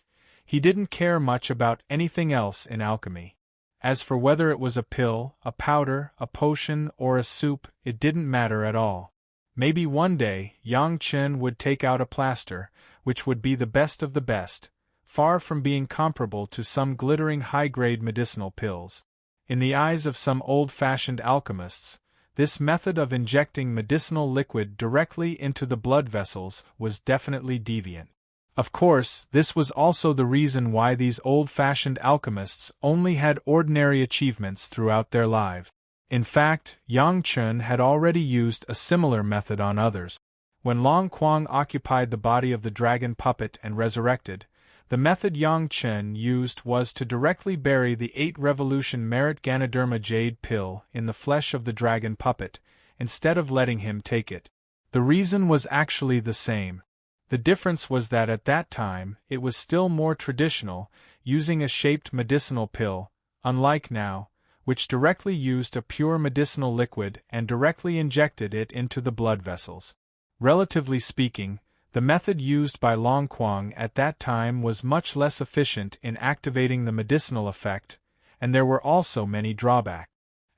he didn't care much about anything else in alchemy. As for whether it was a pill, a powder, a potion, or a soup, it didn't matter at all. Maybe one day, Yang Chen would take out a plaster, which would be the best of the best, far from being comparable to some glittering high-grade medicinal pills. In the eyes of some old-fashioned alchemists, this method of injecting medicinal liquid directly into the blood vessels was definitely deviant. Of course, this was also the reason why these old-fashioned alchemists only had ordinary achievements throughout their lives. In fact, Yang Chen had already used a similar method on others. When Long Quang occupied the body of the dragon puppet and resurrected, the method Yang Chen used was to directly bury the 8-revolution merit Ganoderma jade pill in the flesh of the dragon puppet, instead of letting him take it. The reason was actually the same. The difference was that at that time, it was still more traditional, using a shaped medicinal pill, unlike now, which directly used a pure medicinal liquid and directly injected it into the blood vessels. Relatively speaking, the method used by Long Quang at that time was much less efficient in activating the medicinal effect, and there were also many drawbacks.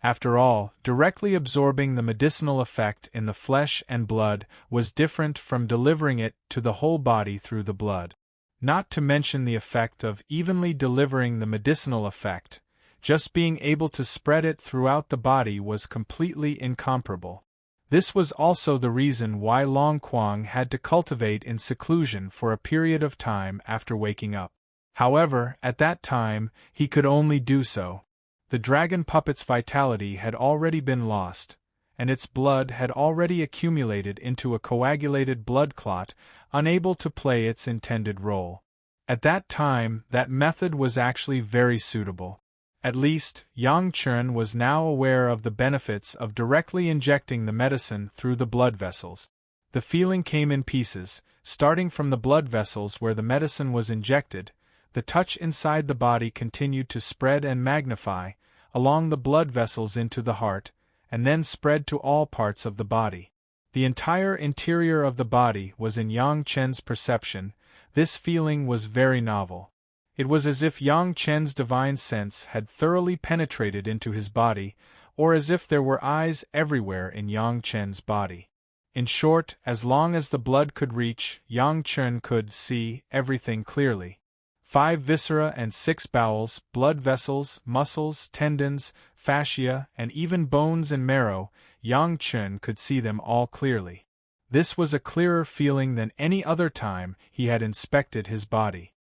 After all, directly absorbing the medicinal effect in the flesh and blood was different from delivering it to the whole body through the blood. Not to mention the effect of evenly delivering the medicinal effect, just being able to spread it throughout the body was completely incomparable. This was also the reason why Long Quang had to cultivate in seclusion for a period of time after waking up. However, at that time, he could only do so. The dragon puppet's vitality had already been lost, and its blood had already accumulated into a coagulated blood clot, unable to play its intended role. At that time, that method was actually very suitable. At least, Yang Chen was now aware of the benefits of directly injecting the medicine through the blood vessels. The feeling came in pieces, starting from the blood vessels where the medicine was injected. The touch inside the body continued to spread and magnify, along the blood vessels into the heart, and then spread to all parts of the body. The entire interior of the body was in Yang Chen's perception. This feeling was very novel. It was as if Yang Chen's divine sense had thoroughly penetrated into his body, or as if there were eyes everywhere in Yang Chen's body. In short, as long as the blood could reach, Yang Chen could see everything clearly. 5 viscera and 6 bowels, blood vessels, muscles, tendons, fascia, and even bones and marrow, Yang Chen could see them all clearly. This was a clearer feeling than any other time he had inspected his body.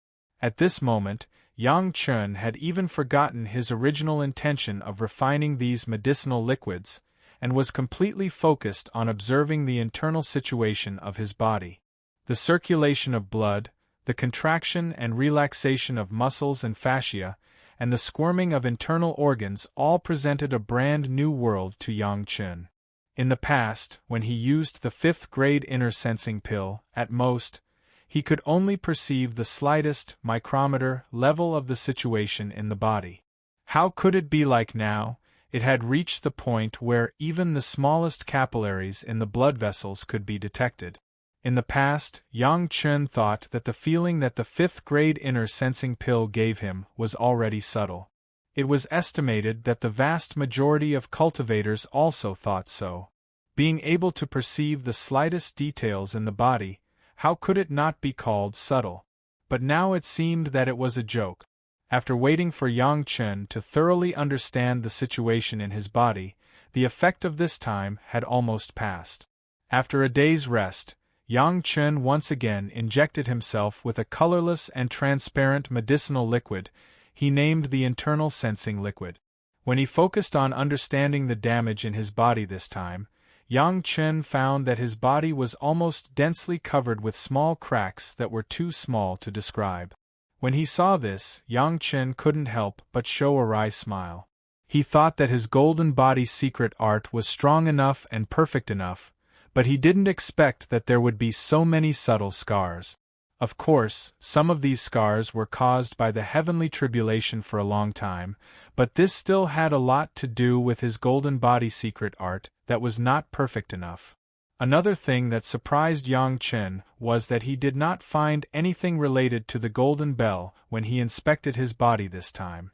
At this moment, Yang Chen had even forgotten his original intention of refining these medicinal liquids, and was completely focused on observing the internal situation of his body. The circulation of blood, the contraction and relaxation of muscles and fascia, and the squirming of internal organs all presented a brand new world to Yang Chen. In the past, when he used the 5th-grade inner sensing pill, at most, he could only perceive the slightest micrometer level of the situation in the body. How could it be like now? It had reached the point where even the smallest capillaries in the blood vessels could be detected. In the past, Yang Chen thought that the feeling that the 5th-grade inner sensing pill gave him was already subtle. It was estimated that the vast majority of cultivators also thought so. Being able to perceive the slightest details in the body, how could it not be called subtle? But now it seemed that it was a joke. After waiting for Yang Chen to thoroughly understand the situation in his body, the effect of this time had almost passed. After a day's rest, Yang Chen once again injected himself with a colorless and transparent medicinal liquid he named the internal sensing liquid. When he focused on understanding the damage in his body this time, Yang Chen found that his body was almost densely covered with small cracks that were too small to describe. When he saw this, Yang Chen couldn't help but show a wry smile. He thought that his golden body secret art was strong enough and perfect enough, but he didn't expect that there would be so many subtle scars. Of course, some of these scars were caused by the heavenly tribulation for a long time, but this still had a lot to do with his golden body secret art that was not perfect enough. Another thing that surprised Yang Chen was that he did not find anything related to the golden bell when he inspected his body this time.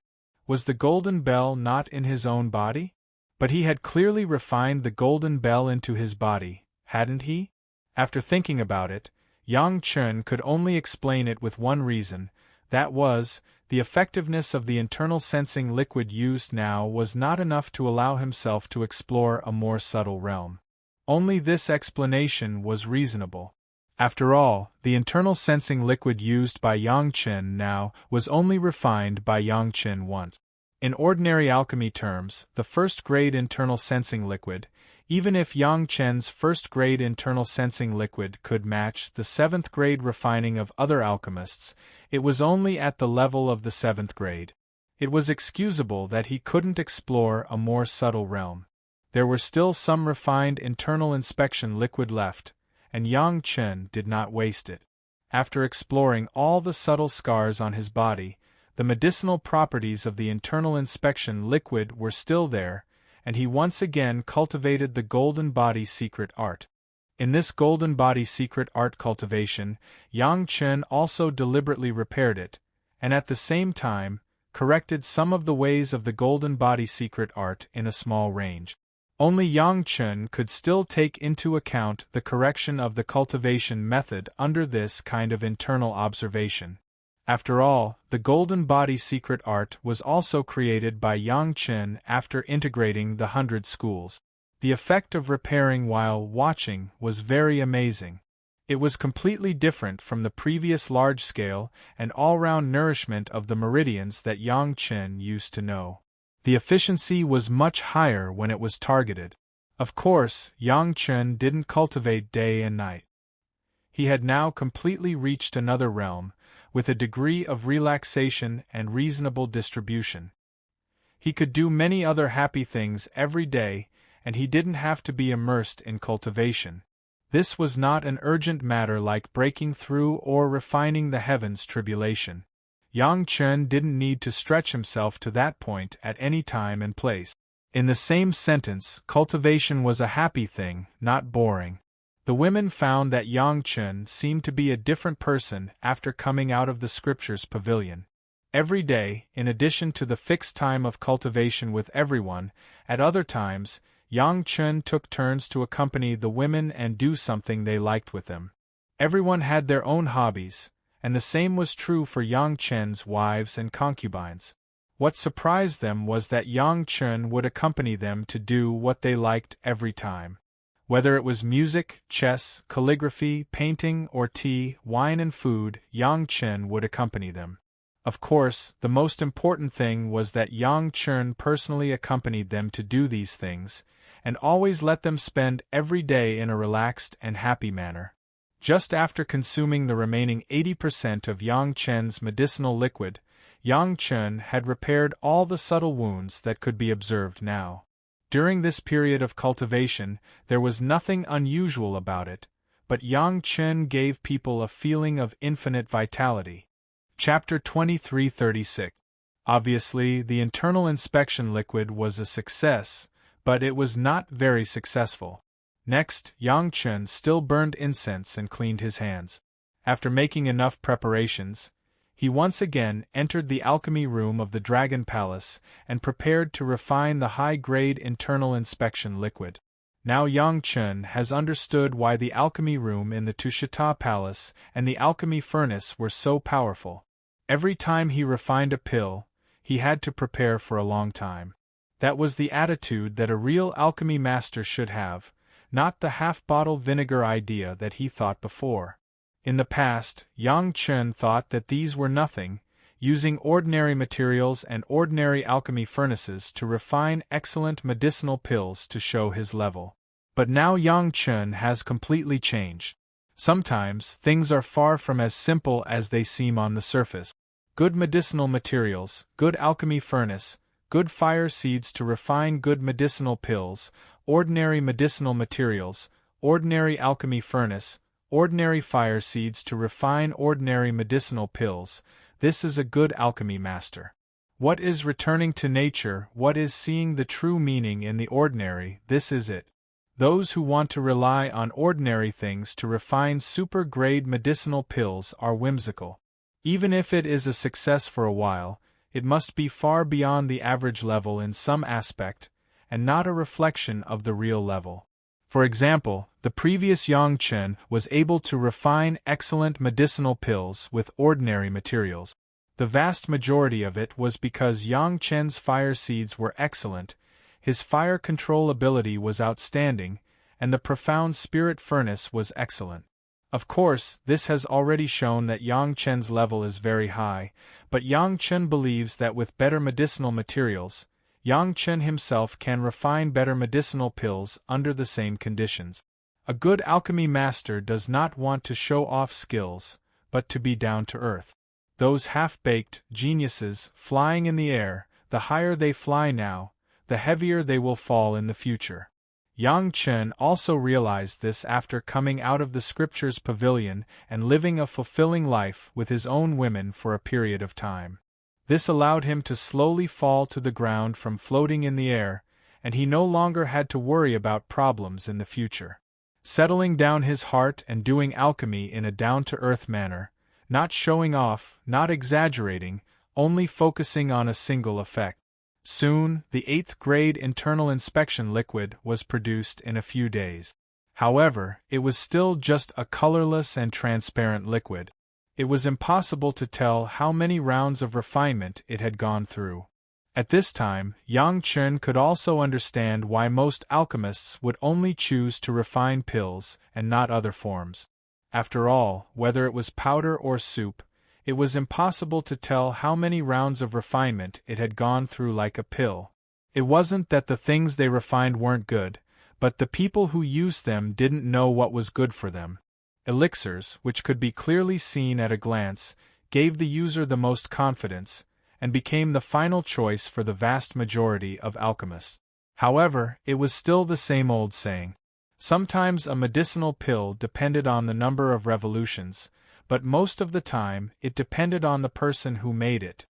Was the golden bell not in his own body? But he had clearly refined the golden bell into his body, hadn't he? After thinking about it, Yang Chen could only explain it with one reason, that was, the effectiveness of the internal sensing liquid used now was not enough to allow himself to explore a more subtle realm. Only this explanation was reasonable. After all, the internal sensing liquid used by Yang Chen now was only refined by Yang Chen once. In ordinary alchemy terms, the 1st-grade internal sensing liquid, even if Yang Chen's 1st-grade internal sensing liquid could match the 7th-grade refining of other alchemists, it was only at the level of the 7th grade. It was excusable that he couldn't explore a more subtle realm. There were still some refined internal inspection liquid left, and Yang Chen did not waste it. After exploring all the subtle scars on his body, the medicinal properties of the internal inspection liquid were still there, and he once again cultivated the golden body secret art. In this golden body secret art cultivation, Yang Chen also deliberately repaired it, and at the same time, corrected some of the ways of the golden body secret art in a small range. Only Yang Chen could still take into account the correction of the cultivation method under this kind of internal observation. After all, the golden body secret art was also created by Yang Chen after integrating the 100 schools. The effect of repairing while watching was very amazing. It was completely different from the previous large-scale and all-round nourishment of the meridians that Yang Chen used to know. The efficiency was much higher when it was targeted. Of course, Yang Chen didn't cultivate day and night. He had now completely reached another realm, with a degree of relaxation and reasonable distribution. He could do many other happy things every day, and he didn't have to be immersed in cultivation. This was not an urgent matter like breaking through or refining the heavens tribulation. Yang Chen didn't need to stretch himself to that point at any time and place. In the same sentence, cultivation was a happy thing, not boring. The women found that Yang Chen seemed to be a different person after coming out of the scriptures pavilion. Every day, in addition to the fixed time of cultivation with everyone, at other times, Yang Chen took turns to accompany the women and do something they liked with them. Everyone had their own hobbies, and the same was true for Yang Chen's wives and concubines. What surprised them was that Yang Chen would accompany them to do what they liked every time. Whether it was music, chess, calligraphy, painting, or tea, wine and food, Yang Chen would accompany them. Of course, the most important thing was that Yang Chen personally accompanied them to do these things, and always let them spend every day in a relaxed and happy manner. Just after consuming the remaining 80% of Yang Chen's medicinal liquid, Yang Chen had repaired all the subtle wounds that could be observed now. During this period of cultivation, there was nothing unusual about it, but Yang Chen gave people a feeling of infinite vitality. Chapter 23:36. Obviously, the internal inspection liquid was a success, but it was not very successful. Next, Yang Chen still burned incense and cleaned his hands. After making enough preparations, he once again entered the alchemy room of the Dragon Palace and prepared to refine the high-grade internal inspection liquid. Now Yang Chen has understood why the alchemy room in the Tushita Palace and the alchemy furnace were so powerful. Every time he refined a pill, he had to prepare for a long time. That was the attitude that a real alchemy master should have, not the half-bottle vinegar idea that he thought before. In the past, Yang Chen thought that these were nothing, using ordinary materials and ordinary alchemy furnaces to refine excellent medicinal pills to show his level. But now Yang Chen has completely changed. Sometimes, things are far from as simple as they seem on the surface. Good medicinal materials, good alchemy furnace, good fire seeds to refine good medicinal pills, ordinary medicinal materials, ordinary alchemy furnace, ordinary fire seeds to refine ordinary medicinal pills. This is a good alchemy master. What is returning to nature, what is seeing the true meaning in the ordinary, this is it. Those who want to rely on ordinary things to refine super-grade medicinal pills are whimsical. Even if it is a success for a while, it must be far beyond the average level in some aspect, and not a reflection of the real level. For example, the previous Yang Chen was able to refine excellent medicinal pills with ordinary materials. The vast majority of it was because Yang Chen's fire seeds were excellent, his fire control ability was outstanding, and the profound spirit furnace was excellent. Of course, this has already shown that Yang Chen's level is very high, but Yang Chen believes that with better medicinal materials, Yang Chen himself can refine better medicinal pills under the same conditions. A good alchemy master does not want to show off skills, but to be down to earth. Those half-baked geniuses flying in the air, the higher they fly now, the heavier they will fall in the future. Yang Chen also realized this after coming out of the scriptures pavilion and living a fulfilling life with his own women for a period of time. This allowed him to slowly fall to the ground from floating in the air, and he no longer had to worry about problems in the future. Settling down his heart and doing alchemy in a down-to-earth manner, not showing off, not exaggerating, only focusing on a single effect. Soon, the 8th grade internal inspection liquid was produced in a few days. However, it was still just a colorless and transparent liquid. It was impossible to tell how many rounds of refinement it had gone through. At this time, Yang Chen could also understand why most alchemists would only choose to refine pills and not other forms. After all, whether it was powder or soup, it was impossible to tell how many rounds of refinement it had gone through like a pill. It wasn't that the things they refined weren't good, but the people who used them didn't know what was good for them. Elixirs, which could be clearly seen at a glance, gave the user the most confidence, and became the final choice for the vast majority of alchemists. However, it was still the same old saying. Sometimes a medicinal pill depended on the number of revolutions, but most of the time it depended on the person who made it.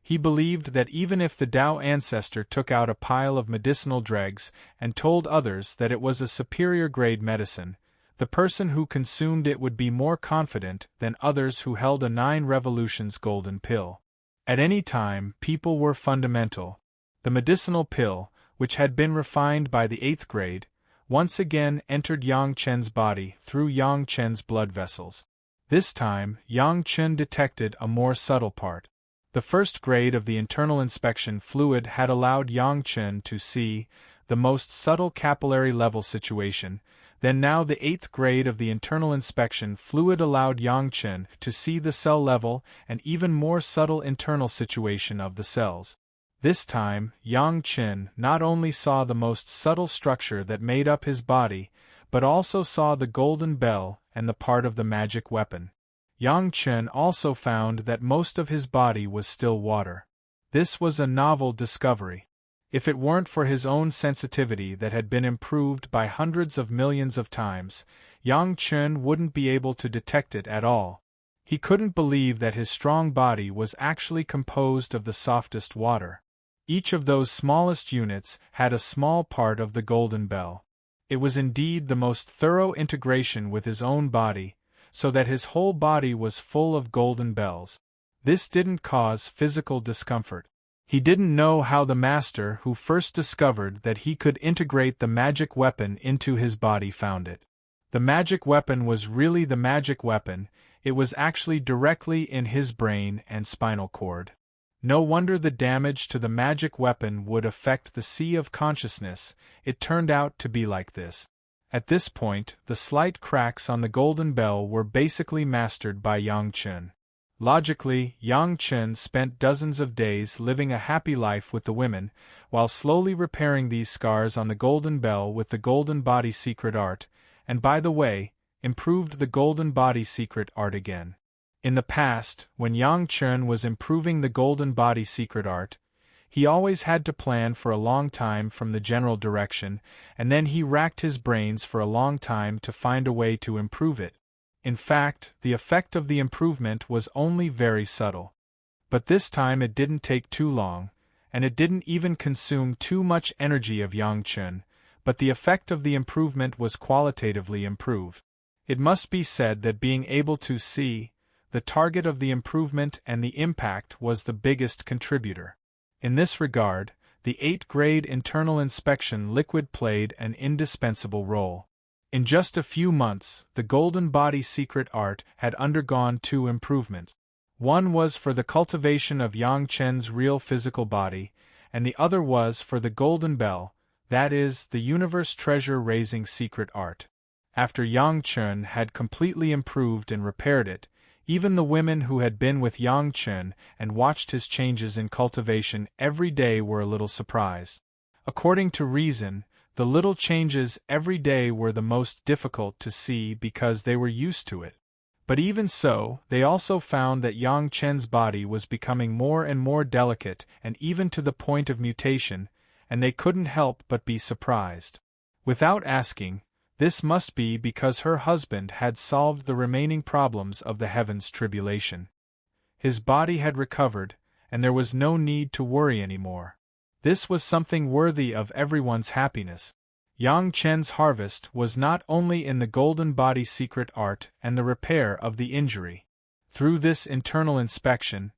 He believed that even if the Tao ancestor took out a pile of medicinal dregs and told others that it was a superior grade medicine, the person who consumed it would be more confident than others who held a 9 revolutions golden pill. At any time, people were fundamental. The medicinal pill, which had been refined by the 8th grade, once again entered Yang Chen's body through Yang Chen's blood vessels. This time, Yang Chen detected a more subtle part. The 1st grade of the internal inspection fluid had allowed Yang Chen to see the most subtle capillary level situation, then now the 8th grade of the internal inspection fluid allowed Yang Chen to see the cell level and even more subtle internal situation of the cells. This time, Yang Chen not only saw the most subtle structure that made up his body, but also saw the golden bell and the part of the magic weapon. Yang Chen also found that most of his body was still water. This was a novel discovery. If it weren't for his own sensitivity that had been improved by hundreds of millions of times, Yang Chen wouldn't be able to detect it at all. He couldn't believe that his strong body was actually composed of the softest water. Each of those smallest units had a small part of the golden bell. It was indeed the most thorough integration with his own body, so that his whole body was full of golden bells. This didn't cause physical discomfort. He didn't know how the master who first discovered that he could integrate the magic weapon into his body found it. The magic weapon was really the magic weapon, it was actually directly in his brain and spinal cord. No wonder the damage to the magic weapon would affect the sea of consciousness, it turned out to be like this. At this point, the slight cracks on the golden bell were basically mastered by Yang Chen. Logically, Yang Chen spent dozens of days living a happy life with the women, while slowly repairing these scars on the golden bell with the golden body secret art, and by the way, improved the golden body secret art again. In the past, when Yang Chen was improving the golden body secret art, he always had to plan for a long time from the general direction, and then he racked his brains for a long time to find a way to improve it. In fact, the effect of the improvement was only very subtle. But this time it didn't take too long, and it didn't even consume too much energy of Yang Chen, but the effect of the improvement was qualitatively improved. It must be said that being able to see the target of the improvement and the impact was the biggest contributor. In this regard, the 8th grade internal inspection liquid played an indispensable role. In just a few months, the golden body secret art had undergone 2 improvements. One was for the cultivation of Yang Chen's real physical body, and the other was for the golden bell, that is, the universe treasure-raising secret art. After Yang Chen had completely improved and repaired it, even the women who had been with Yang Chen and watched his changes in cultivation every day were a little surprised. According to reason, the little changes every day were the most difficult to see because they were used to it. But even so, they also found that Yang Chen's body was becoming more and more delicate and even to the point of mutation, and they couldn't help but be surprised. Without asking, this must be because her husband had solved the remaining problems of the heavens tribulation. His body had recovered, and there was no need to worry anymore. This was something worthy of everyone's happiness. Yang Chen's harvest was not only in the golden body secret art and the repair of the injury. Through this internal inspection,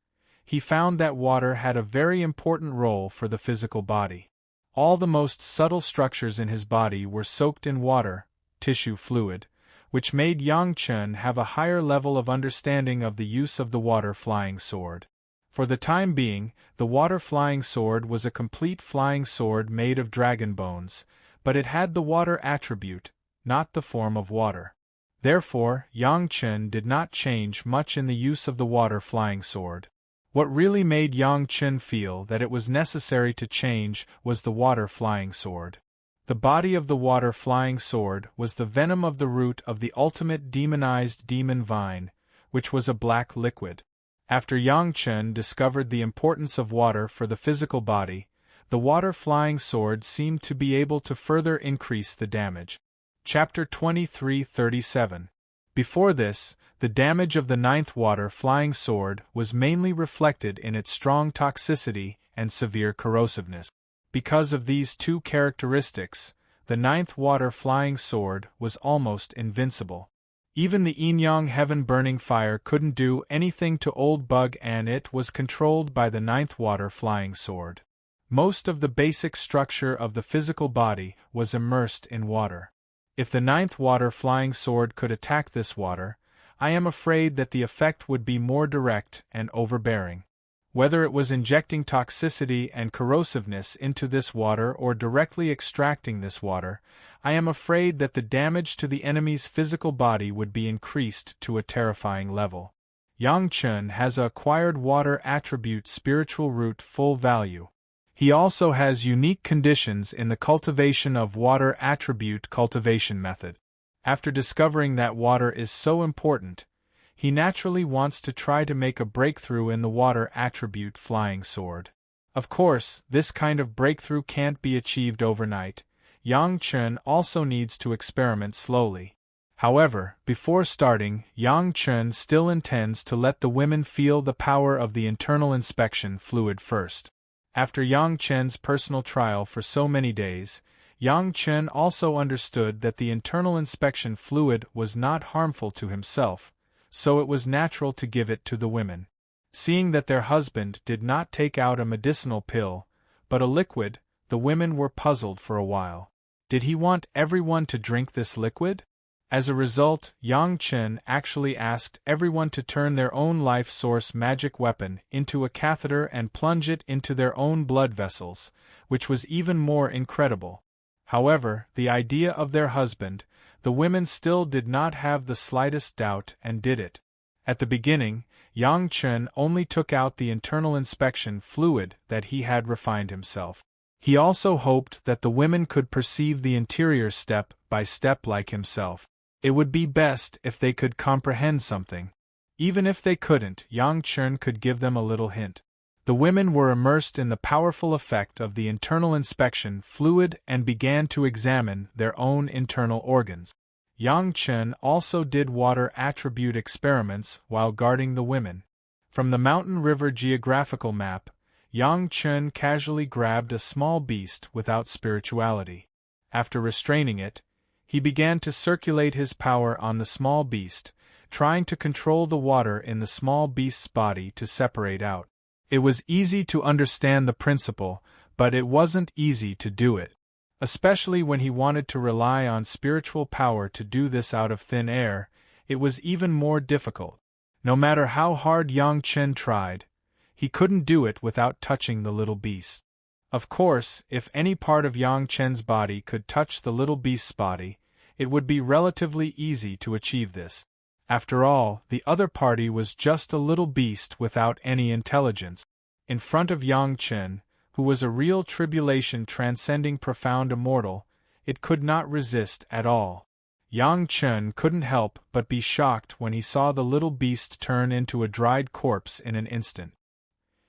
he found that water had a very important role for the physical body. All the most subtle structures in his body were soaked in water, tissue fluid, which made Yang Chen have a higher level of understanding of the use of the water flying sword. For the time being, the water flying sword was a complete flying sword made of dragon bones, but it had the water attribute, not the form of water. Therefore, Yang Chen did not change much in the use of the water flying sword. What really made Yang Chen feel that it was necessary to change was the water flying sword. The body of the water flying sword was the venom of the root of the ultimate demonized demon vine, which was a black liquid. After Yang Chen discovered the importance of water for the physical body, the water flying sword seemed to be able to further increase the damage. Chapter 23:37. Before this, the damage of the ninth water flying sword was mainly reflected in its strong toxicity and severe corrosiveness. Because of these two characteristics, the ninth water flying sword was almost invincible. Even the yin-yang heaven-burning fire couldn't do anything to Old Bug, and it was controlled by the ninth water flying sword. Most of the basic structure of the physical body was immersed in water. If the ninth water flying sword could attack this water, I am afraid that the effect would be more direct and overbearing. Whether it was injecting toxicity and corrosiveness into this water or directly extracting this water, I am afraid that the damage to the enemy's physical body would be increased to a terrifying level. Yang Chun has a acquired water attribute spiritual root full value. He also has unique conditions in the cultivation of water attribute cultivation method. After discovering that water is so important, he naturally wants to try to make a breakthrough in the water attribute flying sword. Of course, this kind of breakthrough can't be achieved overnight. Yang Chun also needs to experiment slowly. However, before starting, Yang Chun still intends to let the women feel the power of the internal inspection fluid first. After Yang Chun's personal trial for so many days, Yang Chun also understood that the internal inspection fluid was not harmful to himself, so it was natural to give it to the women. Seeing that their husband did not take out a medicinal pill, but a liquid, the women were puzzled for a while. Did he want everyone to drink this liquid? As a result, Yang Chun actually asked everyone to turn their own life source magic weapon into a catheter and plunge it into their own blood vessels, which was even more incredible. However, the idea of their husband, the women still did not have the slightest doubt and did it. At the beginning, Yang Chun only took out the internal inspection fluid that he had refined himself. He also hoped that the women could perceive the interior step by step like himself. It would be best if they could comprehend something. Even if they couldn't, Yang Chun could give them a little hint. The women were immersed in the powerful effect of the internal inspection fluid and began to examine their own internal organs. Yang Chun also did water attribute experiments while guarding the women. From the mountain river geographical map, Yang Chun casually grabbed a small beast without spirituality. After restraining it, he began to circulate his power on the small beast, trying to control the water in the small beast's body to separate out. It was easy to understand the principle, but it wasn't easy to do it. Especially when he wanted to rely on spiritual power to do this out of thin air, it was even more difficult. No matter how hard Yang Chun tried, he couldn't do it without touching the little beast. Of course, if any part of Yang Chun's body could touch the little beast's body, it would be relatively easy to achieve this. After all, the other party was just a little beast without any intelligence. In front of Yang Chun, who was a real tribulation transcending profound immortal, it could not resist at all. Yang Chun couldn't help but be shocked when he saw the little beast turn into a dried corpse in an instant.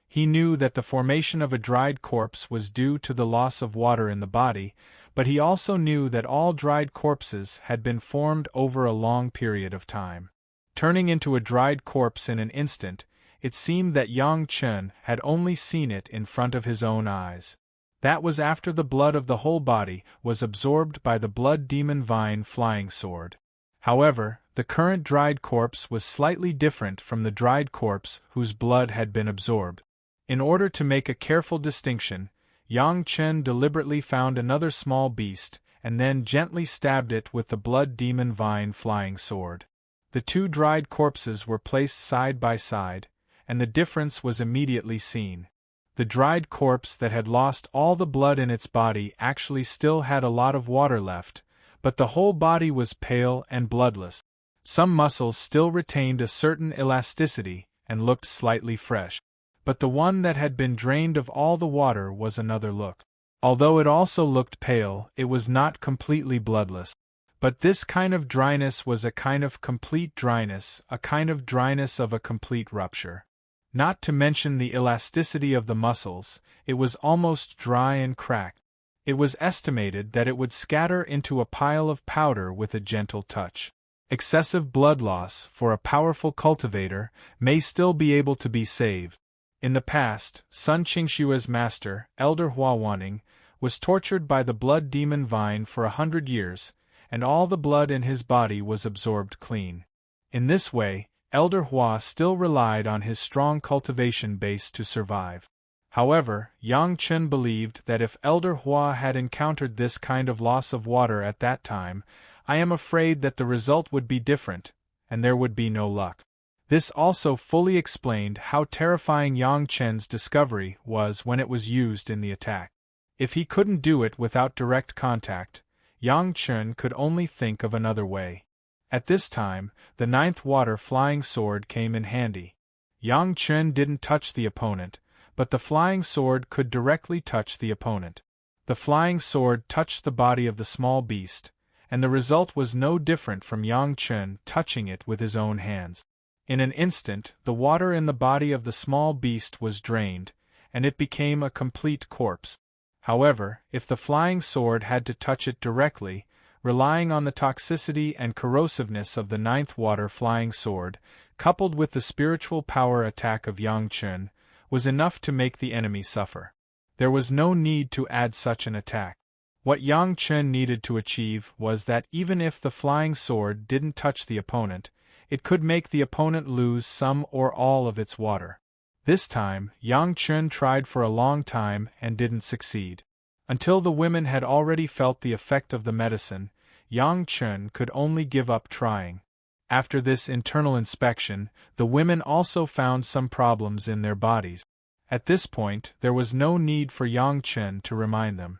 He knew that the formation of a dried corpse was due to the loss of water in the body, but he also knew that all dried corpses had been formed over a long period of time. Turning into a dried corpse in an instant, it seemed that Yang Chun had only seen it in front of his own eyes. That was after the blood of the whole body was absorbed by the blood demon vine flying sword. However, the current dried corpse was slightly different from the dried corpse whose blood had been absorbed. In order to make a careful distinction, Yang Chun deliberately found another small beast and then gently stabbed it with the blood demon vine flying sword. The two dried corpses were placed side by side, and the difference was immediately seen. The dried corpse that had lost all the blood in its body actually still had a lot of water left, but the whole body was pale and bloodless. Some muscles still retained a certain elasticity and looked slightly fresh. But the one that had been drained of all the water was another look. Although it also looked pale, it was not completely bloodless. But this kind of dryness was a kind of complete dryness, a kind of dryness of a complete rupture. Not to mention the elasticity of the muscles, it was almost dry and cracked. It was estimated that it would scatter into a pile of powder with a gentle touch. Excessive blood loss for a powerful cultivator may still be able to be saved. In the past, Sun Qingshua's master, Elder Hua Wanning, was tortured by the blood demon vine for 100 years, and all the blood in his body was absorbed clean. In this way, Elder Hua still relied on his strong cultivation base to survive. However, Yang Chen believed that if Elder Hua had encountered this kind of loss of water at that time, I am afraid that the result would be different, and there would be no luck. This also fully explained how terrifying Yang Chen's discovery was when it was used in the attack. If he couldn't do it without direct contact, Yang Chen could only think of another way. At this time, the 9th water flying sword came in handy. Yang Chen didn't touch the opponent, but the flying sword could directly touch the opponent. The flying sword touched the body of the small beast, and the result was no different from Yang Chen touching it with his own hands. In an instant, the water in the body of the small beast was drained, and it became a complete corpse. However, if the flying sword had to touch it directly, relying on the toxicity and corrosiveness of the 9th water flying sword, coupled with the spiritual power attack of Yang Chen, was enough to make the enemy suffer. There was no need to add such an attack. What Yang Chen needed to achieve was that even if the flying sword didn't touch the opponent, it could make the opponent lose some or all of its water. This time, Yang Chen tried for a long time and didn't succeed. Until the women had already felt the effect of the medicine, Yang Chen could only give up trying. After this internal inspection, the women also found some problems in their bodies. At this point, there was no need for Yang Chen to remind them.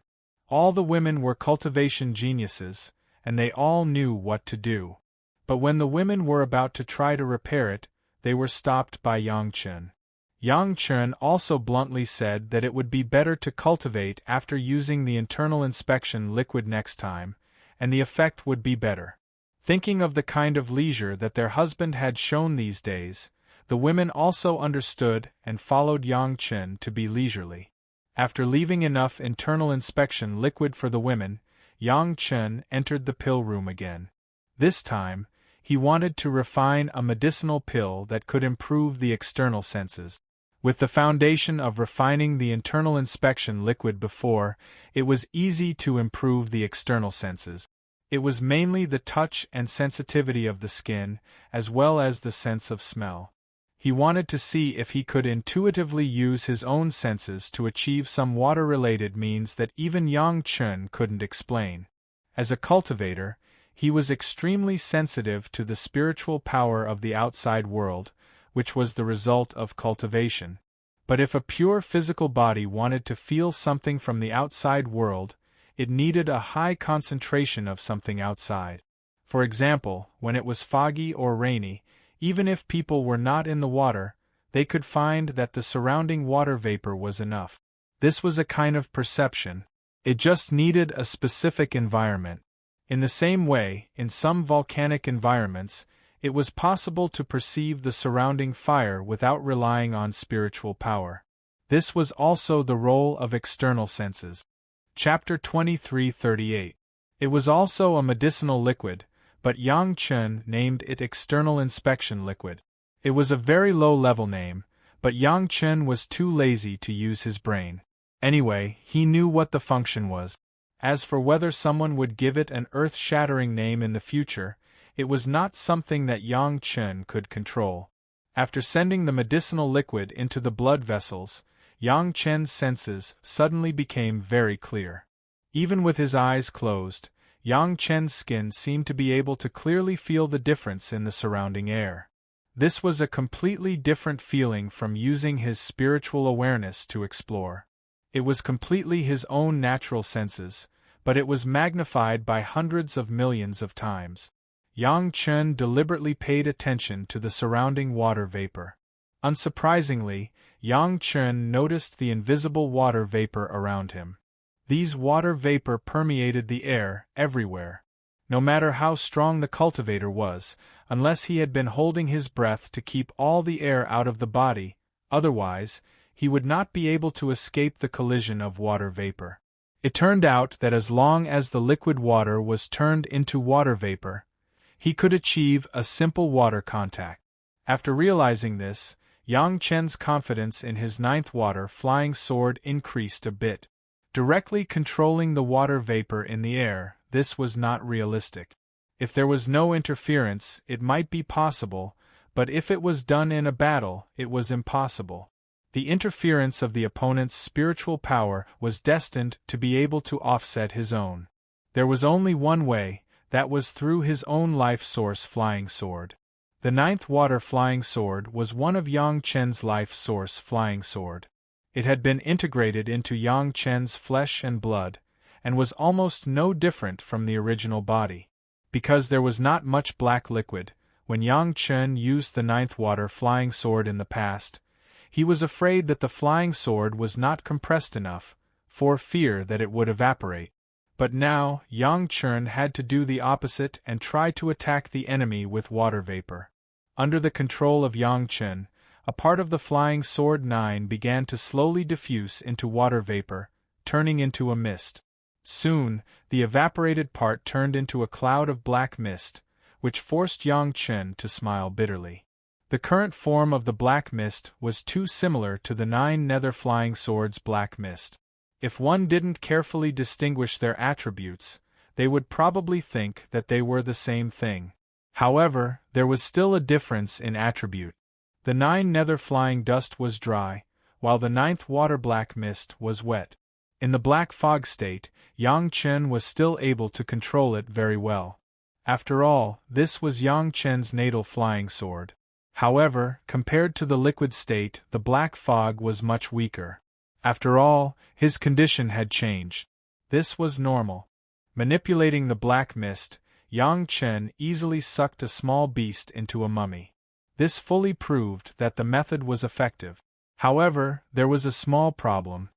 All the women were cultivation geniuses, and they all knew what to do. But when the women were about to try to repair it, they were stopped by Yang Chen. Yang Chen also bluntly said that it would be better to cultivate after using the internal inspection liquid next time, and the effect would be better. Thinking of the kind of leisure that their husband had shown these days, the women also understood and followed Yang Chen to be leisurely. After leaving enough internal inspection liquid for the women, Yang Chen entered the pill room again. This time, he wanted to refine a medicinal pill that could improve the external senses. With the foundation of refining the internal inspection liquid before, it was easy to improve the external senses. It was mainly the touch and sensitivity of the skin, as well as the sense of smell. He wanted to see if he could intuitively use his own senses to achieve some water-related means that even Yang Chen couldn't explain. As a cultivator, he was extremely sensitive to the spiritual power of the outside world, which was the result of cultivation. But if a pure physical body wanted to feel something from the outside world, it needed a high concentration of something outside. For example, when it was foggy or rainy, even if people were not in the water, they could find that the surrounding water vapor was enough. This was a kind of perception. It just needed a specific environment. In the same way, in some volcanic environments, it was possible to perceive the surrounding fire without relying on spiritual power. This was also the role of external senses. Chapter 23:38. It was also a medicinal liquid, but Yang Chen named it external inspection liquid. It was a very low-level name, but Yang Chen was too lazy to use his brain. Anyway, he knew what the function was. As for whether someone would give it an earth-shattering name in the future, it was not something that Yang Chen could control. After sending the medicinal liquid into the blood vessels, Yang Chen's senses suddenly became very clear. Even with his eyes closed, Yang Chen's skin seemed to be able to clearly feel the difference in the surrounding air. This was a completely different feeling from using his spiritual awareness to explore. It was completely his own natural senses, but it was magnified by hundreds of millions of times. Yang Chen deliberately paid attention to the surrounding water vapor. Unsurprisingly, Yang Chen noticed the invisible water vapor around him. These water vapor permeated the air everywhere. No matter how strong the cultivator was, unless he had been holding his breath to keep all the air out of the body, otherwise, he would not be able to escape the collision of water vapor. It turned out that as long as the liquid water was turned into water vapor, he could achieve a simple water contact. After realizing this, Yang Chen's confidence in his ninth water flying sword increased a bit. Directly controlling the water vapor in the air, this was not realistic. If there was no interference, it might be possible, but if it was done in a battle, it was impossible. The interference of the opponent's spiritual power was destined to be able to offset his own. There was only one way, that was through his own life source flying sword. The ninth water flying sword was one of Yang Chen's life source flying sword. It had been integrated into Yang Chen's flesh and blood, and was almost no different from the original body. Because there was not much black liquid, when Yang Chen used the ninth water flying sword in the past, he was afraid that the flying sword was not compressed enough, for fear that it would evaporate. But now, Yang Chen had to do the opposite and try to attack the enemy with water vapor. Under the control of Yang Chen, a part of the flying sword 9 began to slowly diffuse into water vapor, turning into a mist. Soon, the evaporated part turned into a cloud of black mist, which forced Yang Chen to smile bitterly. The current form of the black mist was too similar to the 9 nether flying swords' black mist. If one didn't carefully distinguish their attributes, they would probably think that they were the same thing. However, there was still a difference in attribute. The 9 nether flying dust was dry, while the 9th water black mist was wet. In the black fog state, Yang Chen was still able to control it very well. After all, this was Yang Chen's natal flying sword. However, compared to the liquid state, the black fog was much weaker. After all, his condition had changed. This was normal. Manipulating the black mist, Yang Chen easily sucked a small beast into a mummy. This fully proved that the method was effective. However, there was a small problem.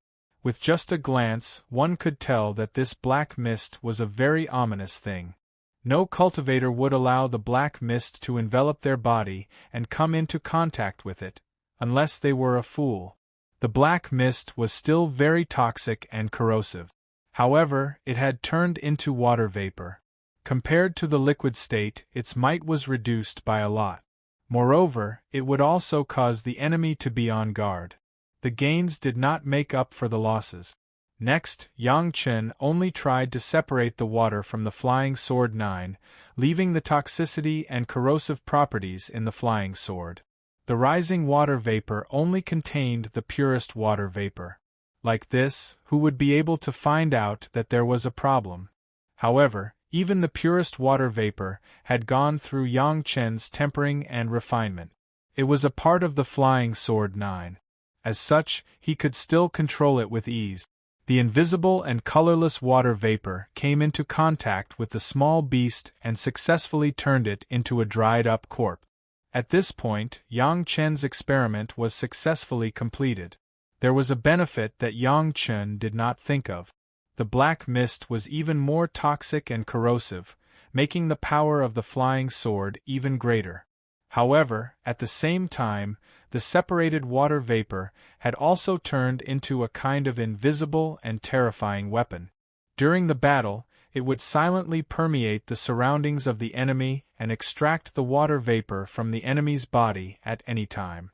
With just a glance, one could tell that this black mist was a very ominous thing. No cultivator would allow the black mist to envelop their body and come into contact with it, unless they were a fool. The black mist was still very toxic and corrosive. However, it had turned into water vapor. Compared to the liquid state, its might was reduced by a lot. Moreover, it would also cause the enemy to be on guard. The gains did not make up for the losses. Next, Yang Chen only tried to separate the water from the flying sword 9, leaving the toxicity and corrosive properties in the flying sword. The rising water vapor only contained the purest water vapor. Like this, who would be able to find out that there was a problem? However, even the purest water vapor had gone through Yang Chen's tempering and refinement. It was a part of the flying sword 9. As such, he could still control it with ease. The invisible and colorless water vapor came into contact with the small beast and successfully turned it into a dried-up corpse. At this point, Yang Chen's experiment was successfully completed. There was a benefit that Yang Chen did not think of. The black mist was even more toxic and corrosive, making the power of the flying sword even greater. However, at the same time, the separated water vapor had also turned into a kind of invisible and terrifying weapon. During the battle, it would silently permeate the surroundings of the enemy and extract the water vapor from the enemy's body at any time.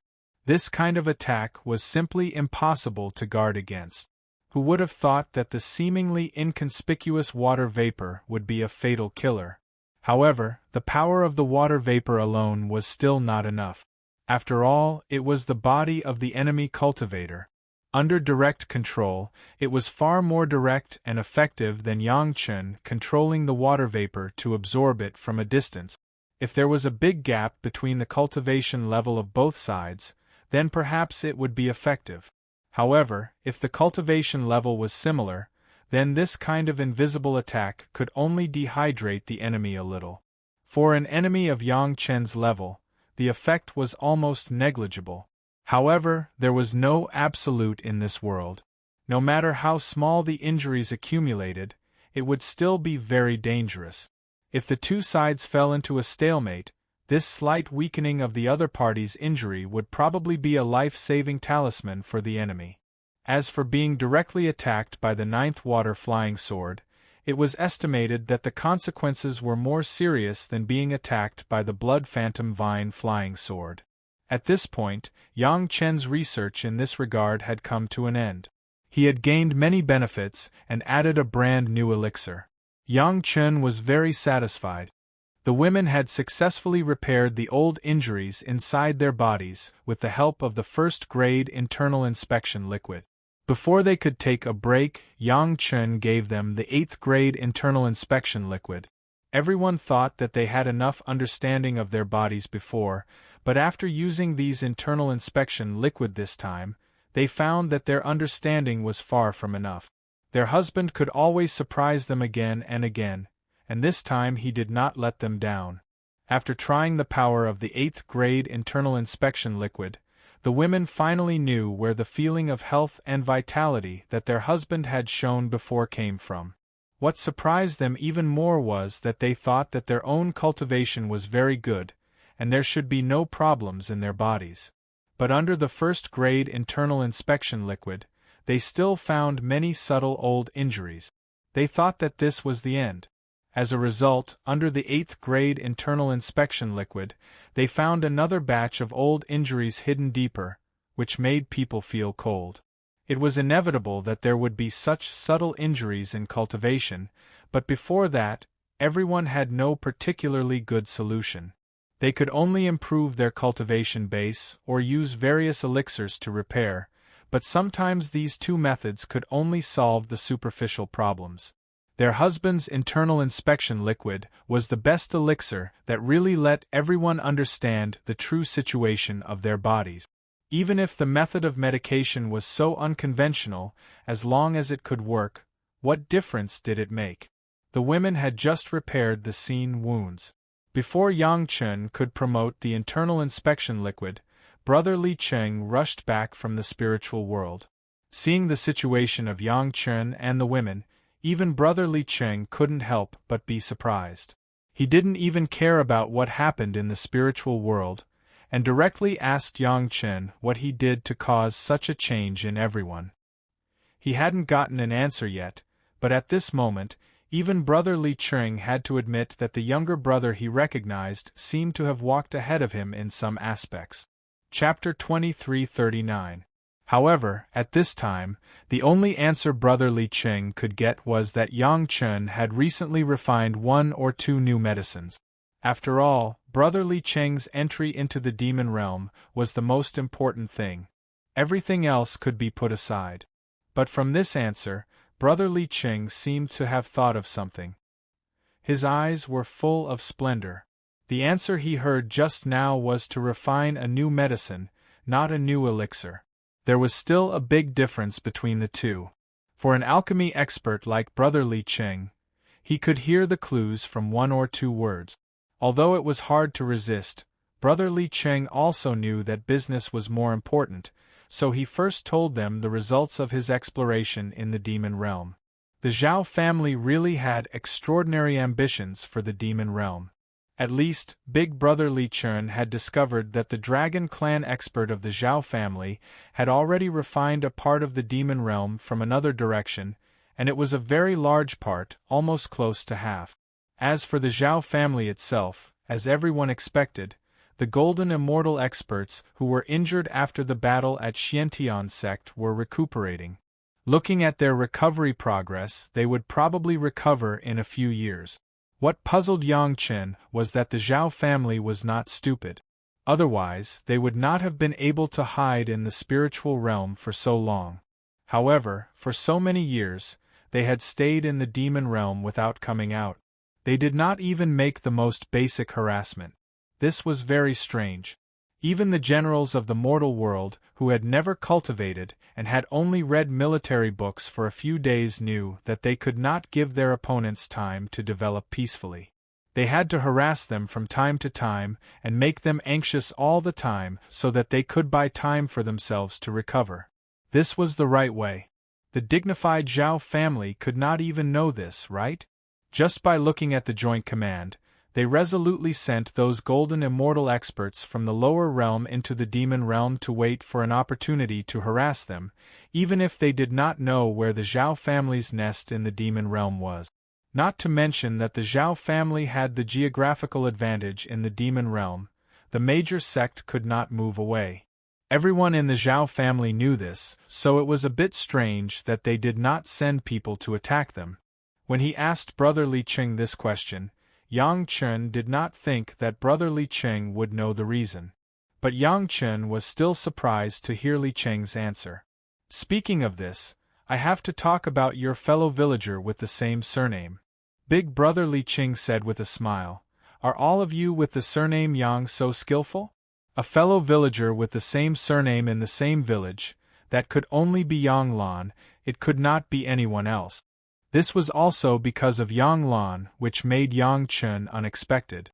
This kind of attack was simply impossible to guard against. Who would have thought that the seemingly inconspicuous water vapor would be a fatal killer? However, the power of the water vapor alone was still not enough. After all, it was the body of the enemy cultivator. Under direct control, it was far more direct and effective than Yang Chen controlling the water vapor to absorb it from a distance. If there was a big gap between the cultivation level of both sides, then perhaps it would be effective. However, if the cultivation level was similar, then this kind of invisible attack could only dehydrate the enemy a little. For an enemy of Yang Chen's level, the effect was almost negligible. However, there was no absolute in this world. No matter how small the injuries accumulated, it would still be very dangerous. If the two sides fell into a stalemate, this slight weakening of the other party's injury would probably be a life-saving talisman for the enemy. As for being directly attacked by the ninth water flying sword, it was estimated that the consequences were more serious than being attacked by the blood phantom vine flying sword. At this point, Yang Chen's research in this regard had come to an end. He had gained many benefits and added a brand new elixir. Yang Chen was very satisfied. The women had successfully repaired the old injuries inside their bodies with the help of the first-grade internal inspection liquid. Before they could take a break, Yang Chen gave them the 8th-grade internal inspection liquid. Everyone thought that they had enough understanding of their bodies before, but after using these internal inspection liquid this time, they found that their understanding was far from enough. Their husband could always surprise them again, and this time he did not let them down. After trying the power of the 8th-grade internal inspection liquid, the women finally knew where the feeling of health and vitality that their husband had shown before came from. What surprised them even more was that they thought that their own cultivation was very good, and there should be no problems in their bodies. But under the first-grade internal inspection liquid, they still found many subtle old injuries. They thought that this was the end. As a result, under the 8th-grade internal inspection liquid, they found another batch of old injuries hidden deeper, which made people feel cold. It was inevitable that there would be such subtle injuries in cultivation, but before that, everyone had no particularly good solution. They could only improve their cultivation base or use various elixirs to repair, but sometimes these two methods could only solve the superficial problems. Their husband's internal inspection liquid was the best elixir that really let everyone understand the true situation of their bodies. Even if the method of medication was so unconventional, as long as it could work, what difference did it make? The women had just repaired the seen wounds. Before Yang Chen could promote the internal inspection liquid, Brother Li Cheng rushed back from the spiritual world. Seeing the situation of Yang Chen and the women, even Brother Li Cheng couldn't help but be surprised. He didn't even care about what happened in the spiritual world, and directly asked Yang Chen what he did to cause such a change in everyone. He hadn't gotten an answer yet, but at this moment, even Brother Li Cheng had to admit that the younger brother he recognized seemed to have walked ahead of him in some aspects. Chapter 2339. However, at this time, the only answer Brother Li Cheng could get was that Yang Chen had recently refined 1 or 2 new medicines. After all, Brother Li Cheng's entry into the demon realm was the most important thing. Everything else could be put aside. But from this answer, Brother Li Cheng seemed to have thought of something. His eyes were full of splendor. The answer he heard just now was to refine a new medicine, not a new elixir. There was still a big difference between the two. For an alchemy expert like Brother Li Cheng, he could hear the clues from 1 or 2 words. Although it was hard to resist, Brother Li Cheng also knew that business was more important, so he first told them the results of his exploration in the demon realm. The Zhao family really had extraordinary ambitions for the demon realm. At least, Big Brother Li Chen had discovered that the Dragon Clan expert of the Zhao family had already refined a part of the demon realm from another direction, and it was a very large part, almost close to half. As for the Zhao family itself, as everyone expected, the Golden Immortal experts who were injured after the battle at Xiantian sect were recuperating. Looking at their recovery progress, they would probably recover in a few years. What puzzled Yang Chen was that the Zhao family was not stupid. Otherwise, they would not have been able to hide in the spiritual realm for so long. However, for so many years, they had stayed in the demon realm without coming out. They did not even make the most basic harassment. This was very strange. Even the generals of the mortal world, who had never cultivated and had only read military books for a few days, knew that they could not give their opponents time to develop peacefully. They had to harass them from time to time and make them anxious all the time so that they could buy time for themselves to recover. This was the right way. The dignified Zhao family could not even know this, right? Just by looking at the Joint Command, They resolutely sent those golden immortal experts from the lower realm into the demon realm to wait for an opportunity to harass them, even if they did not know where the Zhao family's nest in the demon realm was. Not to mention that the Zhao family had the geographical advantage in the demon realm, the major sect could not move away. Everyone in the Zhao family knew this, so it was a bit strange that they did not send people to attack them. When he asked Brother Li Qing this question, Yang Chen did not think that Brother Li Qing would know the reason. But Yang Chen was still surprised to hear Li Qing's answer. Speaking of this, I have to talk about your fellow villager with the same surname. Big Brother Li Qing said with a smile. Are all of you with the surname Yang so skillful? A fellow villager with the same surname in the same village, that could only be Yang Lan, it could not be anyone else. This was also because of Yang Lan, which made Yang Chen unexpected.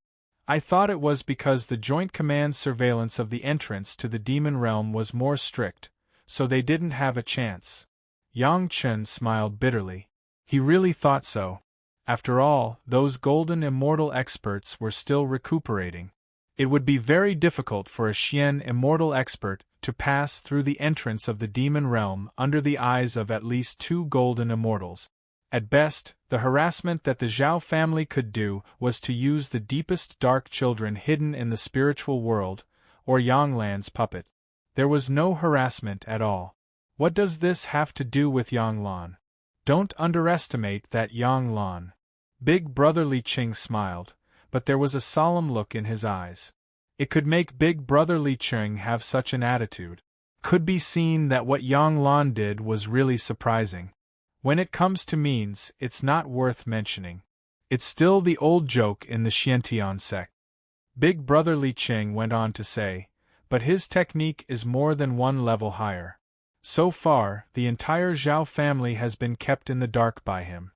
I thought it was because the Joint Command's surveillance of the entrance to the demon realm was more strict, so they didn't have a chance. Yang Chen smiled bitterly. He really thought so. After all, those golden immortal experts were still recuperating. It would be very difficult for a Xian immortal expert to pass through the entrance of the demon realm under the eyes of at least 2 golden immortals. At best, the harassment that the Zhao family could do was to use the deepest dark children hidden in the spiritual world, or Yang Lan's puppet. There was no harassment at all. What does this have to do with Yang Lan? Don't underestimate that Yang Lan. Big Brother Li Qing smiled, but there was a solemn look in his eyes. It could make Big Brother Li Qing have such an attitude. Could be seen that what Yang Lan did was really surprising. When it comes to means, it's not worth mentioning. It's still the old joke in the Xiantian sect. Big Brother Li Qing went on to say, but his technique is more than 1 level higher. So far, the entire Zhao family has been kept in the dark by him.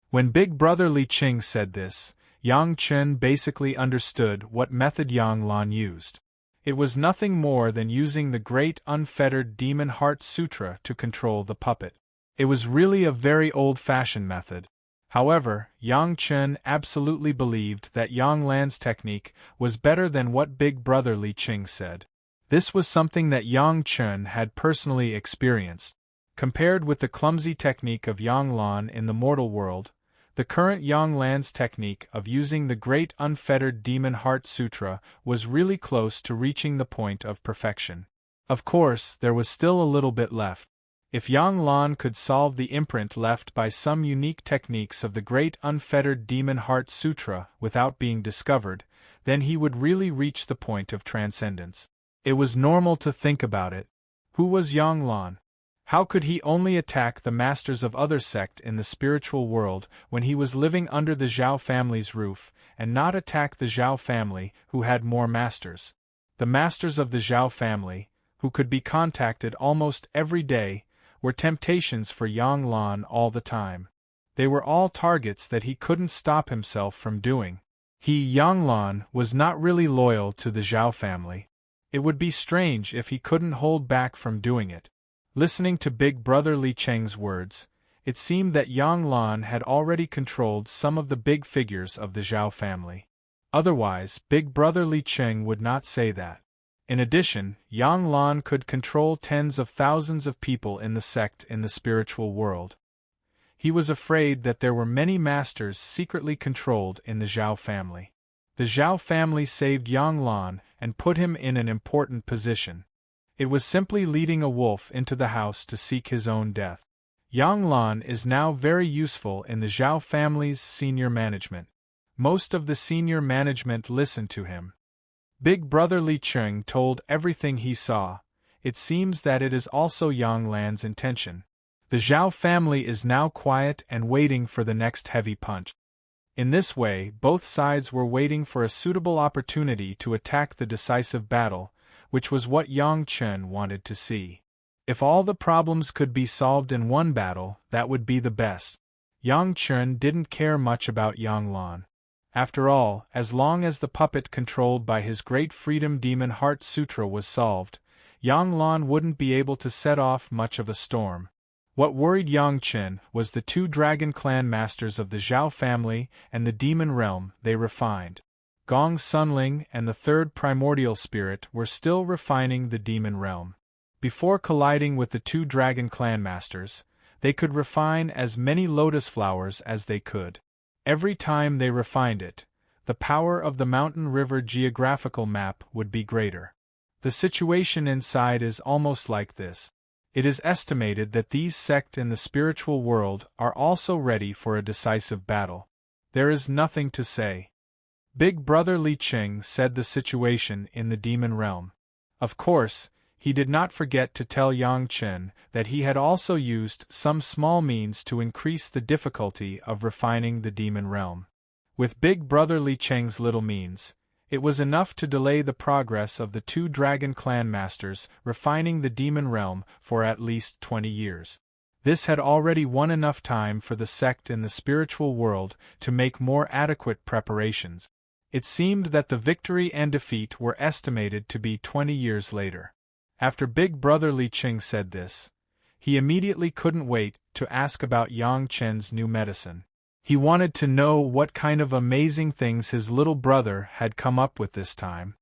When Big Brother Li Qing said this, Yang Chen basically understood what method Yang Lan used. It was nothing more than using the great unfettered Demon Heart Sutra to control the puppet. It was really a very old-fashioned method. However, Yang Chen absolutely believed that Yang Lan's technique was better than what Big Brother Li Qing said. This was something that Yang Chen had personally experienced. Compared with the clumsy technique of Yang Lan in the mortal world, the current Yang Lan's technique of using the great unfettered Demon Heart Sutra was really close to reaching the point of perfection. Of course, there was still a little bit left. If Yang Lan could solve the imprint left by some unique techniques of the great unfettered Demon Heart Sutra without being discovered, then he would really reach the point of transcendence. It was normal to think about it. Who was Yang Lan? How could he only attack the masters of other sect in the spiritual world when he was living under the Zhao family's roof, and not attack the Zhao family who had more masters? The masters of the Zhao family, who could be contacted almost every day, were temptations for Yang Lan all the time. They were all targets that he couldn't stop himself from doing. He, Yang Lan, was not really loyal to the Zhao family. It would be strange if he couldn't hold back from doing it. Listening to Big Brother Li Qing's words, it seemed that Yang Lan had already controlled some of the big figures of the Zhao family. Otherwise, Big Brother Li Qing would not say that. In addition, Yang Lan could control tens of thousands of people in the sect in the spiritual world. He was afraid that there were many masters secretly controlled in the Zhao family. The Zhao family saved Yang Lan and put him in an important position. It was simply leading a wolf into the house to seek his own death. Yang Lan is now very useful in the Zhao family's senior management. Most of the senior management listened to him. Big Brother Li Qing told everything he saw. It seems that it is also Yang Lan's intention. The Zhao family is now quiet and waiting for the next heavy punch. In this way, both sides were waiting for a suitable opportunity to attack the decisive battle, which was what Yang Chen wanted to see. If all the problems could be solved in one battle, that would be the best. Yang Chen didn't care much about Yang Lan. After all, as long as the puppet controlled by his great Freedom Demon Heart Sutra was solved, Yang Lan wouldn't be able to set off much of a storm. What worried Yang Chen was the 2 Dragon Clan masters of the Zhao family and the demon realm they refined. Gong Sunling and the third primordial spirit were still refining the demon realm. Before colliding with the two dragon clan masters, they could refine as many lotus flowers as they could. Every time they refined it, the power of the mountain river geographical map would be greater. The situation inside is almost like this. It is estimated that these sects in the spiritual world are also ready for a decisive battle. There is nothing to say. Big Brother Li Qing said the situation in the demon realm. Of course, he did not forget to tell Yang Chen that he had also used some small means to increase the difficulty of refining the demon realm. With Big Brother Li Qing's little means, it was enough to delay the progress of the two dragon clan masters refining the demon realm for at least 20 years. This had already won enough time for the sect in the spiritual world to make more adequate preparations. It seemed that the victory and defeat were estimated to be 20 years later. After Big Brother Li Qing said this, he immediately couldn't wait to ask about Yang Chen's new medicine. He wanted to know what kind of amazing things his little brother had come up with this time.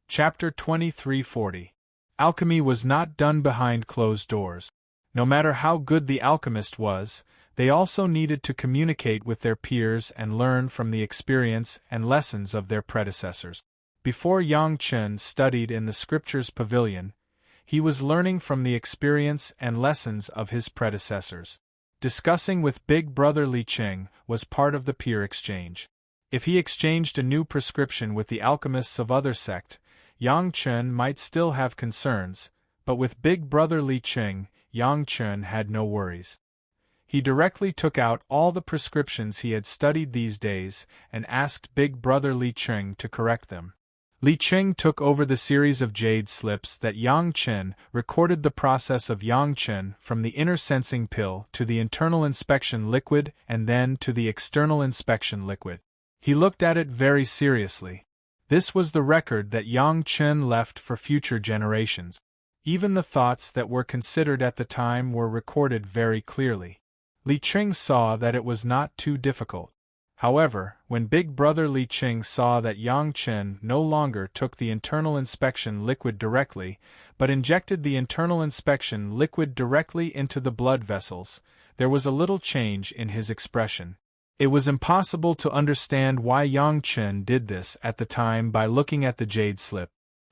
Chapter 2340. Alchemy was not done behind closed doors. No matter how good the alchemist was, they also needed to communicate with their peers and learn from the experience and lessons of their predecessors. Before Yang Chen studied in the scriptures pavilion, he was learning from the experience and lessons of his predecessors. Discussing with Big Brother Li Qing was part of the peer exchange. If he exchanged a new prescription with the alchemists of other sect, Yang Chen might still have concerns, but with Big Brother Li Qing, Yang Chen had no worries. He directly took out all the prescriptions he had studied these days and asked Big Brother Li Qing to correct them. Li Qing took over the series of jade slips that Yang Chen recorded the process of Yang Chen from the inner sensing pill to the internal inspection liquid and then to the external inspection liquid. He looked at it very seriously. This was the record that Yang Chen left for future generations. Even the thoughts that were considered at the time were recorded very clearly. Li Qing saw that it was not too difficult. However, when Big Brother Li Qing saw that Yang Chen no longer took the internal inspection liquid directly, but injected the internal inspection liquid directly into the blood vessels, there was a little change in his expression. It was impossible to understand why Yang Chen did this at the time by looking at the jade slip.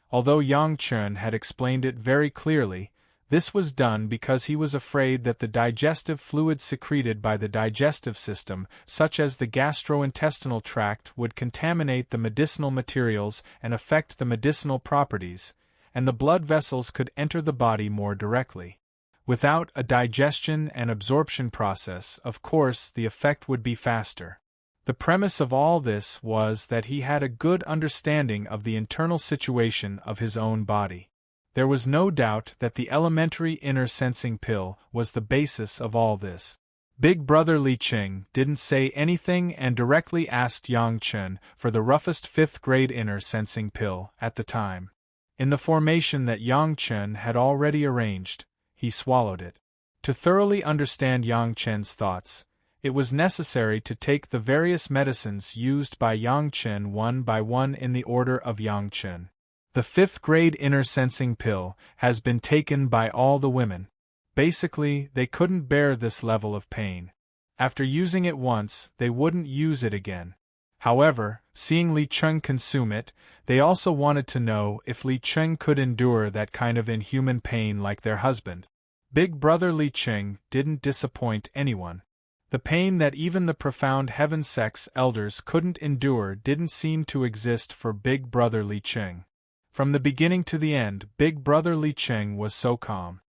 Although Yang Chen had explained it very clearly, this was done because he was afraid that the digestive fluid secreted by the digestive system, such as the gastrointestinal tract, would contaminate the medicinal materials and affect the medicinal properties, and the blood vessels could enter the body more directly. Without a digestion and absorption process, of course, the effect would be faster. The premise of all this was that he had a good understanding of the internal situation of his own body. There was no doubt that the elementary inner sensing pill was the basis of all this. Big Brother Li Qing didn't say anything and directly asked Yang Chen for the roughest 5th grade inner sensing pill at the time. In the formation that Yang Chen had already arranged, he swallowed it. To thoroughly understand Yang Chen's thoughts, it was necessary to take the various medicines used by Yang Chen one by one in the order of Yang Chen. The 5th grade inner sensing pill has been taken by all the women. Basically, they couldn't bear this level of pain. After using it once, they wouldn't use it again. However, seeing Li Qing consume it, they also wanted to know if Li Qing could endure that kind of inhuman pain like their husband. Big Brother Li Qing didn't disappoint anyone. The pain that even the profound heaven sect's elders couldn't endure didn't seem to exist for Big Brother Li Qing. From the beginning to the end, Big Brother Li Qing was so calm.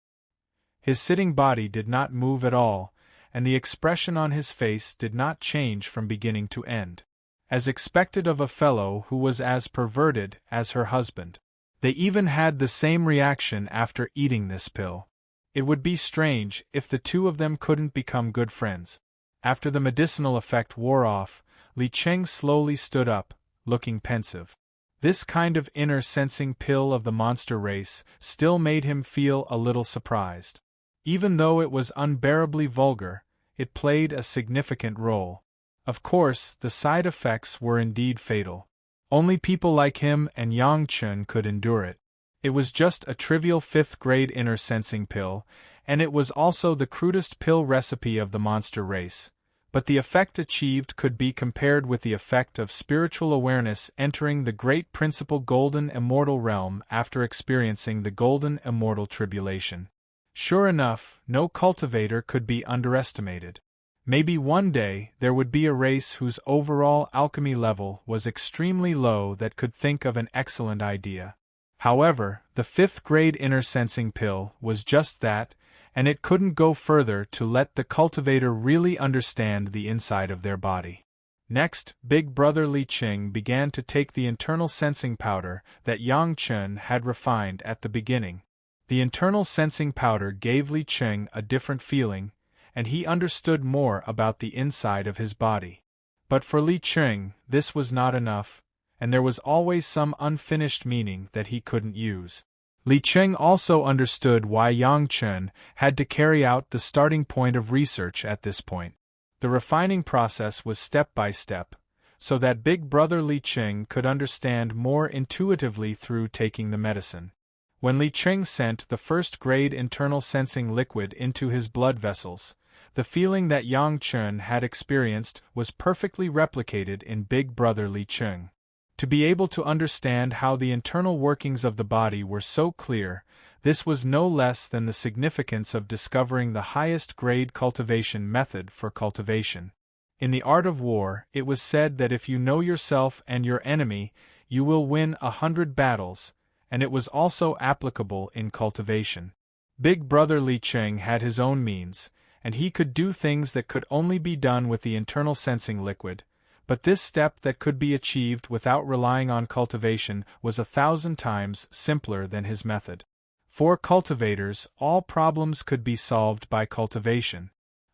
His sitting body did not move at all, and the expression on his face did not change from beginning to end. As expected of a fellow who was as perverted as her husband. They even had the same reaction after eating this pill. It would be strange if the two of them couldn't become good friends. After the medicinal effect wore off, Li Qing slowly stood up, looking pensive. This kind of inner sensing pill of the monster race still made him feel a little surprised. Even though it was unbearably vulgar, it played a significant role. Of course, the side effects were indeed fatal. Only people like him and Yang Chun could endure it. It was just a trivial 5th grade inner sensing pill, and it was also the crudest pill recipe of the monster race, but the effect achieved could be compared with the effect of spiritual awareness entering the great principal golden immortal realm after experiencing the golden immortal tribulation. Sure enough, no cultivator could be underestimated. Maybe one day there would be a race whose overall alchemy level was extremely low that could think of an excellent idea. However, the 5th grade inner sensing pill was just that, and it couldn't go further to let the cultivator really understand the inside of their body. Next, Big Brother Li Qing began to take the internal sensing powder that Yang Chun had refined at the beginning. The internal sensing powder gave Li Qing a different feeling, and he understood more about the inside of his body. But for Li Qing, this was not enough, and there was always some unfinished meaning that he couldn't use. Li Qing also understood why Yang Chun had to carry out the starting point of research at this point. The refining process was step by step, so that Big Brother Li Qing could understand more intuitively through taking the medicine. When Li Qing sent the 1st grade internal sensing liquid into his blood vessels, the feeling that Yang Chun had experienced was perfectly replicated in Big Brother Li Qing. To be able to understand how the internal workings of the body were so clear, this was no less than the significance of discovering the highest grade cultivation method for cultivation. In the art of war, it was said that if you know yourself and your enemy, you will win 100 battles, and it was also applicable in cultivation. Big Brother Li Qing had his own means, and he could do things that could only be done with the internal sensing liquid. But this step that could be achieved without relying on cultivation was 1,000 times simpler than his method. For cultivators, all problems could be solved by cultivation.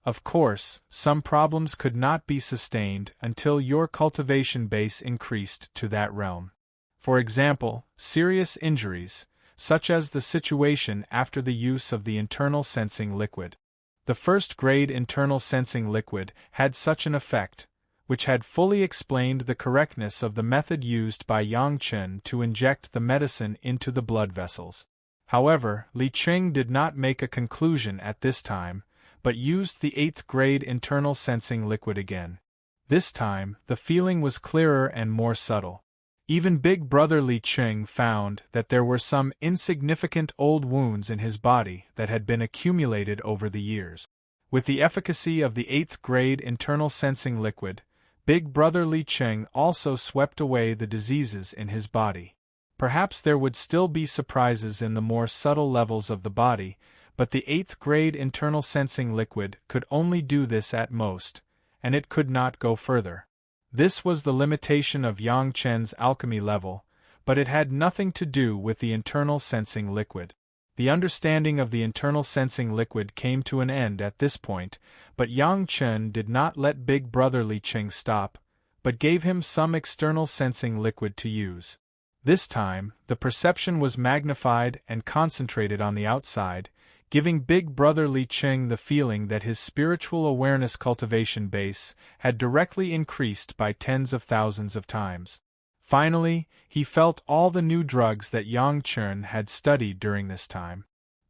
Of course, some problems could not be sustained until your cultivation base increased to that realm. For example, serious injuries, such as the situation after the use of the internal sensing liquid. The 1st grade internal sensing liquid had such an effect, which had fully explained the correctness of the method used by Yang Chun to inject the medicine into the blood vessels. However, Li Qing did not make a conclusion at this time, but used the 8th grade internal sensing liquid again. This time, the feeling was clearer and more subtle. Even Big Brother Li Qing found that there were some insignificant old wounds in his body that had been accumulated over the years. With the efficacy of the 8th grade internal sensing liquid, Big Brother Li Qing also swept away the diseases in his body. Perhaps there would still be surprises in the more subtle levels of the body, but the 8th grade internal sensing liquid could only do this at most, and it could not go further. This was the limitation of Yang Chen's alchemy level, but it had nothing to do with the internal sensing liquid. The understanding of the internal sensing liquid came to an end at this point, but Yang Chen did not let Big Brother Li Qing stop, but gave him some external sensing liquid to use. This time, the perception was magnified and concentrated on the outside, giving Big Brother Li Qing the feeling that his spiritual awareness cultivation base had directly increased by tens of thousands of times. Finally, he felt all the new drugs that Yang Chen had studied during this time.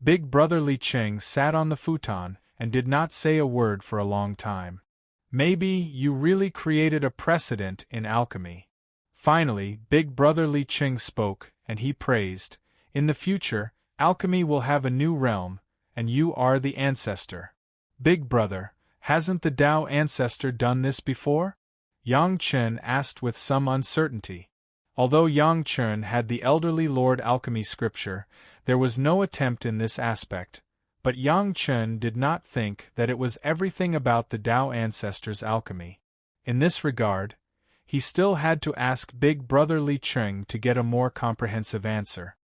Big Brother Li Qing sat on the futon and did not say a word for a long time. Maybe you really created a precedent in alchemy. Finally, Big Brother Li Qing spoke, and he praised, "In the future, alchemy will have a new realm, and you are the ancestor." "Big Brother, hasn't the Tao ancestor done this before?" Yang Chen asked with some uncertainty. Although Yang Chen had the elderly Lord Alchemy scripture, there was no attempt in this aspect, but Yang Chen did not think that it was everything about the Tao ancestor's alchemy. In this regard, he still had to ask Big Brother Li Qing to get a more comprehensive answer.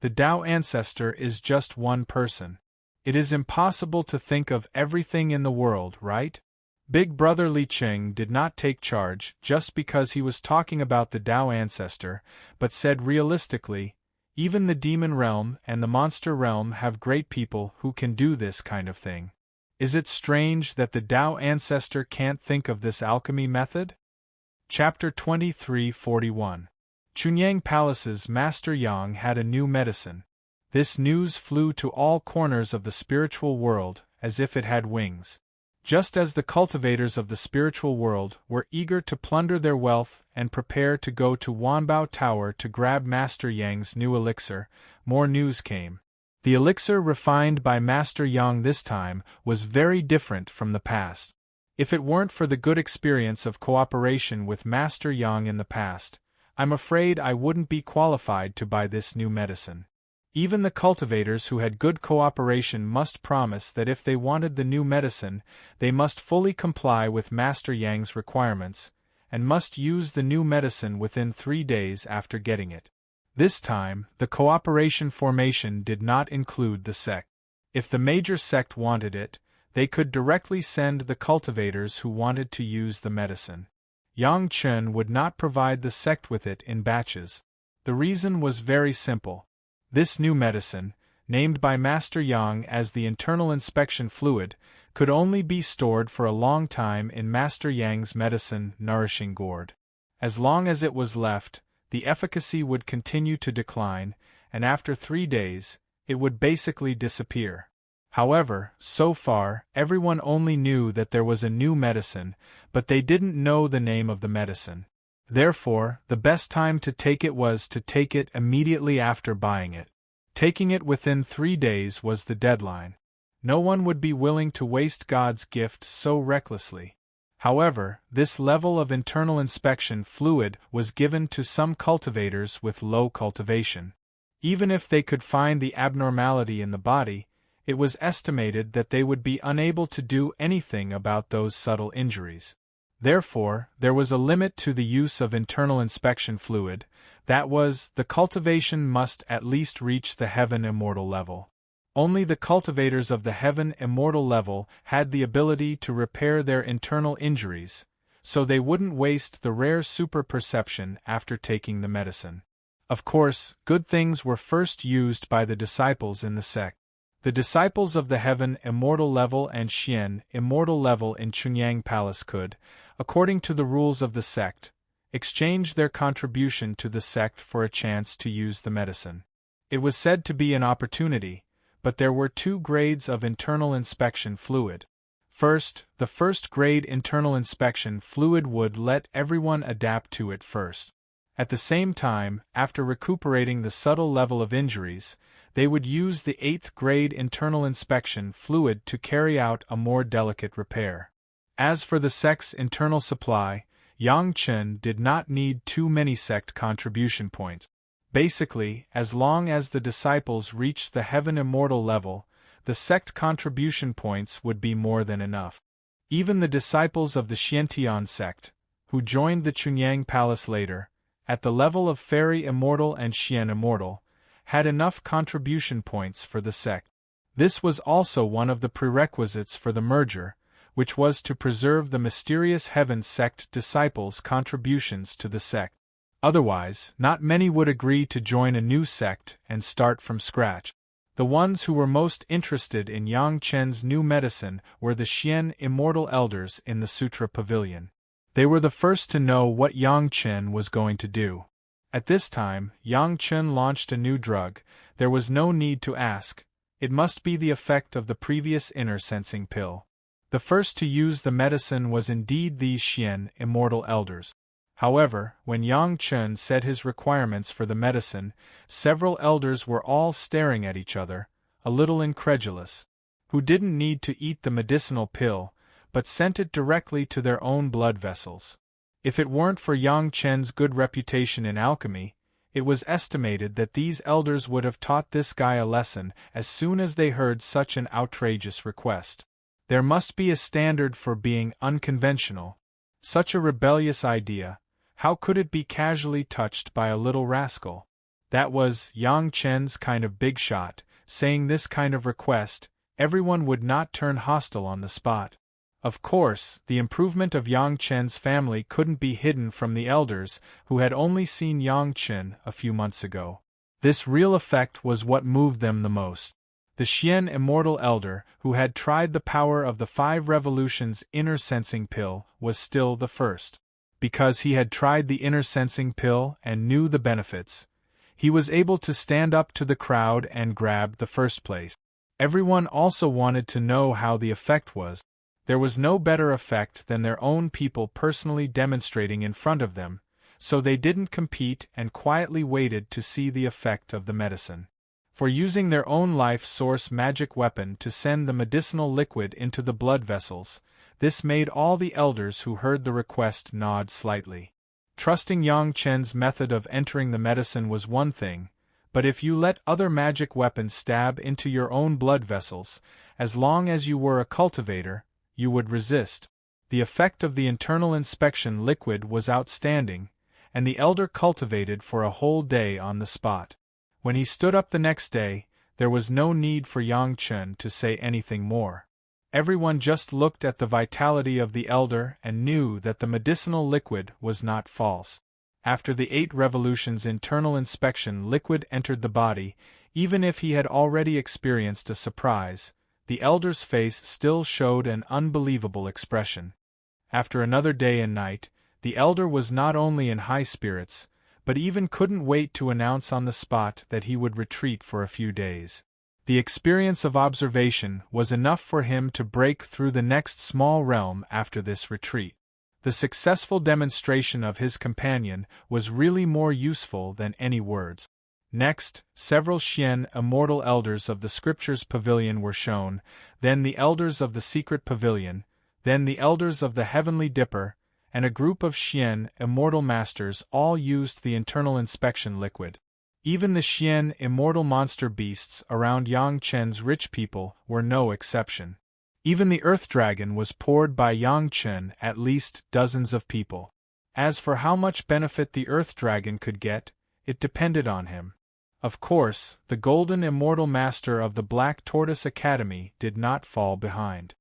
The Tao ancestor is just one person. It is impossible to think of everything in the world, right? Big Brother Li Qing did not take charge just because he was talking about the Tao ancestor, but said realistically, even the demon realm and the monster realm have great people who can do this kind of thing. Is it strange that the Tao ancestor can't think of this alchemy method? Chapter 23:41 Chunyang Palace's Master Yang had a new medicine. This news flew to all corners of the spiritual world, as if it had wings. Just as the cultivators of the spiritual world were eager to plunder their wealth and prepare to go to Wanbao Tower to grab Master Yang's new elixir, more news came. The elixir refined by Master Yang this time was very different from the past. If it weren't for the good experience of cooperation with Master Yang in the past, I'm afraid I wouldn't be qualified to buy this new medicine. Even the cultivators who had good cooperation must promise that if they wanted the new medicine, they must fully comply with Master Yang's requirements, and must use the new medicine within 3 days after getting it. This time, the cooperation formation did not include the sect. If the major sect wanted it, they could directly send the cultivators who wanted to use the medicine. Yang Chen would not provide the sect with it in batches. The reason was very simple. This new medicine, named by Master Yang as the internal inspection fluid, could only be stored for a long time in Master Yang's medicine nourishing gourd. As long as it was left, the efficacy would continue to decline, and after 3 days, it would basically disappear. However, so far, everyone only knew that there was a new medicine, but they didn't know the name of the medicine. Therefore, the best time to take it was to take it immediately after buying it. Taking it within 3 days was the deadline. No one would be willing to waste God's gift so recklessly. However, this level of internal inspection fluid was given to some cultivators with low cultivation. Even if they could find the abnormality in the body, it was estimated that they would be unable to do anything about those subtle injuries. Therefore, there was a limit to the use of internal inspection fluid, that was, the cultivation must at least reach the Heaven Immortal level. Only the cultivators of the Heaven Immortal level had the ability to repair their internal injuries, so they wouldn't waste the rare super-perception after taking the medicine. Of course, good things were first used by the disciples in the sect. The disciples of the Heaven Immortal level and Xian Immortal level in Chunyang Palace could, according to the rules of the sect, exchange their contribution to the sect for a chance to use the medicine. It was said to be an opportunity, but there were 2 grades of internal inspection fluid. First, the first grade internal inspection fluid would let everyone adapt to it first. At the same time, after recuperating the subtle level of injuries, they would use the 8th grade internal inspection fluid to carry out a more delicate repair. As for the sect's internal supply, Yang Chen did not need too many sect contribution points. Basically, as long as the disciples reached the Heaven Immortal level, the sect contribution points would be more than enough. Even the disciples of the Xiantian sect, who joined the Chunyang Palace later, at the level of Fairy Immortal and Xian Immortal, had enough contribution points for the sect. This was also one of the prerequisites for the merger, which was to preserve the mysterious Heaven sect disciples' contributions to the sect. Otherwise, not many would agree to join a new sect and start from scratch. The ones who were most interested in Yang Chen's new medicine were the Xian Immortal Elders in the Sutra Pavilion. They were the first to know what Yang Chen was going to do. At this time, Yang Chen launched a new drug. There was no need to ask. It must be the effect of the previous inner sensing pill. The first to use the medicine was indeed these Xian Immortal Elders. However, when Yang Chen said his requirements for the medicine, several elders were all staring at each other, a little incredulous. Who didn't need to eat the medicinal pill, but sent it directly to their own blood vessels. If it weren't for Yang Chen's good reputation in alchemy, it was estimated that these elders would have taught this guy a lesson as soon as they heard such an outrageous request. There must be a standard for being unconventional. Such a rebellious idea, how could it be casually touched by a little rascal? That was Yang Chen's kind of big shot, saying this kind of request, everyone would not turn hostile on the spot. Of course, the improvement of Yang Chen's family couldn't be hidden from the elders who had only seen Yang Chen a few months ago. This real effect was what moved them the most. The Xian Immortal Elder, who had tried the power of the 5 Revolutions inner sensing pill, was still the first. Because he had tried the inner sensing pill and knew the benefits, he was able to stand up to the crowd and grab the first place. Everyone also wanted to know how the effect was. There was no better effect than their own people personally demonstrating in front of them, so they didn't compete and quietly waited to see the effect of the medicine. For using their own life source magic weapon to send the medicinal liquid into the blood vessels, this made all the elders who heard the request nod slightly. Trusting Yang Chen's method of entering the medicine was one thing, but if you let other magic weapons stab into your own blood vessels, as long as you were a cultivator, you would resist. The effect of the internal inspection liquid was outstanding, and the elder cultivated for a whole day on the spot. When he stood up the next day, there was no need for Yang Chen to say anything more. Everyone just looked at the vitality of the elder and knew that the medicinal liquid was not false. After the 8 revolutions internal inspection liquid entered the body, even if he had already experienced a surprise, the elder's face still showed an unbelievable expression. After another day and night, the elder was not only in high spirits, but even couldn't wait to announce on the spot that he would retreat for a few days. The experience of observation was enough for him to break through the next small realm after this retreat. The successful demonstration of his companion was really more useful than any words. Next, several Xian immortal elders of the Scriptures Pavilion were shown, then the elders of the Secret Pavilion, then the elders of the Heavenly Dipper, and a group of Xian immortal masters all used the internal inspection liquid. Even the Xian immortal monster beasts around Yang Chen's rich people were no exception. Even the Earth Dragon was poured by Yang Chen at least dozens of people. As for how much benefit the Earth Dragon could get, it depended on him. Of course, the Golden Immortal Master of the Black Tortoise Academy did not fall behind.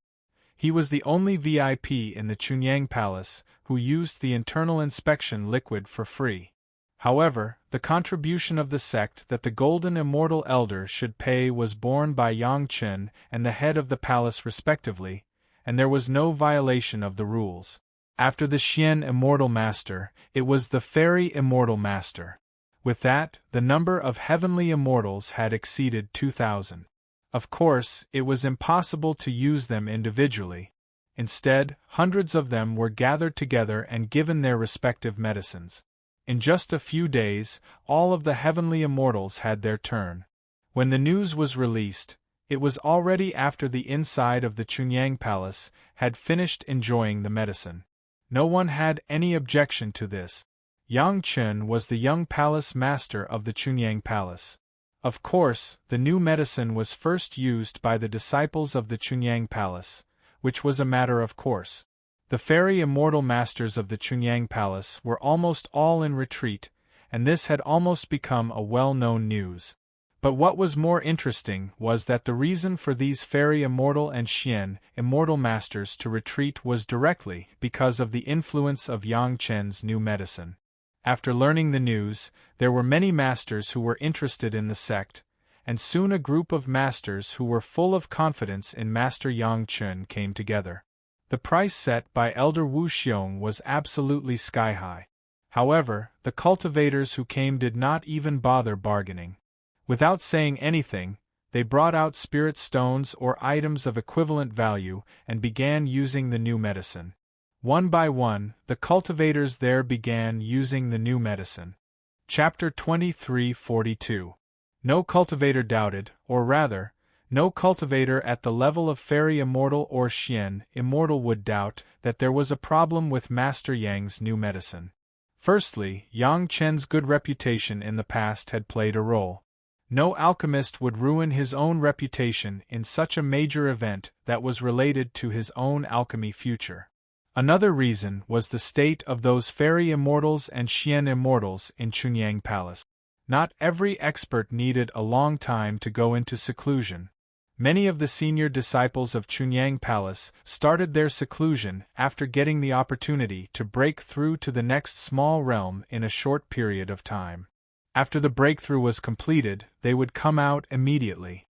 He was the only VIP in the Chunyang Palace who used the internal inspection liquid for free. However, the contribution of the sect that the Golden Immortal Elder should pay was borne by Yang Chen and the head of the palace respectively, and there was no violation of the rules. After the Xian Immortal Master, it was the Fairy Immortal Master. With that, the number of heavenly immortals had exceeded 2,000. Of course, it was impossible to use them individually. Instead, hundreds of them were gathered together and given their respective medicines. In just a few days, all of the heavenly immortals had their turn. When the news was released, it was already after the inside of the Chunyang Palace had finished enjoying the medicine. No one had any objection to this. Yang Chen was the young palace master of the Chunyang Palace. Of course, the new medicine was first used by the disciples of the Chunyang Palace, which was a matter of course. The fairy immortal masters of the Chunyang Palace were almost all in retreat, and this had almost become a well-known news. But what was more interesting was that the reason for these fairy immortal and Xian immortal masters to retreat was directly because of the influence of Yang Chen's new medicine. After learning the news, there were many masters who were interested in the sect, and soon a group of masters who were full of confidence in Master Yang Chen came together. The price set by Elder Wu Xiong was absolutely sky-high. However, the cultivators who came did not even bother bargaining. Without saying anything, they brought out spirit stones or items of equivalent value and began using the new medicine. One by one, the cultivators there began using the new medicine. Chapter 23:42. No cultivator doubted, or rather, no cultivator at the level of Fairy Immortal or Xian Immortal would doubt that there was a problem with Master Yang's new medicine. Firstly, Yang Chen's good reputation in the past had played a role. No alchemist would ruin his own reputation in such a major event that was related to his own alchemy future. Another reason was the state of those Fairy Immortals and Xian Immortals in Chunyang Palace. Not every expert needed a long time to go into seclusion. Many of the senior disciples of Chunyang Palace started their seclusion after getting the opportunity to break through to the next small realm in a short period of time. After the breakthrough was completed, they would come out immediately.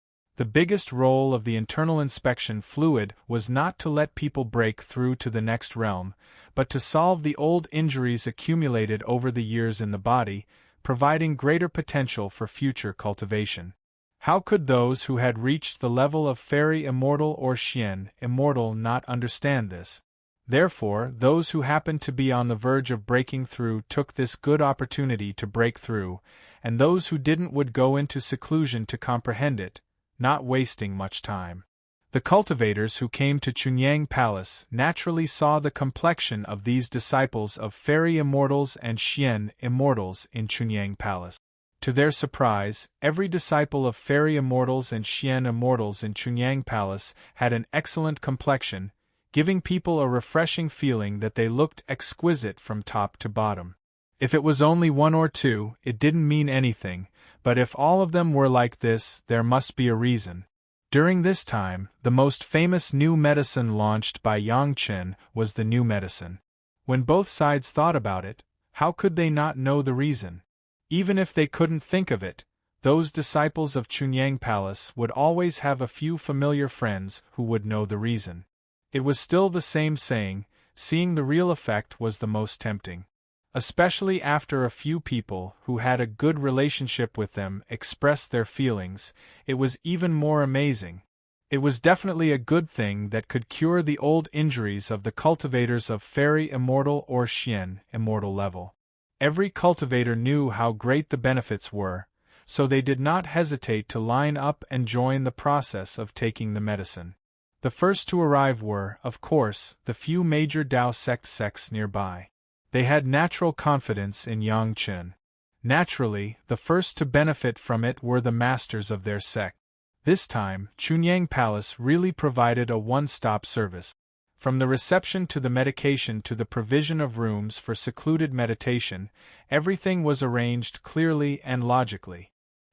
The biggest role of the internal inspection fluid was not to let people break through to the next realm, but to solve the old injuries accumulated over the years in the body, providing greater potential for future cultivation. How could those who had reached the level of fairy immortal or Xian immortal not understand this? Therefore, those who happened to be on the verge of breaking through took this good opportunity to break through, and those who didn't would go into seclusion to comprehend it, not wasting much time. The cultivators who came to Chunyang Palace naturally saw the complexion of these disciples of fairy immortals and Xian immortals in Chunyang Palace. To their surprise, every disciple of fairy immortals and Xian immortals in Chunyang Palace had an excellent complexion, giving people a refreshing feeling that they looked exquisite from top to bottom. If it was only one or two, it didn't mean anything, but if all of them were like this, there must be a reason. During this time, the most famous new medicine launched by Yang Chen was the new medicine. When both sides thought about it, how could they not know the reason? Even if they couldn't think of it, those disciples of Chunyang Palace would always have a few familiar friends who would know the reason. It was still the same saying, seeing the real effect was the most tempting. Especially after a few people who had a good relationship with them expressed their feelings, it was even more amazing. It was definitely a good thing that could cure the old injuries of the cultivators of fairy immortal or Xian immortal level. Every cultivator knew how great the benefits were, so they did not hesitate to line up and join the process of taking the medicine. The first to arrive were, of course, the few major Dao sect sects nearby. They had natural confidence in Yang Chen. Naturally, the first to benefit from it were the masters of their sect. This time, Chunyang Palace really provided a one-stop service. From the reception to the medication to the provision of rooms for secluded meditation, everything was arranged clearly and logically.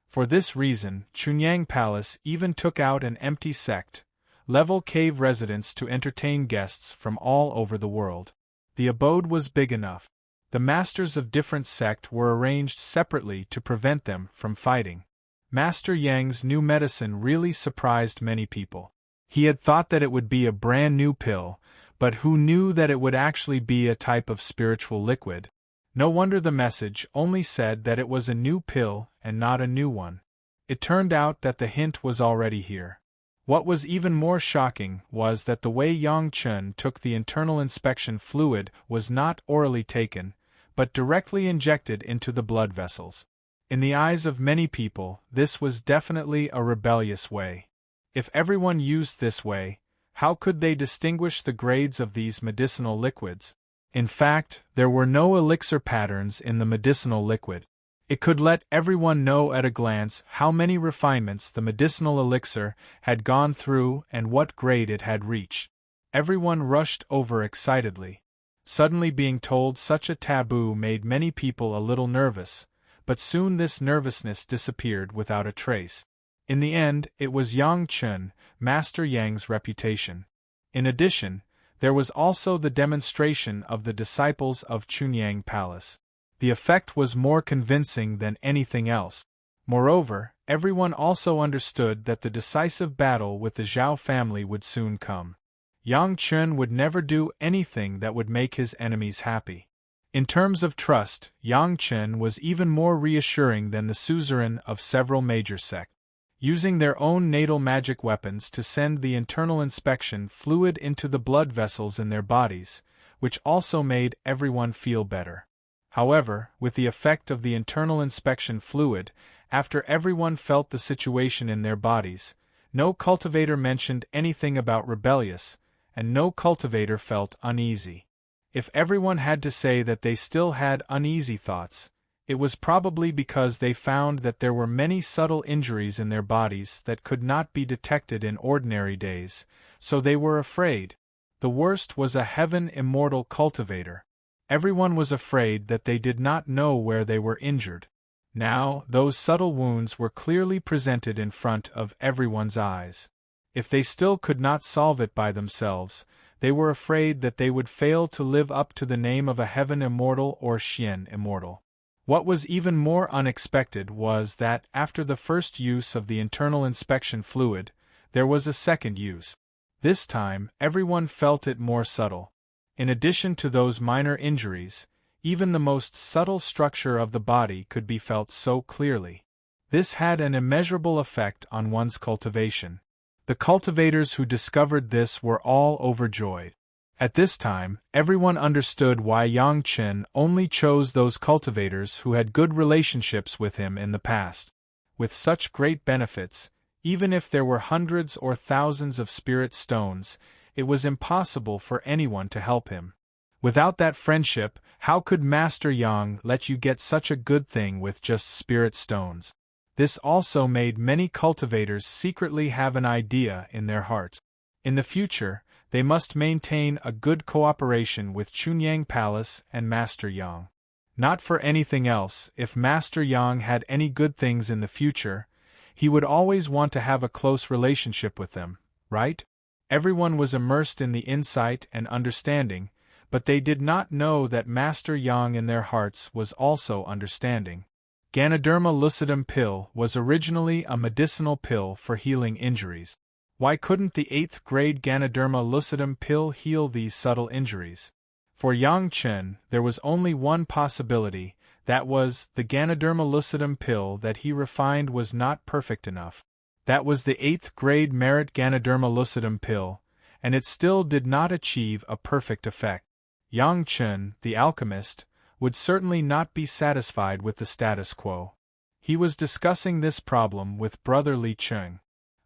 For this reason, Chunyang Palace even took out an empty sect-level cave residence to entertain guests from all over the world. The abode was big enough. The masters of different sect were arranged separately to prevent them from fighting. Master Yang's new medicine really surprised many people. He had thought that it would be a brand new pill, but who knew that it would actually be a type of spiritual liquid? No wonder the message only said that it was a new pill and not a new one. It turned out that the hint was already here. What was even more shocking was that the way Yang Chen took the internal inspection fluid was not orally taken, but directly injected into the blood vessels. In the eyes of many people, this was definitely a rebellious way. If everyone used this way, how could they distinguish the grades of these medicinal liquids? In fact, there were no elixir patterns in the medicinal liquid. It could let everyone know at a glance how many refinements the medicinal elixir had gone through and what grade it had reached. Everyone rushed over excitedly. Suddenly being told such a taboo made many people a little nervous, but soon this nervousness disappeared without a trace. In the end, it was Yang Chen, Master Yang's reputation. In addition, there was also the demonstration of the disciples of Chunyang Palace. The effect was more convincing than anything else. Moreover, everyone also understood that the decisive battle with the Zhao family would soon come. Yang Chen would never do anything that would make his enemies happy. In terms of trust, Yang Chen was even more reassuring than the suzerain of several major sects. Using their own natal magic weapons to send the internal inspection fluid into the blood vessels in their bodies, which also made everyone feel better. However, with the effect of the internal inspection fluid, after everyone felt the situation in their bodies, no cultivator mentioned anything about rebellious, and no cultivator felt uneasy. If everyone had to say that they still had uneasy thoughts, it was probably because they found that there were many subtle injuries in their bodies that could not be detected in ordinary days, so they were afraid. The worst was a heaven immortal cultivator. Everyone was afraid that they did not know where they were injured. Now, those subtle wounds were clearly presented in front of everyone's eyes. If they still could not solve it by themselves, they were afraid that they would fail to live up to the name of a heaven immortal or Xian immortal. What was even more unexpected was that, after the first use of the internal inspection fluid, there was a second use. This time, everyone felt it more subtle. In addition to those minor injuries, even the most subtle structure of the body could be felt so clearly. This had an immeasurable effect on one's cultivation. The cultivators who discovered this were all overjoyed. At this time, everyone understood why Yang Chen only chose those cultivators who had good relationships with him in the past. With such great benefits, even if there were hundreds or thousands of spirit stones, it was impossible for anyone to help him. Without that friendship, how could Master Yang let you get such a good thing with just spirit stones? This also made many cultivators secretly have an idea in their heart. In the future, they must maintain a good cooperation with Chunyang Palace and Master Yang. Not for anything else, if Master Yang had any good things in the future, he would always want to have a close relationship with them, right? Everyone was immersed in the insight and understanding, but they did not know that Master Yang in their hearts was also understanding. Ganoderma lucidum pill was originally a medicinal pill for healing injuries. Why couldn't the 8th grade Ganoderma lucidum pill heal these subtle injuries? For Yang Chen, there was only one possibility, that was, the Ganoderma lucidum pill that he refined was not perfect enough. That was the 8th grade merit Ganoderma lucidum pill, and it still did not achieve a perfect effect. Yang Chen, the alchemist, would certainly not be satisfied with the status quo. He was discussing this problem with Brother Li Cheng.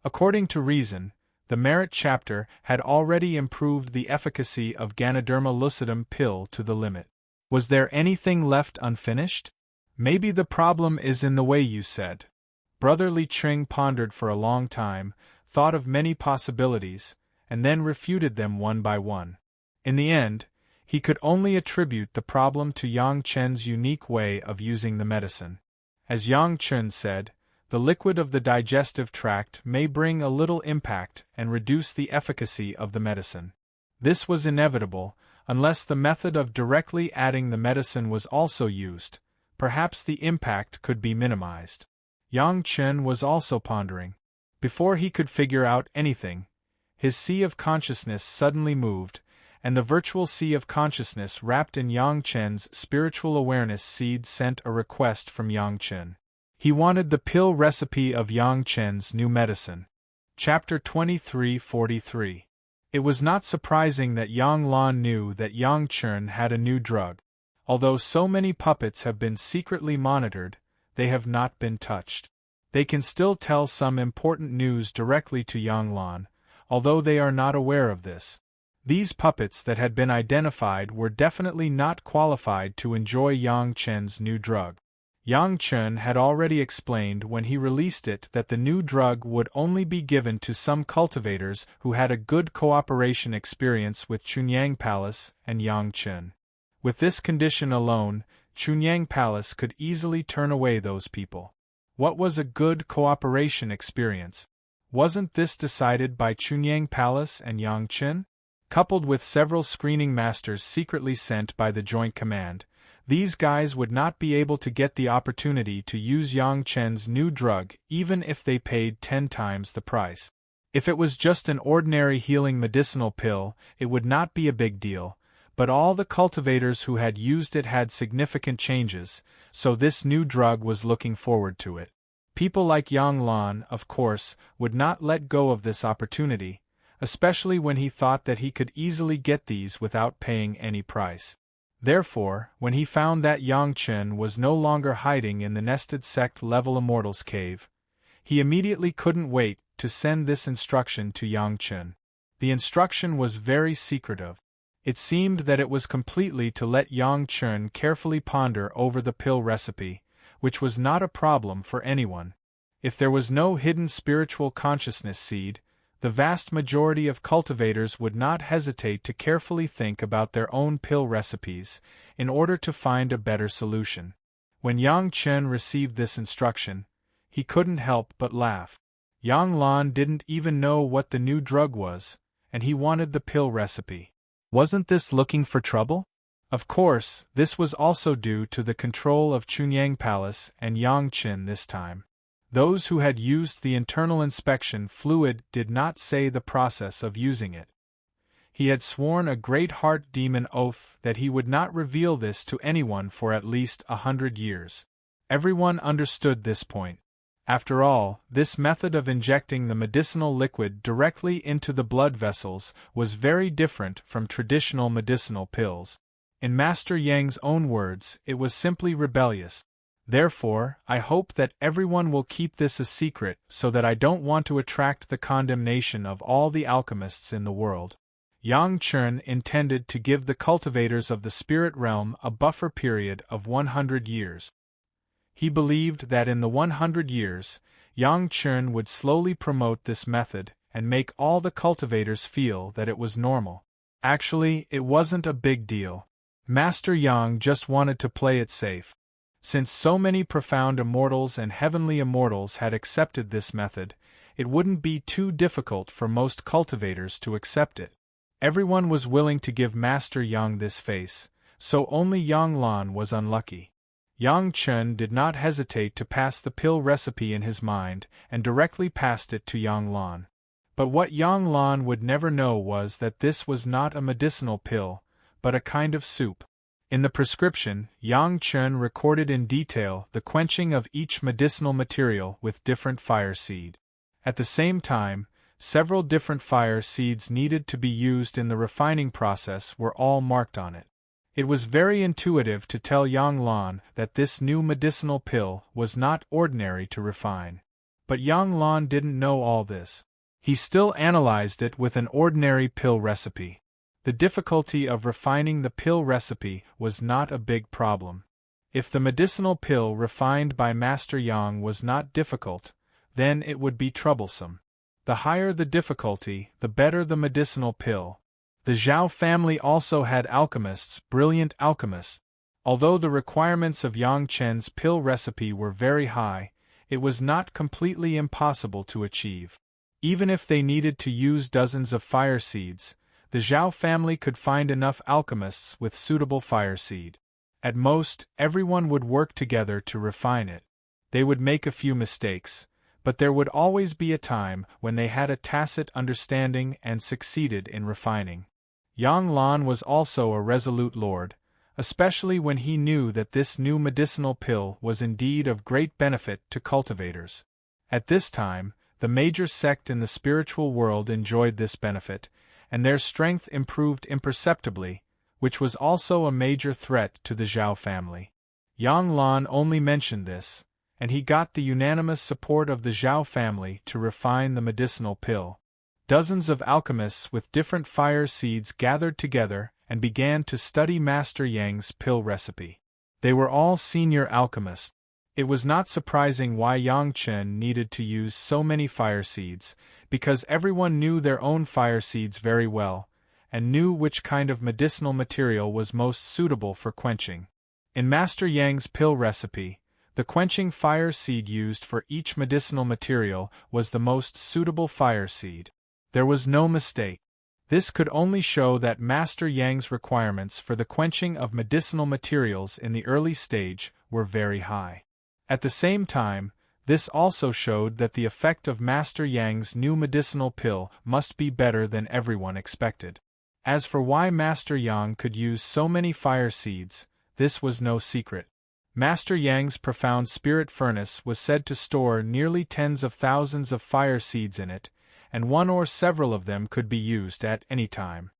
According to reason, the merit chapter had already improved the efficacy of Ganoderma lucidum pill to the limit. Was there anything left unfinished? Maybe the problem is in the way you said. Brother Li Cheng pondered for a long time, thought of many possibilities, and then refuted them one by one. In the end, he could only attribute the problem to Yang Chen's unique way of using the medicine. As Yang Chen said, the liquid of the digestive tract may bring a little impact and reduce the efficacy of the medicine. This was inevitable, unless the method of directly adding the medicine was also used. Perhaps the impact could be minimized. Yang Chen was also pondering. Before he could figure out anything, his sea of consciousness suddenly moved, and the virtual sea of consciousness wrapped in Yang Chen's spiritual awareness seed sent a request from Yang Chen. He wanted the pill recipe of Yang Chen's new medicine. Chapter 2343. It was not surprising that Yang Lan knew that Yang Chen had a new drug. Although so many puppets have been secretly monitored, they have not been touched. They can still tell some important news directly to Yang Lan, although they are not aware of this. These puppets that had been identified were definitely not qualified to enjoy Yang Chen's new drug. Yang Chen had already explained when he released it that the new drug would only be given to some cultivators who had a good cooperation experience with Chunyang Palace and Yang Chen. With this condition alone, Chunyang Palace could easily turn away those people. What was a good cooperation experience? Wasn't this decided by Chunyang Palace and Yang Chen? Coupled with several screening masters secretly sent by the Joint Command, these guys would not be able to get the opportunity to use Yang Chen's new drug even if they paid 10 times the price. If it was just an ordinary healing medicinal pill, it would not be a big deal, but all the cultivators who had used it had significant changes, so this new drug was looking forward to it. People like Yang Lan, of course, would not let go of this opportunity, especially when he thought that he could easily get these without paying any price. Therefore, when he found that Yang Chen was no longer hiding in the nested sect-level Immortal's cave, he immediately couldn't wait to send this instruction to Yang Chen. The instruction was very secretive. It seemed that it was completely to let Yang Chen carefully ponder over the pill recipe, which was not a problem for anyone. If there was no hidden spiritual consciousness seed, the vast majority of cultivators would not hesitate to carefully think about their own pill recipes in order to find a better solution. When Yang Chen received this instruction, he couldn't help but laugh. Yang Lan didn't even know what the new drug was, and he wanted the pill recipe. Wasn't this looking for trouble? Of course, this was also due to the control of Chunyang Palace and Yangqin this time. Those who had used the internal inspection fluid did not say the process of using it. He had sworn a great heart demon oath that he would not reveal this to anyone for at least 100 years. Everyone understood this point. After all, this method of injecting the medicinal liquid directly into the blood vessels was very different from traditional medicinal pills. In Master Yang's own words, it was simply rebellious. Therefore, I hope that everyone will keep this a secret so that I don't want to attract the condemnation of all the alchemists in the world. Yang Chun intended to give the cultivators of the spirit realm a buffer period of 100 years. He believed that in the 100 years, Yang Chun would slowly promote this method and make all the cultivators feel that it was normal. Actually, it wasn't a big deal. Master Yang just wanted to play it safe. Since so many profound immortals and heavenly immortals had accepted this method, it wouldn't be too difficult for most cultivators to accept it. Everyone was willing to give Master Yang this face, so only Yang Lan was unlucky. Yang Chun did not hesitate to pass the pill recipe in his mind and directly passed it to Yang Lan. But what Yang Lan would never know was that this was not a medicinal pill, but a kind of soup. In the prescription, Yang Chun recorded in detail the quenching of each medicinal material with different fire seed. At the same time, several different fire seeds needed to be used in the refining process were all marked on it. It was very intuitive to tell Yang Lan that this new medicinal pill was not ordinary to refine. But Yang Lan didn't know all this. He still analyzed it with an ordinary pill recipe. The difficulty of refining the pill recipe was not a big problem. If the medicinal pill refined by Master Yang was not difficult, then it would be troublesome. The higher the difficulty, the better the medicinal pill. The Zhao family also had alchemists, brilliant alchemists. Although the requirements of Yang Chen's pill recipe were very high, it was not completely impossible to achieve. Even if they needed to use dozens of fire seeds, the Zhao family could find enough alchemists with suitable fire seed. At most, everyone would work together to refine it. They would make a few mistakes, but there would always be a time when they had a tacit understanding and succeeded in refining. Yang Lan was also a resolute lord, especially when he knew that this new medicinal pill was indeed of great benefit to cultivators. At this time, the major sect in the spiritual world enjoyed this benefit, and their strength improved imperceptibly, which was also a major threat to the Zhao family. Yang Lan only mentioned this, and he got the unanimous support of the Zhao family to refine the medicinal pill. Dozens of alchemists with different fire seeds gathered together and began to study Master Yang's pill recipe. They were all senior alchemists. It was not surprising why Yang Chen needed to use so many fire seeds, because everyone knew their own fire seeds very well, and knew which kind of medicinal material was most suitable for quenching. In Master Yang's pill recipe, the quenching fire seed used for each medicinal material was the most suitable fire seed. There was no mistake. This could only show that Master Yang's requirements for the quenching of medicinal materials in the early stage were very high. At the same time, this also showed that the effect of Master Yang's new medicinal pill must be better than everyone expected. As for why Master Yang could use so many fire seeds, this was no secret. Master Yang's profound spirit furnace was said to store nearly tens of thousands of fire seeds in it, and one or several of them could be used at any time.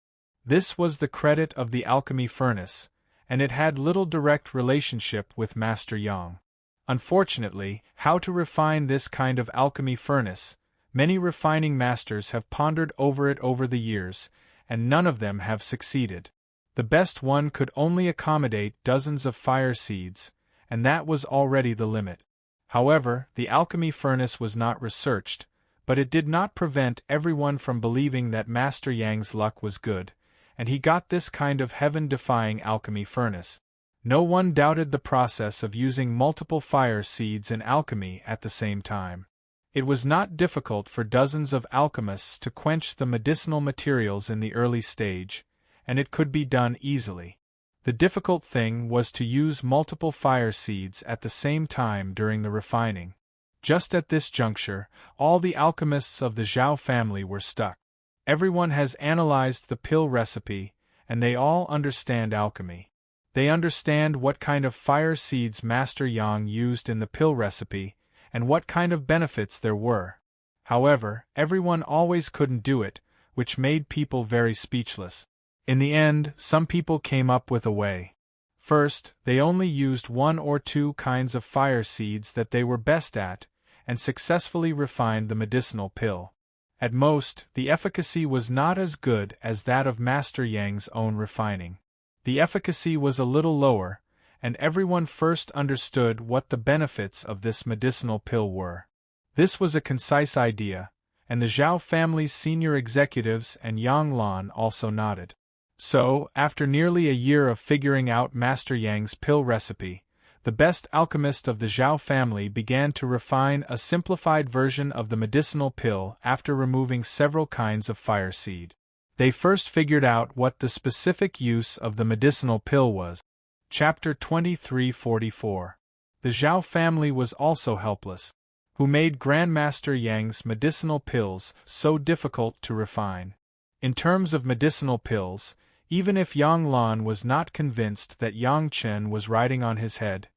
This was the credit of the alchemy furnace, and it had little direct relationship with Master Yang. Unfortunately, how to refine this kind of alchemy furnace, many refining masters have pondered over it over the years, and none of them have succeeded. The best one could only accommodate dozens of fire seeds, and that was already the limit. However, the alchemy furnace was not researched, but it did not prevent everyone from believing that Master Yang's luck was good, and he got this kind of heaven-defying alchemy furnace. No one doubted the process of using multiple fire seeds in alchemy at the same time. It was not difficult for dozens of alchemists to quench the medicinal materials in the early stage, and it could be done easily. The difficult thing was to use multiple fire seeds at the same time during the refining. Just at this juncture, all the alchemists of the Zhao family were stuck. Everyone has analyzed the pill recipe, and they all understand alchemy. They understand what kind of fire seeds Master Yang used in the pill recipe, and what kind of benefits there were. However, everyone always couldn't do it, which made people very speechless. In the end, some people came up with a way. First, they only used 1 or 2 kinds of fire seeds that they were best at, and successfully refined the medicinal pill. At most, the efficacy was not as good as that of Master Yang's own refining. The efficacy was a little lower, and everyone first understood what the benefits of this medicinal pill were. This was a concise idea, and the Zhao family's senior executives and Yang Lan also nodded. So, after nearly a year of figuring out Master Yang's pill recipe, the best alchemist of the Zhao family began to refine a simplified version of the medicinal pill after removing several kinds of fire seed. They first figured out what the specific use of the medicinal pill was. Chapter 2344. The Zhao family was also helpless. Who made Grandmaster Yang's medicinal pills so difficult to refine? In terms of medicinal pills, even if Yang Lan was not convinced that Yang Chen was riding on his head,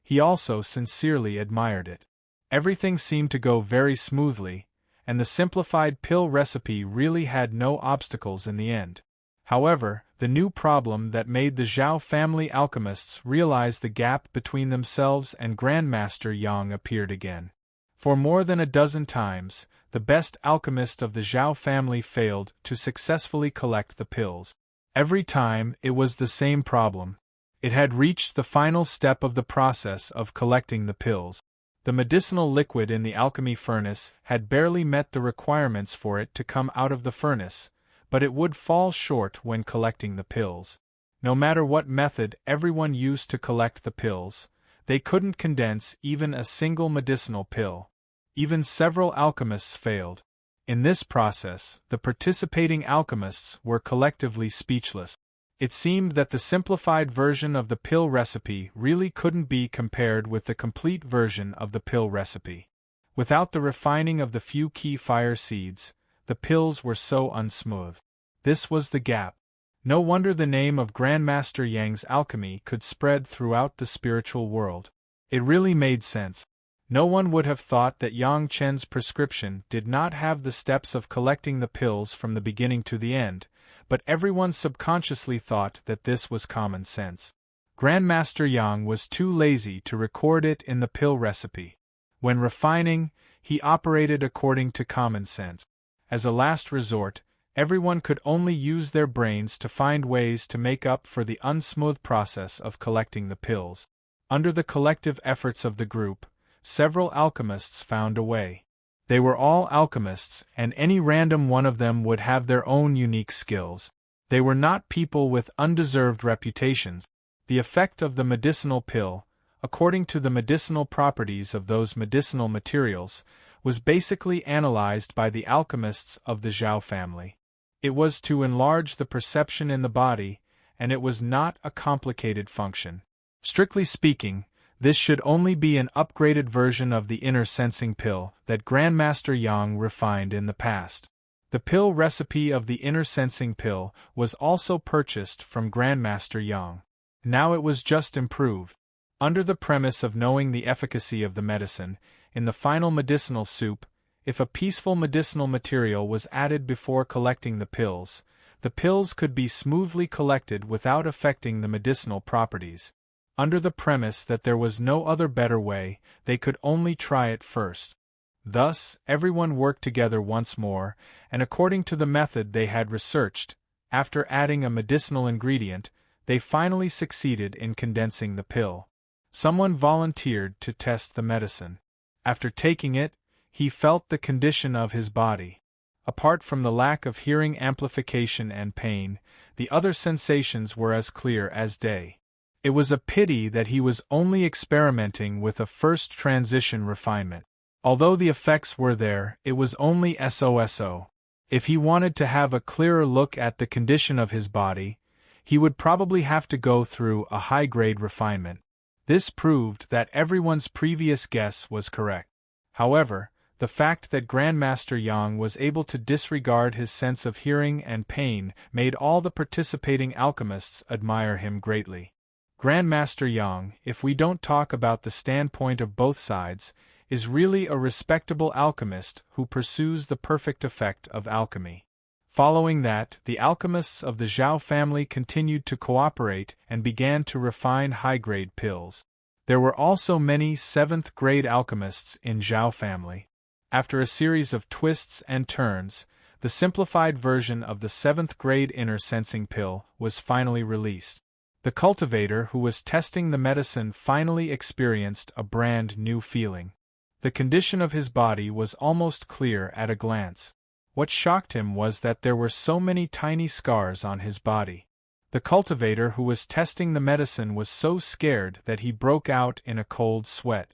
he also sincerely admired it. Everything seemed to go very smoothly, and the simplified pill recipe really had no obstacles in the end. However, the new problem that made the Zhao family alchemists realize the gap between themselves and Grandmaster Yang appeared again. For more than a dozen times, the best alchemist of the Zhao family failed to successfully collect the pills. Every time, it was the same problem. It had reached the final step of the process of collecting the pills. The medicinal liquid in the alchemy furnace had barely met the requirements for it to come out of the furnace, but it would fall short when collecting the pills. No matter what method everyone used to collect the pills, they couldn't condense even a single medicinal pill. Even several alchemists failed. In this process, the participating alchemists were collectively speechless. It seemed that the simplified version of the pill recipe really couldn't be compared with the complete version of the pill recipe. Without the refining of the few key fire seeds, the pills were so unsmooth. This was the gap. No wonder the name of Grandmaster Yang's alchemy could spread throughout the spiritual world. It really made sense. No one would have thought that Yang Chen's prescription did not have the steps of collecting the pills from the beginning to the end, but everyone subconsciously thought that this was common sense. Grandmaster Yang was too lazy to record it in the pill recipe. When refining, he operated according to common sense. As a last resort, everyone could only use their brains to find ways to make up for the unsmooth process of collecting the pills. Under the collective efforts of the group, several alchemists found a way. They were all alchemists, and any random one of them would have their own unique skills. They were not people with undeserved reputations. The effect of the medicinal pill, according to the medicinal properties of those medicinal materials, was basically analyzed by the alchemists of the Zhao family. It was to enlarge the perception in the body, and it was not a complicated function. Strictly speaking, this should only be an upgraded version of the inner sensing pill that Grandmaster Yang refined in the past. The pill recipe of the inner sensing pill was also purchased from Grandmaster Yang. Now it was just improved. Under the premise of knowing the efficacy of the medicine, in the final medicinal soup, if a peaceful medicinal material was added before collecting the pills could be smoothly collected without affecting the medicinal properties. Under the premise that there was no other better way, they could only try it first. Thus, everyone worked together once more, and according to the method they had researched, after adding a medicinal ingredient, they finally succeeded in condensing the pill. Someone volunteered to test the medicine. After taking it, he felt the condition of his body. Apart from the lack of hearing amplification and pain, the other sensations were as clear as day. It was a pity that he was only experimenting with a first transition refinement. Although the effects were there, it was only SOSO. If he wanted to have a clearer look at the condition of his body, he would probably have to go through a high-grade refinement. This proved that everyone's previous guess was correct. However, the fact that Grandmaster Yang was able to disregard his sense of hearing and pain made all the participating alchemists admire him greatly. Grandmaster Yang, if we don't talk about the standpoint of both sides, is really a respectable alchemist who pursues the perfect effect of alchemy. Following that, the alchemists of the Zhao family continued to cooperate and began to refine high-grade pills. There were also many 7th-grade alchemists in Zhao family. After a series of twists and turns, the simplified version of the 7th-grade inner sensing pill was finally released. The cultivator who was testing the medicine finally experienced a brand new feeling. The condition of his body was almost clear at a glance. What shocked him was that there were so many tiny scars on his body. The cultivator who was testing the medicine was so scared that he broke out in a cold sweat.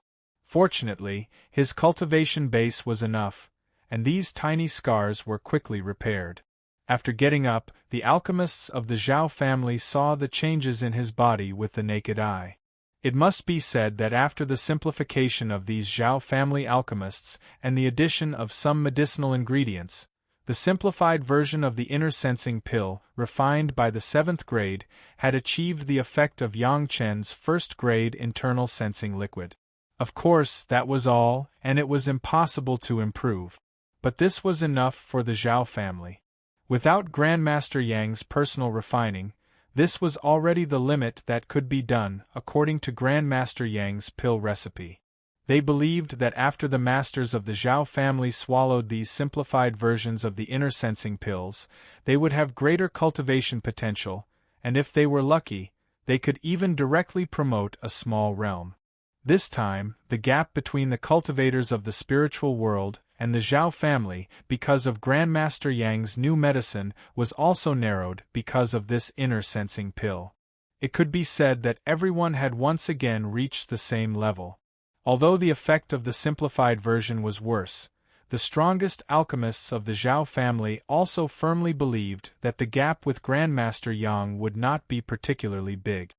Fortunately, his cultivation base was enough, and these tiny scars were quickly repaired. After getting up, the alchemists of the Zhao family saw the changes in his body with the naked eye. It must be said that after the simplification of these Zhao family alchemists and the addition of some medicinal ingredients, the simplified version of the inner sensing pill, refined by the 7th grade, had achieved the effect of Yang Chen's 1st-grade internal sensing liquid. Of course, that was all, and it was impossible to improve. But this was enough for the Zhao family. Without Grandmaster Yang's personal refining, this was already the limit that could be done according to Grandmaster Yang's pill recipe. They believed that after the masters of the Zhao family swallowed these simplified versions of the inner sensing pills, they would have greater cultivation potential, and if they were lucky, they could even directly promote a small realm. This time, the gap between the cultivators of the spiritual world and the Zhao family, because of Grandmaster Yang's new medicine, was also narrowed because of this inner sensing pill. It could be said that everyone had once again reached the same level. Although the effect of the simplified version was worse, the strongest alchemists of the Zhao family also firmly believed that the gap with Grandmaster Yang would not be particularly big.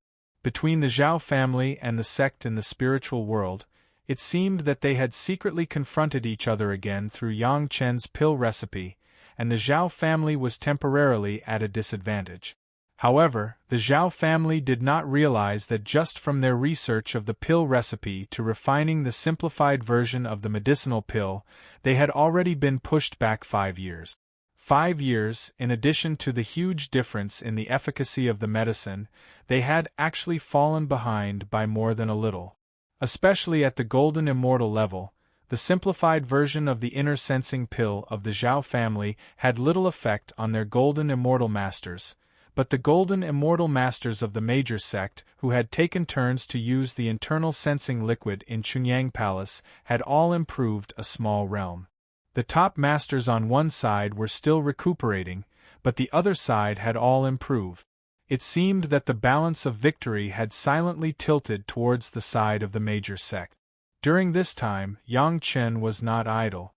Between the Zhao family and the sect in the spiritual world, it seemed that they had secretly confronted each other again through Yang Chen's pill recipe, and the Zhao family was temporarily at a disadvantage. However, the Zhao family did not realize that just from their research of the pill recipe to refining the simplified version of the medicinal pill, they had already been pushed back 5 years. 5 years, in addition to the huge difference in the efficacy of the medicine, they had actually fallen behind by more than a little. Especially at the golden immortal level, the simplified version of the inner sensing pill of the Zhao family had little effect on their golden immortal masters, but the golden immortal masters of the major sect, who had taken turns to use the internal sensing liquid in Chunyang Palace, had all improved a small realm. The top masters on one side were still recuperating, but the other side had all improved. It seemed that the balance of victory had silently tilted towards the side of the major sect. During this time, Yang Chen was not idle.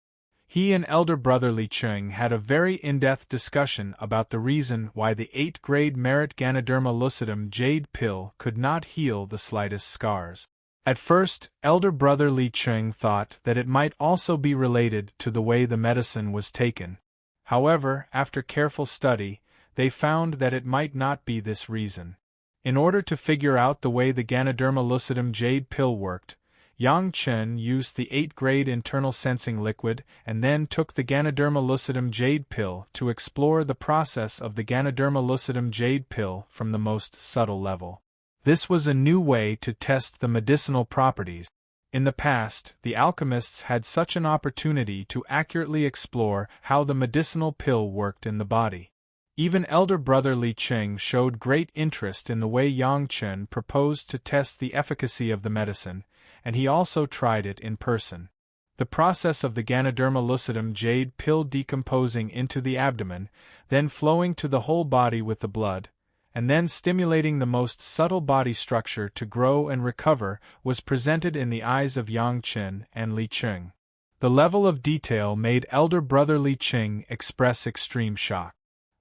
He and elder brother Li Cheng had a very in-depth discussion about the reason why the 8th-grade merit Ganoderma lucidum jade pill could not heal the slightest scars. At first, elder brother Li Cheng thought that it might also be related to the way the medicine was taken. However, after careful study, they found that it might not be this reason. In order to figure out the way the Ganoderma lucidum jade pill worked, Yang Chen used the 8th-grade internal sensing liquid and then took the Ganoderma lucidum jade pill to explore the process of the Ganoderma lucidum jade pill from the most subtle level. This was a new way to test the medicinal properties. In the past, the alchemists had such an opportunity to accurately explore how the medicinal pill worked in the body. Even elder brother Li Cheng showed great interest in the way Yang Chen proposed to test the efficacy of the medicine, and he also tried it in person. The process of the Ganoderma lucidum jade pill decomposing into the abdomen, then flowing to the whole body with the blood, and then stimulating the most subtle body structure to grow and recover, was presented in the eyes of Yang Chen and Li Cheng. The level of detail made elder brother Li Cheng express extreme shock.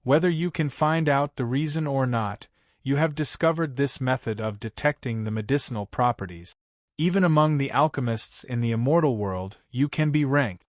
Whether you can find out the reason or not, you have discovered this method of detecting the medicinal properties. Even among the alchemists in the immortal world, you can be ranked.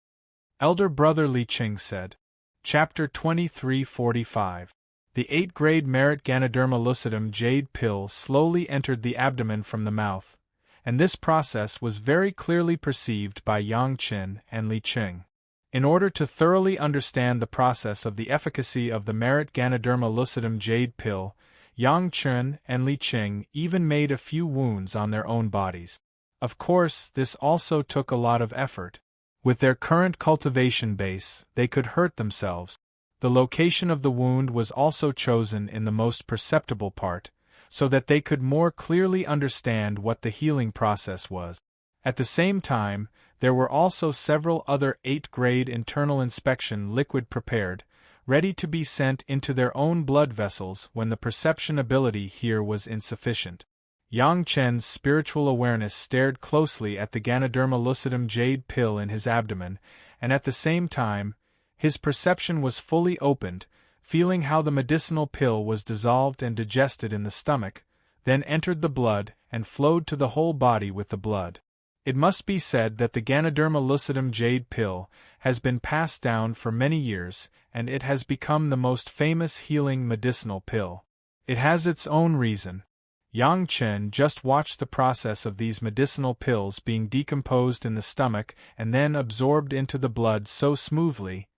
Elder Brother Li Qing said. Chapter 2345. The 8th-grade merit Ganoderma lucidum jade pill slowly entered the abdomen from the mouth, and this process was very clearly perceived by Yang Qin and Li Qing. In order to thoroughly understand the process of the efficacy of the merit Ganoderma lucidum jade pill, Yang Qin and Li Qing even made a few wounds on their own bodies. Of course, this also took a lot of effort. With their current cultivation base, they could hurt themselves. The location of the wound was also chosen in the most perceptible part, so that they could more clearly understand what the healing process was. At the same time, there were also several other 8th-grade internal inspection liquid prepared, ready to be sent into their own blood vessels when the perception ability here was insufficient. Yang Chen's spiritual awareness stared closely at the Ganoderma lucidum jade pill in his abdomen, and at the same time, his perception was fully opened, feeling how the medicinal pill was dissolved and digested in the stomach, then entered the blood and flowed to the whole body with the blood. It must be said that the Ganoderma lucidum jade pill has been passed down for many years, and it has become the most famous healing medicinal pill. It has its own reason. Yang Chen just watched the process of these medicinal pills being decomposed in the stomach and then absorbed into the blood so smoothly.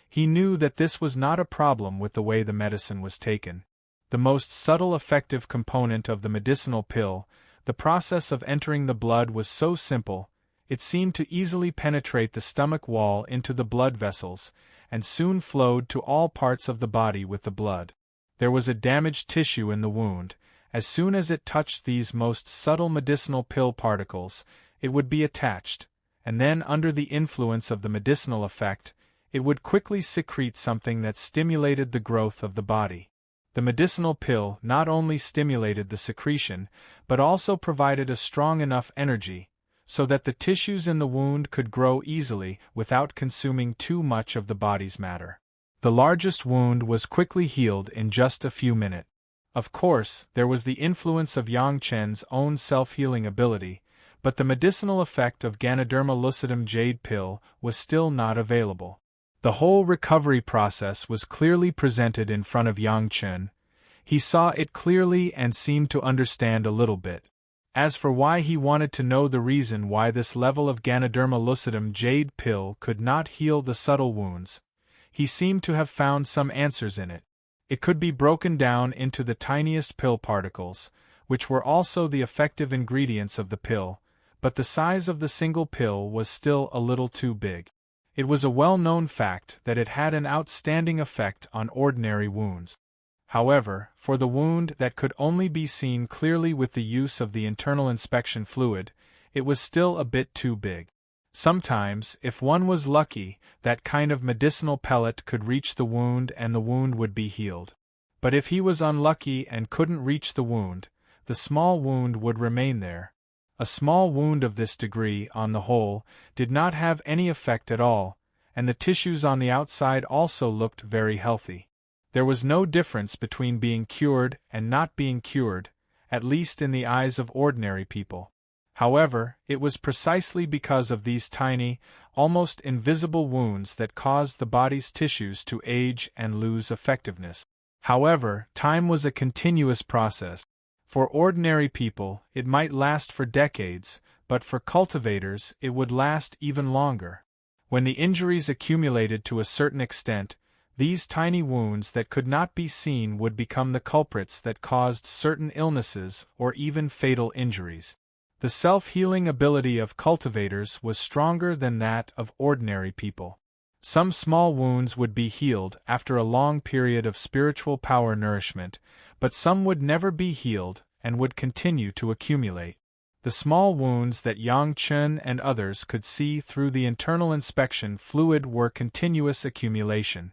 He knew that this was not a problem with the way the medicine was taken. The most subtle effective component of the medicinal pill, the process of entering the blood, was so simple, it seemed to easily penetrate the stomach wall into the blood vessels, and soon flowed to all parts of the body with the blood. There was a damaged tissue in the wound. As soon as it touched these most subtle medicinal pill particles, it would be attached, and then under the influence of the medicinal effect, it would quickly secrete something that stimulated the growth of the body. The medicinal pill not only stimulated the secretion, but also provided a strong enough energy, so that the tissues in the wound could grow easily without consuming too much of the body's matter. The largest wound was quickly healed in just a few minutes. Of course, there was the influence of Yang Chen's own self-healing ability, but the medicinal effect of Ganoderma lucidum jade pill was still not available. The whole recovery process was clearly presented in front of Yang Chen. He saw it clearly and seemed to understand a little bit. As for why he wanted to know the reason why this level of Ganoderma lucidum jade pill could not heal the subtle wounds, he seemed to have found some answers in it. It could be broken down into the tiniest pill particles, which were also the effective ingredients of the pill, but the size of the single pill was still a little too big. It was a well-known fact that it had an outstanding effect on ordinary wounds. However, for the wound that could only be seen clearly with the use of the internal inspection fluid, it was still a bit too big. Sometimes, if one was lucky, that kind of medicinal pellet could reach the wound and the wound would be healed. But if he was unlucky and couldn't reach the wound, the small wound would remain there. A small wound of this degree, on the whole, did not have any effect at all, and the tissues on the outside also looked very healthy. There was no difference between being cured and not being cured, at least in the eyes of ordinary people. However, it was precisely because of these tiny, almost invisible wounds that caused the body's tissues to age and lose effectiveness. However, time was a continuous process. For ordinary people, it might last for decades, but for cultivators, it would last even longer. When the injuries accumulated to a certain extent, these tiny wounds that could not be seen would become the culprits that caused certain illnesses or even fatal injuries. The self-healing ability of cultivators was stronger than that of ordinary people. Some small wounds would be healed after a long period of spiritual power nourishment, but some would never be healed and would continue to accumulate. The small wounds that Yang Chen and others could see through the internal inspection fluid were continuous accumulation.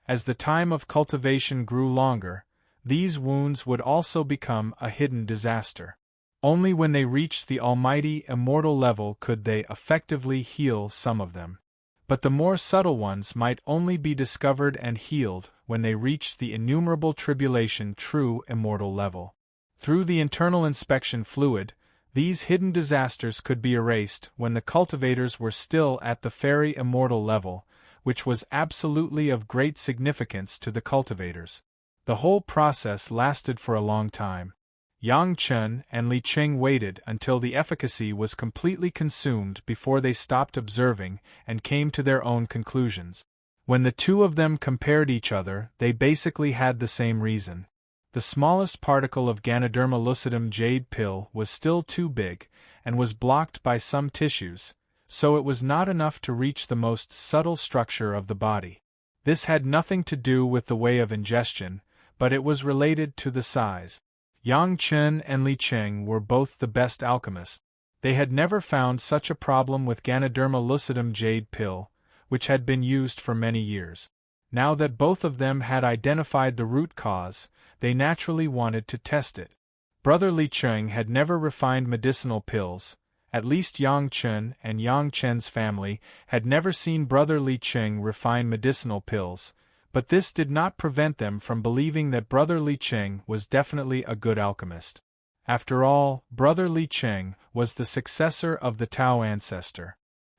As the time of cultivation grew longer, these wounds would also become a hidden disaster. Only when they reached the almighty immortal level could they effectively heal some of them. but the more subtle ones might only be discovered and healed when they reached the innumerable tribulation true immortal level. Through the internal inspection fluid, these hidden disasters could be erased when the cultivators were still at the fairy immortal level, which was absolutely of great significance to the cultivators. The whole process lasted for a long time. Yang Chen and Li Qing waited until the efficacy was completely consumed before they stopped observing and came to their own conclusions. When the two of them compared each other, they basically had the same reason. The smallest particle of Ganoderma lucidum jade pill was still too big, and was blocked by some tissues, so it was not enough to reach the most subtle structure of the body. This had nothing to do with the way of ingestion, but it was related to the size. Yang Chen and Li Qing were both the best alchemists. They had never found such a problem with Ganoderma lucidum jade pill, which had been used for many years. Now that both of them had identified the root cause, they naturally wanted to test it. Brother Li Qing had never refined medicinal pills. At least Yang Chen and Yang Chen's family had never seen Brother Li Qing refine medicinal pills, but this did not prevent them from believing that Brother Li Qing was definitely a good alchemist. After all, Brother Li Qing was the successor of the Tao ancestor.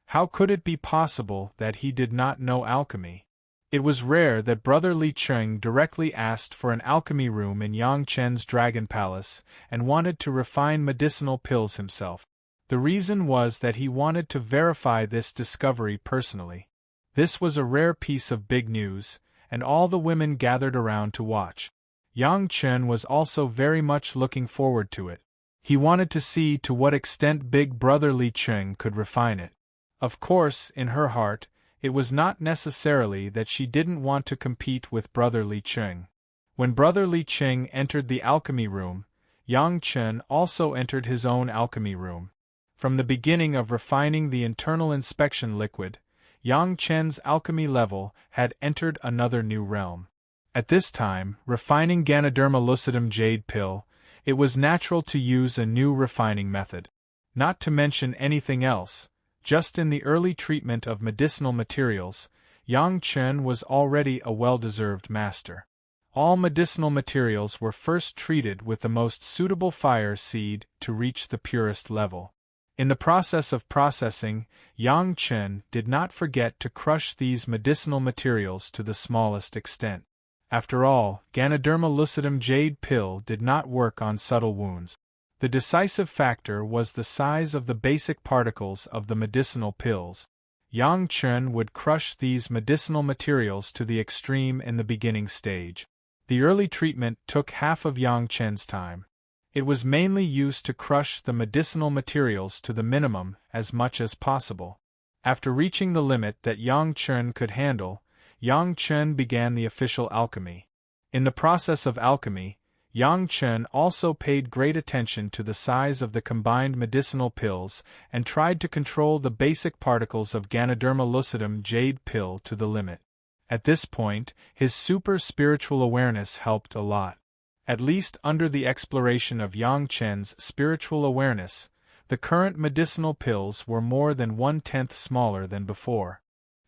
How could it be possible that he did not know alchemy? It was rare that Brother Li Qing directly asked for an alchemy room in Yang Chen's Dragon Palace and wanted to refine medicinal pills himself. The reason was that he wanted to verify this discovery personally. This was a rare piece of big news, and all the women gathered around to watch. Yang Chen was also very much looking forward to it. He wanted to see to what extent Big Brother Li Qing could refine it. Of course, in her heart, it was not necessarily that she didn't want to compete with Brother Li Qing. When Brother Li Qing entered the alchemy room, Yang Chen also entered his own alchemy room. From the beginning of refining the internal inspection liquid, Yang Chen's alchemy level had entered another new realm. At this time, refining Ganoderma lucidum jade pill, it was natural to use a new refining method. Not to mention anything else, just in the early treatment of medicinal materials, Yang Chen was already a well-deserved master. All medicinal materials were first treated with the most suitable fire seed to reach the purest level. In the process of processing, Yang Chen did not forget to crush these medicinal materials to the smallest extent. After all, Ganoderma lucidum jade pill did not work on subtle wounds. The decisive factor was the size of the basic particles of the medicinal pills. Yang Chen would crush these medicinal materials to the extreme in the beginning stage. The early treatment took half of Yang Chen's time. It was mainly used to crush the medicinal materials to the minimum as much as possible. After reaching the limit that Yang Chen could handle, Yang Chen began the official alchemy. In the process of alchemy, Yang Chen also paid great attention to the size of the combined medicinal pills and tried to control the basic particles of Ganoderma lucidum jade pill to the limit. At this point, his super spiritual awareness helped a lot. At least under the exploration of Yang Chen's spiritual awareness, the current medicinal pills were more than 1/10 smaller than before.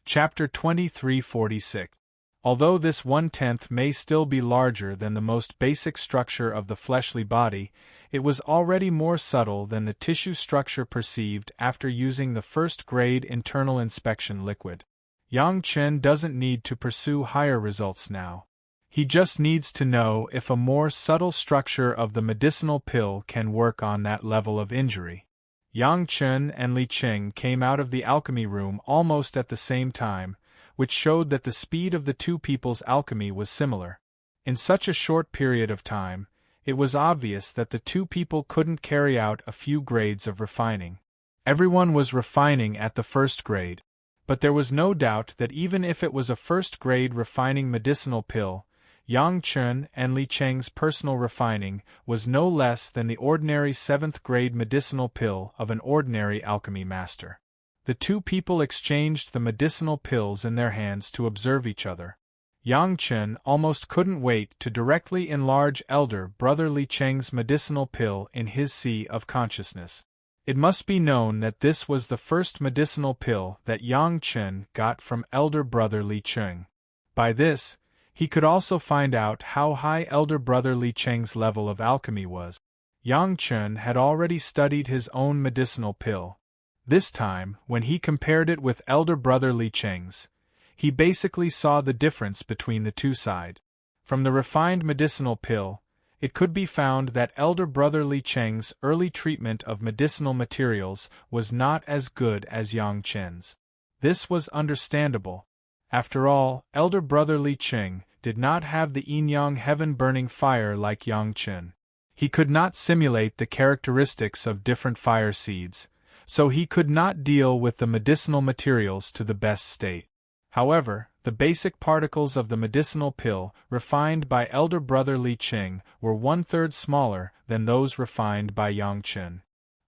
Chapter 2346. Although this 1/10 may still be larger than the most basic structure of the fleshly body, it was already more subtle than the tissue structure perceived after using the first-grade internal inspection liquid. Yang Chen doesn't need to pursue higher results now. He just needs to know if a more subtle structure of the medicinal pill can work on that level of injury. Yang Chen and Li Qing came out of the alchemy room almost at the same time, which showed that the speed of the two people's alchemy was similar. In such a short period of time, it was obvious that the two people couldn't carry out a few grades of refining. Everyone was refining at the first grade, but there was no doubt that even if it was a first-grade refining medicinal pill, Yang Chen and Li Qing's personal refining was no less than the ordinary 7th-grade medicinal pill of an ordinary alchemy master. The two people exchanged the medicinal pills in their hands to observe each other. Yang Chen almost couldn't wait to directly enlarge elder brother Li Qing's medicinal pill in his sea of consciousness. It must be known that this was the first medicinal pill that Yang Chen got from elder brother Li Cheng. By this, he could also find out how high elder brother Li Cheng's level of alchemy was. Yang Chen had already studied his own medicinal pill. This time, when he compared it with elder brother Li Cheng's, he basically saw the difference between the two sides. From the refined medicinal pill, it could be found that elder brother Li Cheng's early treatment of medicinal materials was not as good as Yang Chen's. This was understandable. After all, elder brother Li Cheng did not have the yin-yang heaven-burning fire like Yang Chen. He could not simulate the characteristics of different fire seeds, so he could not deal with the medicinal materials to the best state. However, the basic particles of the medicinal pill refined by elder brother Li Cheng were 1/3 smaller than those refined by Yang Chen.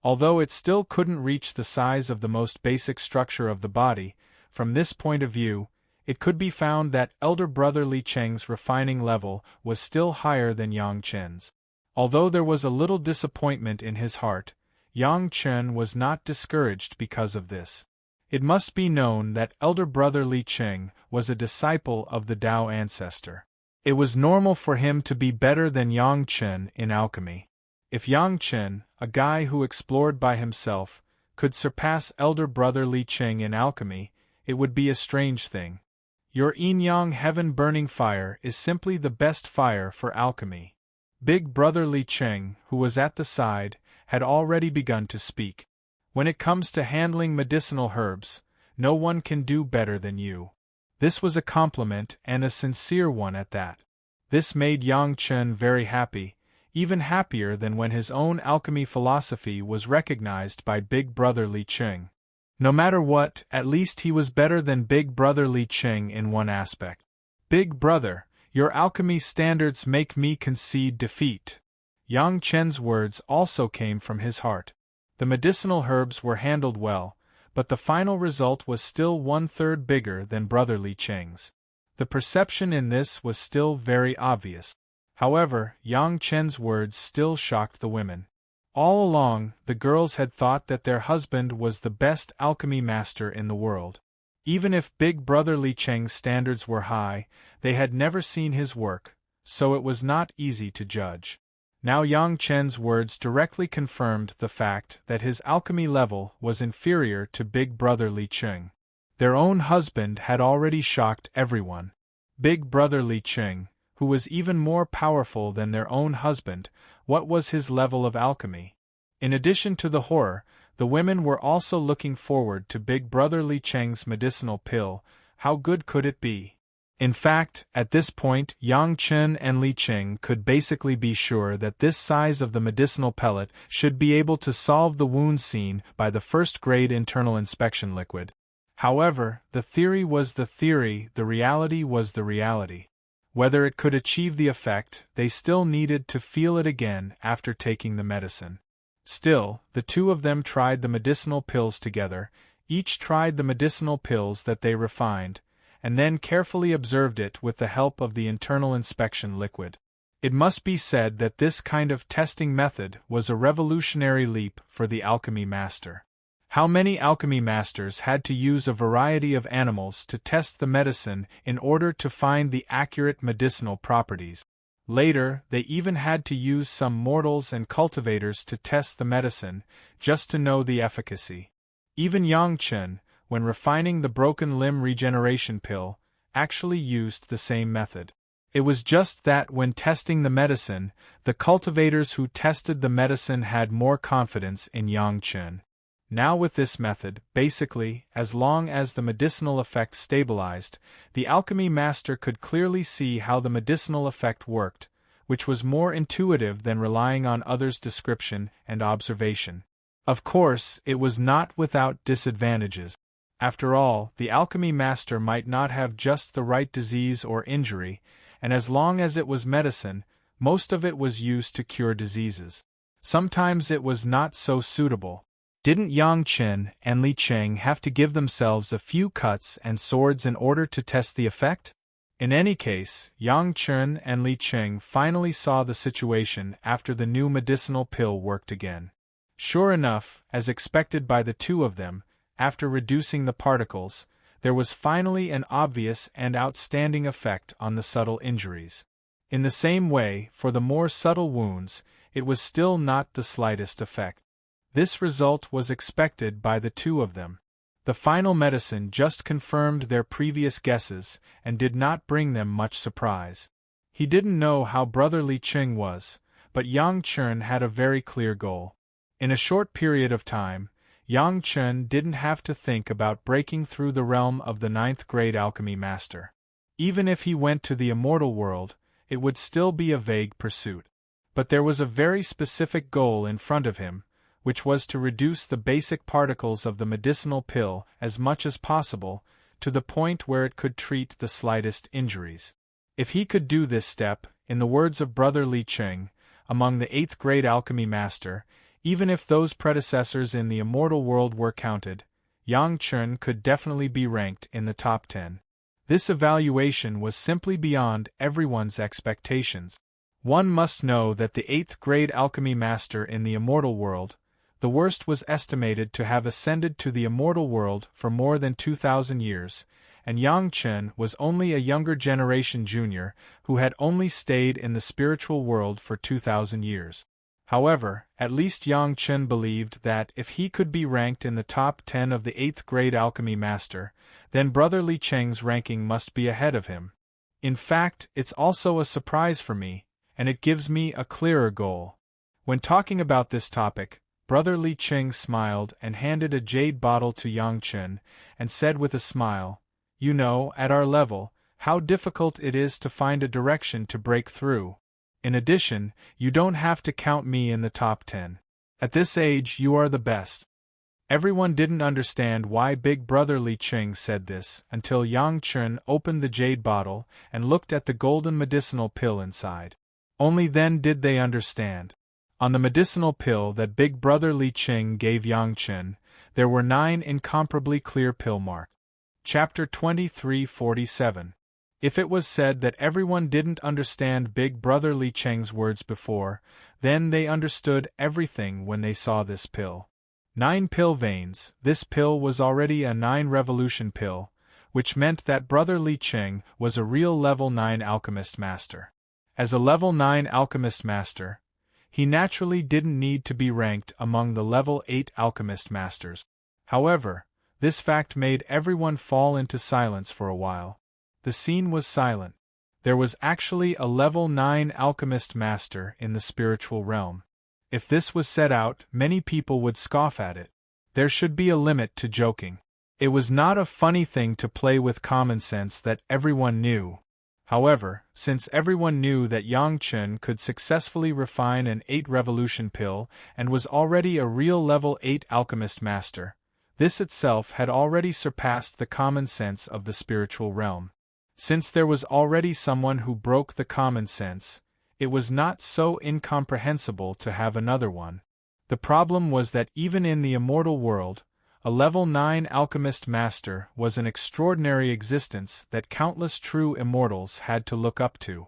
Although it still couldn't reach the size of the most basic structure of the body, from this point of view, it could be found that elder brother Li Cheng's refining level was still higher than Yang Chen's. Although there was a little disappointment in his heart, Yang Chen was not discouraged because of this. It must be known that elder brother Li Cheng was a disciple of the Tao ancestor. It was normal for him to be better than Yang Chen in alchemy. If Yang Chen, a guy who explored by himself, could surpass elder brother Li Cheng in alchemy, it would be a strange thing. Your yin-yang heaven-burning fire is simply the best fire for alchemy. Big brother Li Cheng, who was at the side, had already begun to speak. When it comes to handling medicinal herbs, no one can do better than you. This was a compliment and a sincere one at that. This made Yang Chen very happy, even happier than when his own alchemy philosophy was recognized by big brother Li Cheng. No matter what, at least he was better than big brother Li Cheng in one aspect. Big brother, your alchemy standards make me concede defeat. Yang Chen's words also came from his heart. The medicinal herbs were handled well, but the final result was still 1/3 bigger than brother Li Cheng's. The perception in this was still very obvious. However, Yang Chen's words still shocked the women. All along, the girls had thought that their husband was the best alchemy master in the world. Even if big brother Li Cheng's standards were high, they had never seen his work, so it was not easy to judge. Now Yang Chen's words directly confirmed the fact that his alchemy level was inferior to big brother Li Cheng. Their own husband had already shocked everyone. Big brother Li Cheng, who was even more powerful than their own husband, what was his level of alchemy? In addition to the horror, the women were also looking forward to big brother Li Cheng's medicinal pill. How good could it be? In fact, at this point, Yang Chen and Li Cheng could basically be sure that this size of the medicinal pellet should be able to solve the wound seen by the first-grade internal inspection liquid. However, the theory was the theory, the reality was the reality. Whether it could achieve the effect, they still needed to feel it again after taking the medicine. Still, the two of them tried the medicinal pills together, each tried the medicinal pills that they refined, and then carefully observed it with the help of the internal inspection liquid. It must be said that this kind of testing method was a revolutionary leap for the alchemy master. How many alchemy masters had to use a variety of animals to test the medicine in order to find the accurate medicinal properties? Later, they even had to use some mortals and cultivators to test the medicine, just to know the efficacy. Even Yang Chen, when refining the broken limb regeneration pill, actually used the same method. It was just that when testing the medicine, the cultivators who tested the medicine had more confidence in Yang Chen. Now with this method, basically, as long as the medicinal effect stabilized, the alchemy master could clearly see how the medicinal effect worked, which was more intuitive than relying on others' description and observation. Of course, it was not without disadvantages. After all, the alchemy master might not have just the right disease or injury, and as long as it was medicine, most of it was used to cure diseases. Sometimes it was not so suitable. Didn't Yang Chen and Li Cheng have to give themselves a few cuts and swords in order to test the effect? In any case, Yang Chen and Li Cheng finally saw the situation after the new medicinal pill worked again. Sure enough, as expected by the two of them, after reducing the particles, there was finally an obvious and outstanding effect on the subtle injuries. In the same way, for the more subtle wounds, it was still not the slightest effect. This result was expected by the two of them. The final medicine just confirmed their previous guesses and did not bring them much surprise. He didn't know how Brother Li Qing was, but Yang Chen had a very clear goal. In a short period of time, Yang Chen didn't have to think about breaking through the realm of the ninth-grade alchemy master. Even if he went to the immortal world, it would still be a vague pursuit. But there was a very specific goal in front of him, which was to reduce the basic particles of the medicinal pill as much as possible, to the point where it could treat the slightest injuries. If he could do this step, in the words of Brother Li Qing, among the 8th grade alchemy master, even if those predecessors in the immortal world were counted, Yang Chen could definitely be ranked in the top 10. This evaluation was simply beyond everyone's expectations. One must know that the 8th grade alchemy master in the immortal world, the worst, was estimated to have ascended to the immortal world for more than 2,000 years, and Yang Chen was only a younger generation junior who had only stayed in the spiritual world for 2,000 years. However, at least Yang Chen believed that if he could be ranked in the top 10 of the 8th grade alchemy master, then Brother Li Qing's ranking must be ahead of him. In fact, it's also a surprise for me, and it gives me a clearer goal. When talking about this topic, Brother Li Qing smiled and handed a jade bottle to Yang Chen, and said with a smile, "You know, at our level, how difficult it is to find a direction to break through. In addition, you don't have to count me in the top 10. At this age you are the best." Everyone didn't understand why Big Brother Li Qing said this until Yang Chen opened the jade bottle and looked at the golden medicinal pill inside. Only then did they understand. On the medicinal pill that Big Brother Li Qing gave Yang Chen, there were 9 incomparably clear pill marks. Chapter 2347. If it was said that everyone didn't understand Big Brother Li Qing's words before, then they understood everything when they saw this pill. 9 pill veins. This pill was already a 9 revolution pill, which meant that Brother Li Qing was a real level 9 alchemist master. As a level 9 alchemist master, he naturally didn't need to be ranked among the level 8 alchemist masters. However, this fact made everyone fall into silence for a while. The scene was silent. There was actually a level 9 alchemist master in the spiritual realm. If this was said out, many people would scoff at it. There should be a limit to joking. It was not a funny thing to play with common sense that everyone knew. However, since everyone knew that Yang Chen could successfully refine an 8 revolution pill and was already a real level 8 alchemist master, this itself had already surpassed the common sense of the spiritual realm. Since there was already someone who broke the common sense, it was not so incomprehensible to have another one. The problem was that even in the immortal world, a level 9 alchemist master was an extraordinary existence that countless true immortals had to look up to.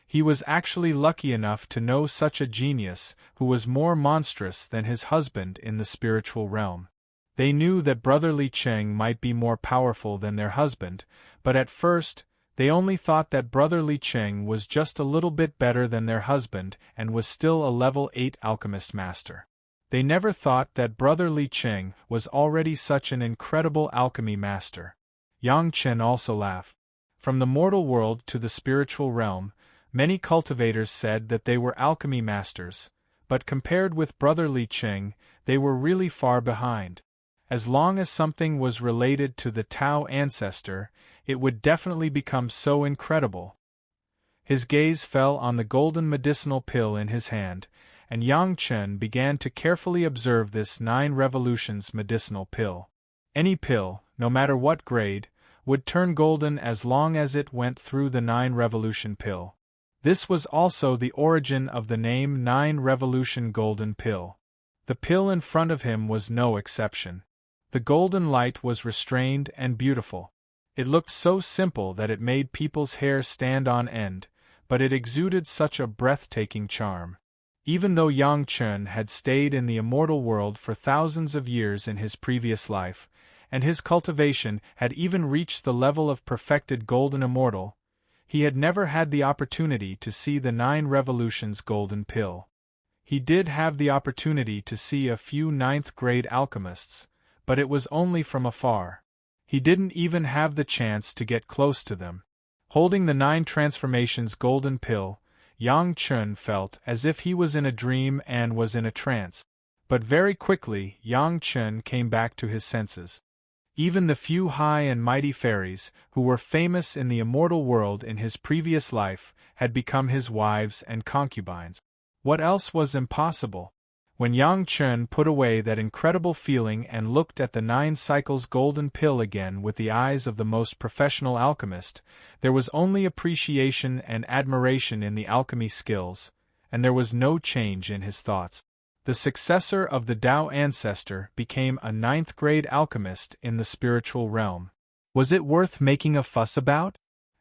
He was actually lucky enough to know such a genius who was more monstrous than his husband in the spiritual realm. They knew that Brother Li Qing might be more powerful than their husband, but at first, they only thought that Brother Li Qing was just a little bit better than their husband and was still a level 8 alchemist master. They never thought that Brother Li Qing was already such an incredible alchemy master. Yang Chen also laughed. From the mortal world to the spiritual realm, many cultivators said that they were alchemy masters, but compared with Brother Li Qing, they were really far behind. As long as something was related to the Tao ancestor, it would definitely become so incredible. His gaze fell on the golden medicinal pill in his hand, and Yang Chen began to carefully observe this 9 revolutions medicinal pill. Any pill, no matter what grade, would turn golden as long as it went through the 9 revolution pill. This was also the origin of the name 9 revolution golden pill. The pill in front of him was no exception. The golden light was restrained and beautiful. It looked so simple that it made people's hair stand on end, but it exuded such a breathtaking charm. Even though Yang Chun had stayed in the immortal world for thousands of years in his previous life, and his cultivation had even reached the level of perfected golden immortal, he had never had the opportunity to see the 9 revolutions golden pill. He did have the opportunity to see a few 9th-grade alchemists, but it was only from afar. He didn't even have the chance to get close to them. Holding the 9 transformations golden pill, Yang Chun felt as if he was in a dream and was in a trance. But very quickly Yang Chun came back to his senses. Even the few high and mighty fairies, who were famous in the immortal world in his previous life, had become his wives and concubines. What else was impossible? When Yang Chun put away that incredible feeling and looked at the 9 cycles golden pill again with the eyes of the most professional alchemist, there was only appreciation and admiration in the alchemy skills, and there was no change in his thoughts. The successor of the Tao ancestor became a 9th-grade alchemist in the spiritual realm. Was it worth making a fuss about?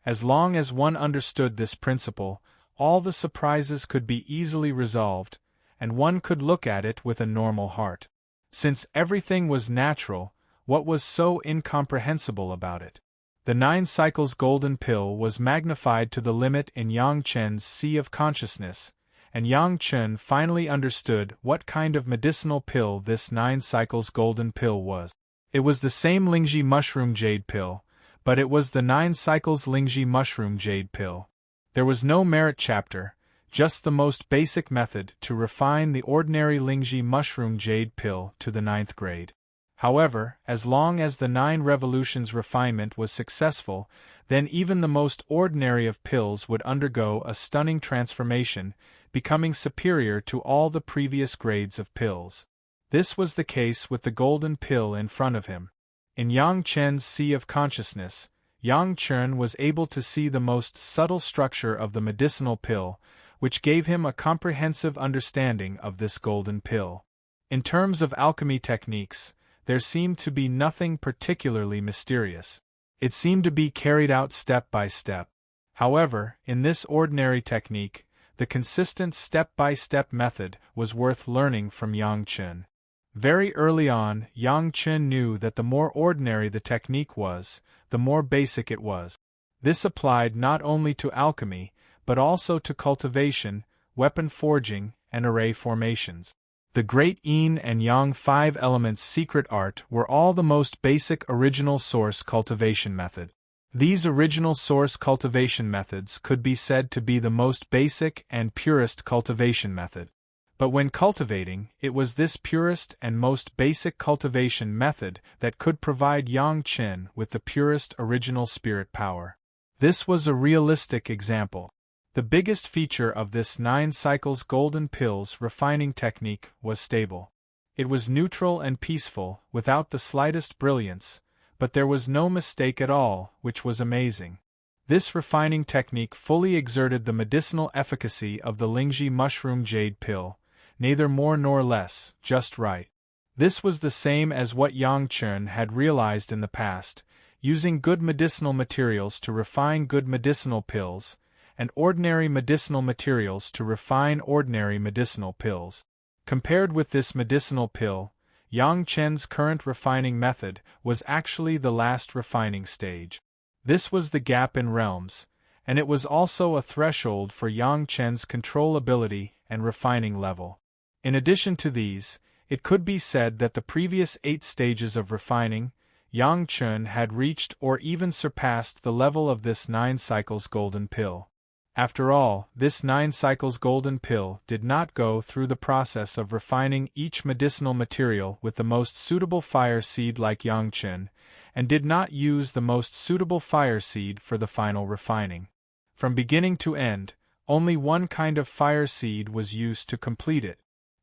As long as one understood this principle, all the surprises could be easily resolved, and one could look at it with a normal heart. Since everything was natural, what was so incomprehensible about it? The 9 cycles golden pill was magnified to the limit in Yang Chen's sea of consciousness, and Yang Chun finally understood what kind of medicinal pill this 9 cycles golden pill was. It was the same Lingji mushroom jade pill, but it was the 9 cycles Lingji mushroom jade pill. There was no merit chapter, just the most basic method to refine the ordinary Lingji mushroom jade pill to the 9th grade. However, as long as the 9 revolutions refinement was successful, then even the most ordinary of pills would undergo a stunning transformation, becoming superior to all the previous grades of pills. This was the case with the golden pill in front of him. In Yang Chen's sea of consciousness, Yang Chun was able to see the most subtle structure of the medicinal pill, which gave him a comprehensive understanding of this golden pill. In terms of alchemy techniques, there seemed to be nothing particularly mysterious. It seemed to be carried out step by step. However, in this ordinary technique, the consistent step-by-step method was worth learning from Yang Chun. Very early on, Yang Chun knew that the more ordinary the technique was, the more basic it was. This applied not only to alchemy, but also to cultivation, weapon forging, and array formations. The Great Yin and Yang 5 elements secret art were all the most basic original source cultivation method. These original source cultivation methods could be said to be the most basic and purest cultivation method. But when cultivating, it was this purest and most basic cultivation method that could provide Yang Chun with the purest original spirit power. This was a realistic example. The biggest feature of this 9 cycles golden pills refining technique was stable. It was neutral and peaceful, without the slightest brilliance, but there was no mistake at all, which was amazing. This refining technique fully exerted the medicinal efficacy of the Lingji mushroom jade pill, neither more nor less, just right. This was the same as what Yang Chun had realized in the past, using good medicinal materials to refine good medicinal pills, and ordinary medicinal materials to refine ordinary medicinal pills. Compared with this medicinal pill, Yang Chen's current refining method was actually the last refining stage. This was the gap in realms, and it was also a threshold for Yang Chen's control ability and refining level. In addition to these, it could be said that the previous 8 stages of refining, Yang Chun had reached or even surpassed the level of this 9 cycles golden pill. After all, this 9 cycles golden pill did not go through the process of refining each medicinal material with the most suitable fire seed like Yang Chun, and did not use the most suitable fire seed for the final refining. From beginning to end, only one kind of fire seed was used to complete it.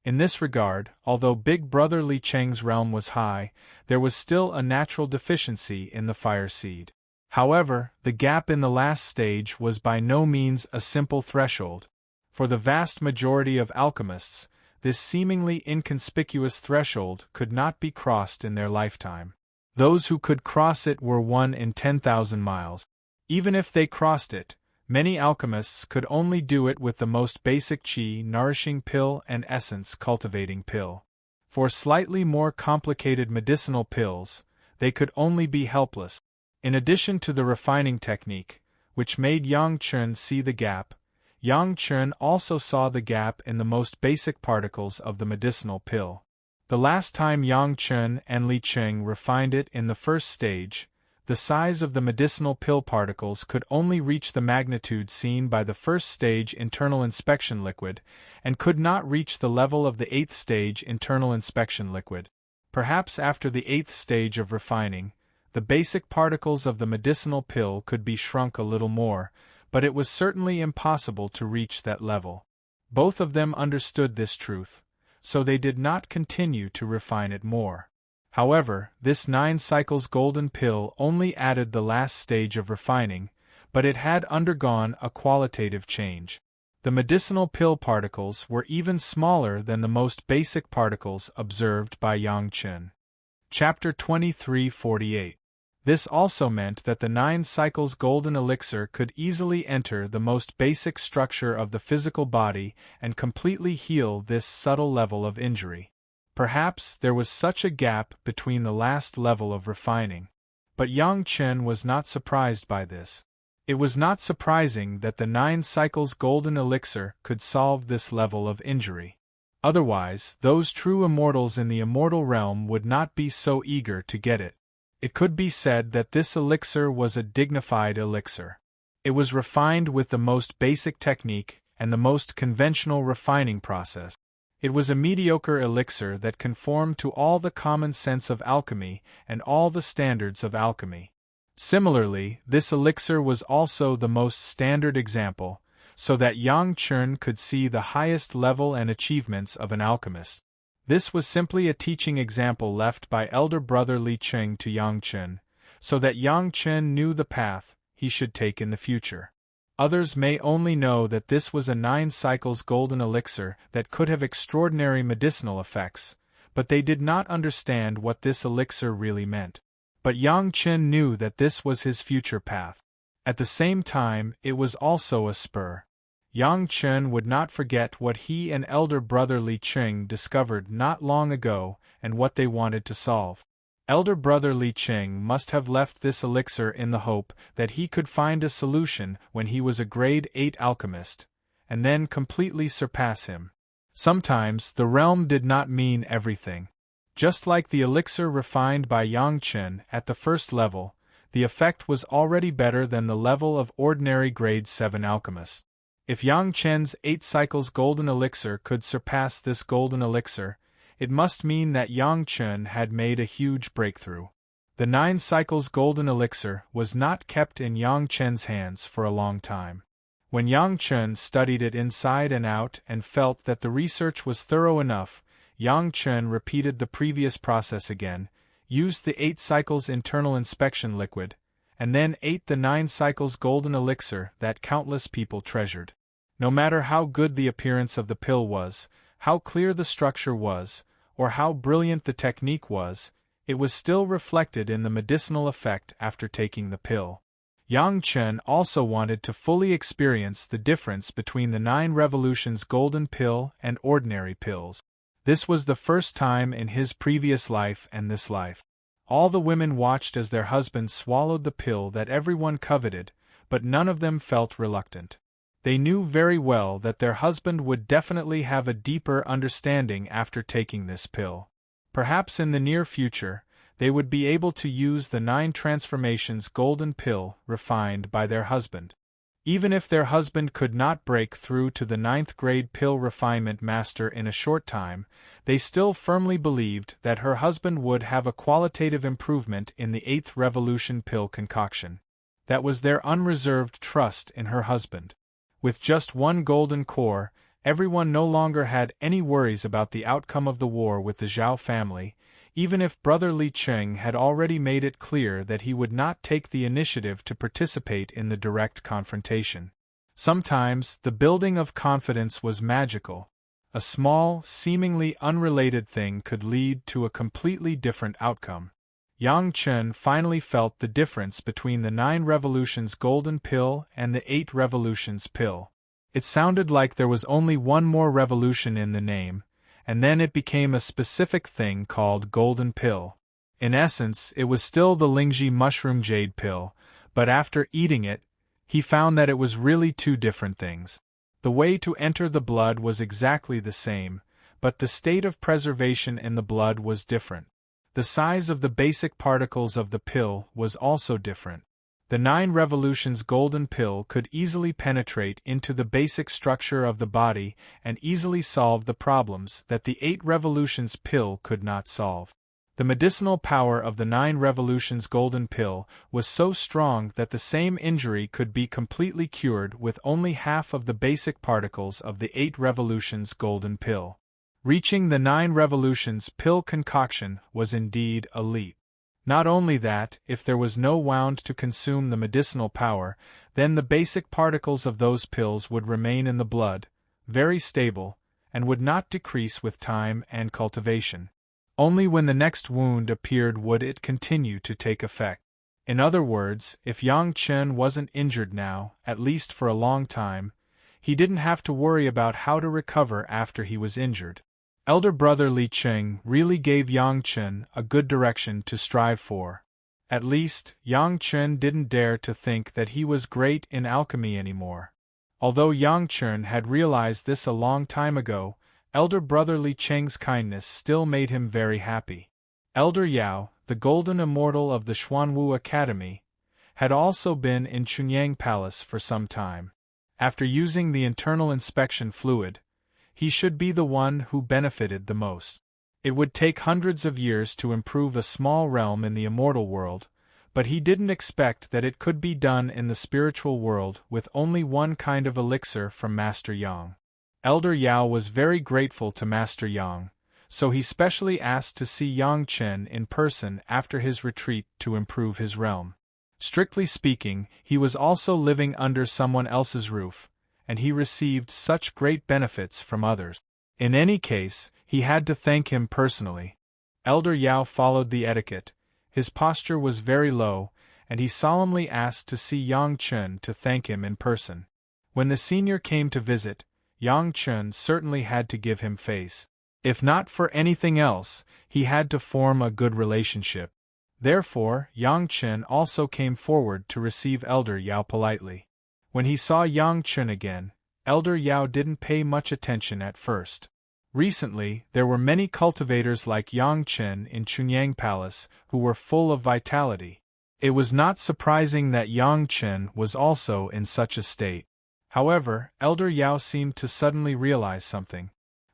In this regard, although Big Brother Li Cheng's realm was high, there was still a natural deficiency in the fire seed. However, the gap in the last stage was by no means a simple threshold. For the vast majority of alchemists, this seemingly inconspicuous threshold could not be crossed in their lifetime. Those who could cross it were 1 in 10,000 miles. Even if they crossed it, Many alchemists could only do it with the most basic qi-nourishing pill and essence-cultivating pill. For slightly more complicated medicinal pills, they could only be helpless. In addition to the refining technique, which made Yang Chen see the gap, Yang Chen also saw the gap in the most basic particles of the medicinal pill. The last time Yang Chen and Li Qing refined it in the first stage, the size of the medicinal pill particles could only reach the magnitude seen by the first stage internal inspection liquid, and could not reach the level of the 8th stage internal inspection liquid. Perhaps after the 8th stage of refining, the basic particles of the medicinal pill could be shrunk a little more, but it was certainly impossible to reach that level. Both of them understood this truth, so they did not continue to refine it more. However, this 9 cycles golden pill only added the last stage of refining, but it had undergone a qualitative change. The medicinal pill particles were even smaller than the most basic particles observed by Yang Chen. Chapter 23:48. This also meant that the 9 cycles golden elixir could easily enter the most basic structure of the physical body and completely heal this subtle level of injury. Perhaps there was such a gap between the last level of refining. But Yang Chen was not surprised by this. It was not surprising that the 9 cycles golden elixir could solve this level of injury. Otherwise, those true immortals in the immortal realm would not be so eager to get it. It could be said that this elixir was a dignified elixir. It was refined with the most basic technique and the most conventional refining process. It was a mediocre elixir that conformed to all the common sense of alchemy and all the standards of alchemy. Similarly, this elixir was also the most standard example, so that Yang Chen could see the highest level and achievements of an alchemist. This was simply a teaching example left by elder brother Li Qing to Yang Chen, so that Yang Chen knew the path he should take in the future. Others may only know that this was a 9 cycles golden elixir that could have extraordinary medicinal effects, but they did not understand what this elixir really meant. But Yang Chen knew that this was his future path. At the same time, it was also a spur. Yang Chen would not forget what he and elder brother Li Qing discovered not long ago and what they wanted to solve. Elder brother Li Qing must have left this elixir in the hope that he could find a solution when he was a grade 8 alchemist, and then completely surpass him. Sometimes the realm did not mean everything. Just like the elixir refined by Yang Chen at the first level, the effect was already better than the level of ordinary grade 7 alchemists. If Yang Chen's 8 cycles golden elixir could surpass this golden elixir, it must mean that Yang Chen had made a huge breakthrough. The 9 cycles golden elixir was not kept in Yang Chen's hands for a long time. When Yang Chen studied it inside and out and felt that the research was thorough enough, Yang Chen repeated the previous process again, used the 8 cycles internal inspection liquid, and then ate the 9 cycles golden elixir that countless people treasured. No matter how good the appearance of the pill was, how clear the structure was, or how brilliant the technique was, it was still reflected in the medicinal effect after taking the pill. Yang Chen also wanted to fully experience the difference between the 9 revolutions golden pill and ordinary pills. This was the first time in his previous life and this life. All the women watched as their husbands swallowed the pill that everyone coveted, but none of them felt reluctant. They knew very well that their husband would definitely have a deeper understanding after taking this pill. Perhaps in the near future, they would be able to use the 9 transformations golden pill refined by their husband. Even if their husband could not break through to the 9th grade pill refinement master in a short time, they still firmly believed that her husband would have a qualitative improvement in the 8th revolution pill concoction. That was their unreserved trust in her husband. With just one golden core, everyone no longer had any worries about the outcome of the war with the Zhao family, even if brother Li Qing had already made it clear that he would not take the initiative to participate in the direct confrontation. Sometimes, the building of confidence was magical. A small, seemingly unrelated thing could lead to a completely different outcome. Yang Chen finally felt the difference between the 9 revolutions golden pill and the 8 revolutions pill. It sounded like there was only one more revolution in the name, and then it became a specific thing called golden pill. In essence, it was still the Lingji mushroom jade pill, but after eating it, he found that it was really 2 different things. The way to enter the blood was exactly the same, but the state of preservation in the blood was different. The size of the basic particles of the pill was also different. The 9 revolutions golden pill could easily penetrate into the basic structure of the body and easily solve the problems that the 8 revolutions pill could not solve. The medicinal power of the 9 revolutions golden pill was so strong that the same injury could be completely cured with only half of the basic particles of the 8 revolutions golden pill. Reaching the 9 revolutions pill concoction was indeed a leap. Not only that, if there was no wound to consume the medicinal power, then the basic particles of those pills would remain in the blood, very stable, and would not decrease with time and cultivation. Only when the next wound appeared would it continue to take effect. In other words, if Yang Chen wasn't injured now, at least for a long time, he didn't have to worry about how to recover after he was injured. Elder brother Li Qing really gave Yang Chen a good direction to strive for. At least, Yang Chen didn't dare to think that he was great in alchemy anymore. Although Yang Chen had realized this a long time ago, Elder brother Li Qing's kindness still made him very happy. Elder Yao, the golden immortal of the Xuanwu Academy, had also been in Chunyang Palace for some time. After using the internal inspection fluid, he should be the one who benefited the most. It would take hundreds of years to improve a small realm in the immortal world, but he didn't expect that it could be done in the spiritual world with only one kind of elixir from Master Yang. Elder Yao was very grateful to Master Yang, so he specially asked to see Yang Chen in person after his retreat to improve his realm. Strictly speaking, he was also living under someone else's roof, and he received such great benefits from others. In any case, he had to thank him personally. Elder Yao followed the etiquette. His posture was very low, and he solemnly asked to see Yang Chen to thank him in person. When the senior came to visit, Yang Chen certainly had to give him face. If not for anything else, he had to form a good relationship. Therefore, Yang Chen also came forward to receive Elder Yao politely. When he saw Yang Chen again, Elder Yao didn't pay much attention at first. Recently, there were many cultivators like Yang Chen in Chunyang Palace who were full of vitality. It was not surprising that Yang Chen was also in such a state. However, Elder Yao seemed to suddenly realize something.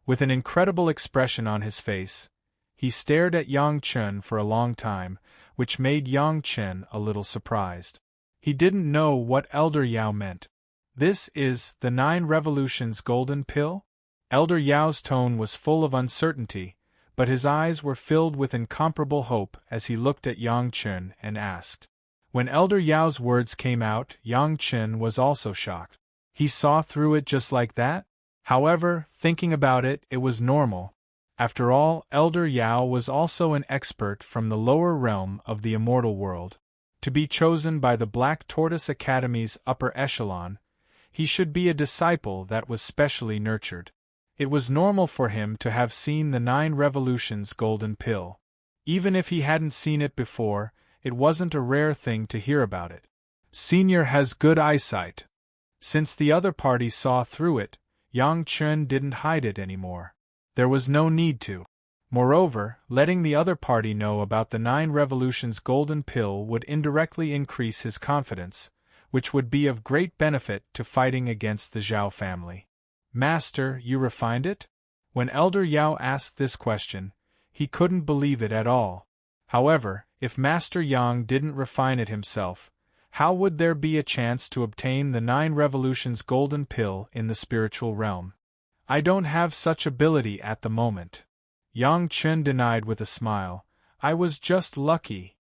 With an incredible expression on his face, he stared at Yang Chen for a long time, which made Yang Chen a little surprised. He didn't know what Elder Yao meant. This is the 9 revolutions golden pill? Elder Yao's tone was full of uncertainty, but his eyes were filled with incomparable hope as he looked at Yang Chen and asked. When Elder Yao's words came out, Yang Chen was also shocked. He saw through it just like that? However, thinking about it, it was normal. After all, Elder Yao was also an expert from the lower realm of the immortal world. To be chosen by the Black Tortoise Academy's upper echelon, he should be a disciple that was specially nurtured. It was normal for him to have seen the 9 revolutions golden pill. Even if he hadn't seen it before, it wasn't a rare thing to hear about it. Senior has good eyesight. Since the other party saw through it, Yang Chen didn't hide it anymore. There was no need to. Moreover, letting the other party know about the 9 revolutions golden pill would indirectly increase his confidence, which would be of great benefit to fighting against the Zhao family. Master, you refined it? When Elder Yao asked this question, he couldn't believe it at all. However, if Master Yang didn't refine it himself, how would there be a chance to obtain the 9 revolutions golden pill in the spiritual realm? I don't have such ability at the moment. Yang Chen denied with a smile. I was just lucky.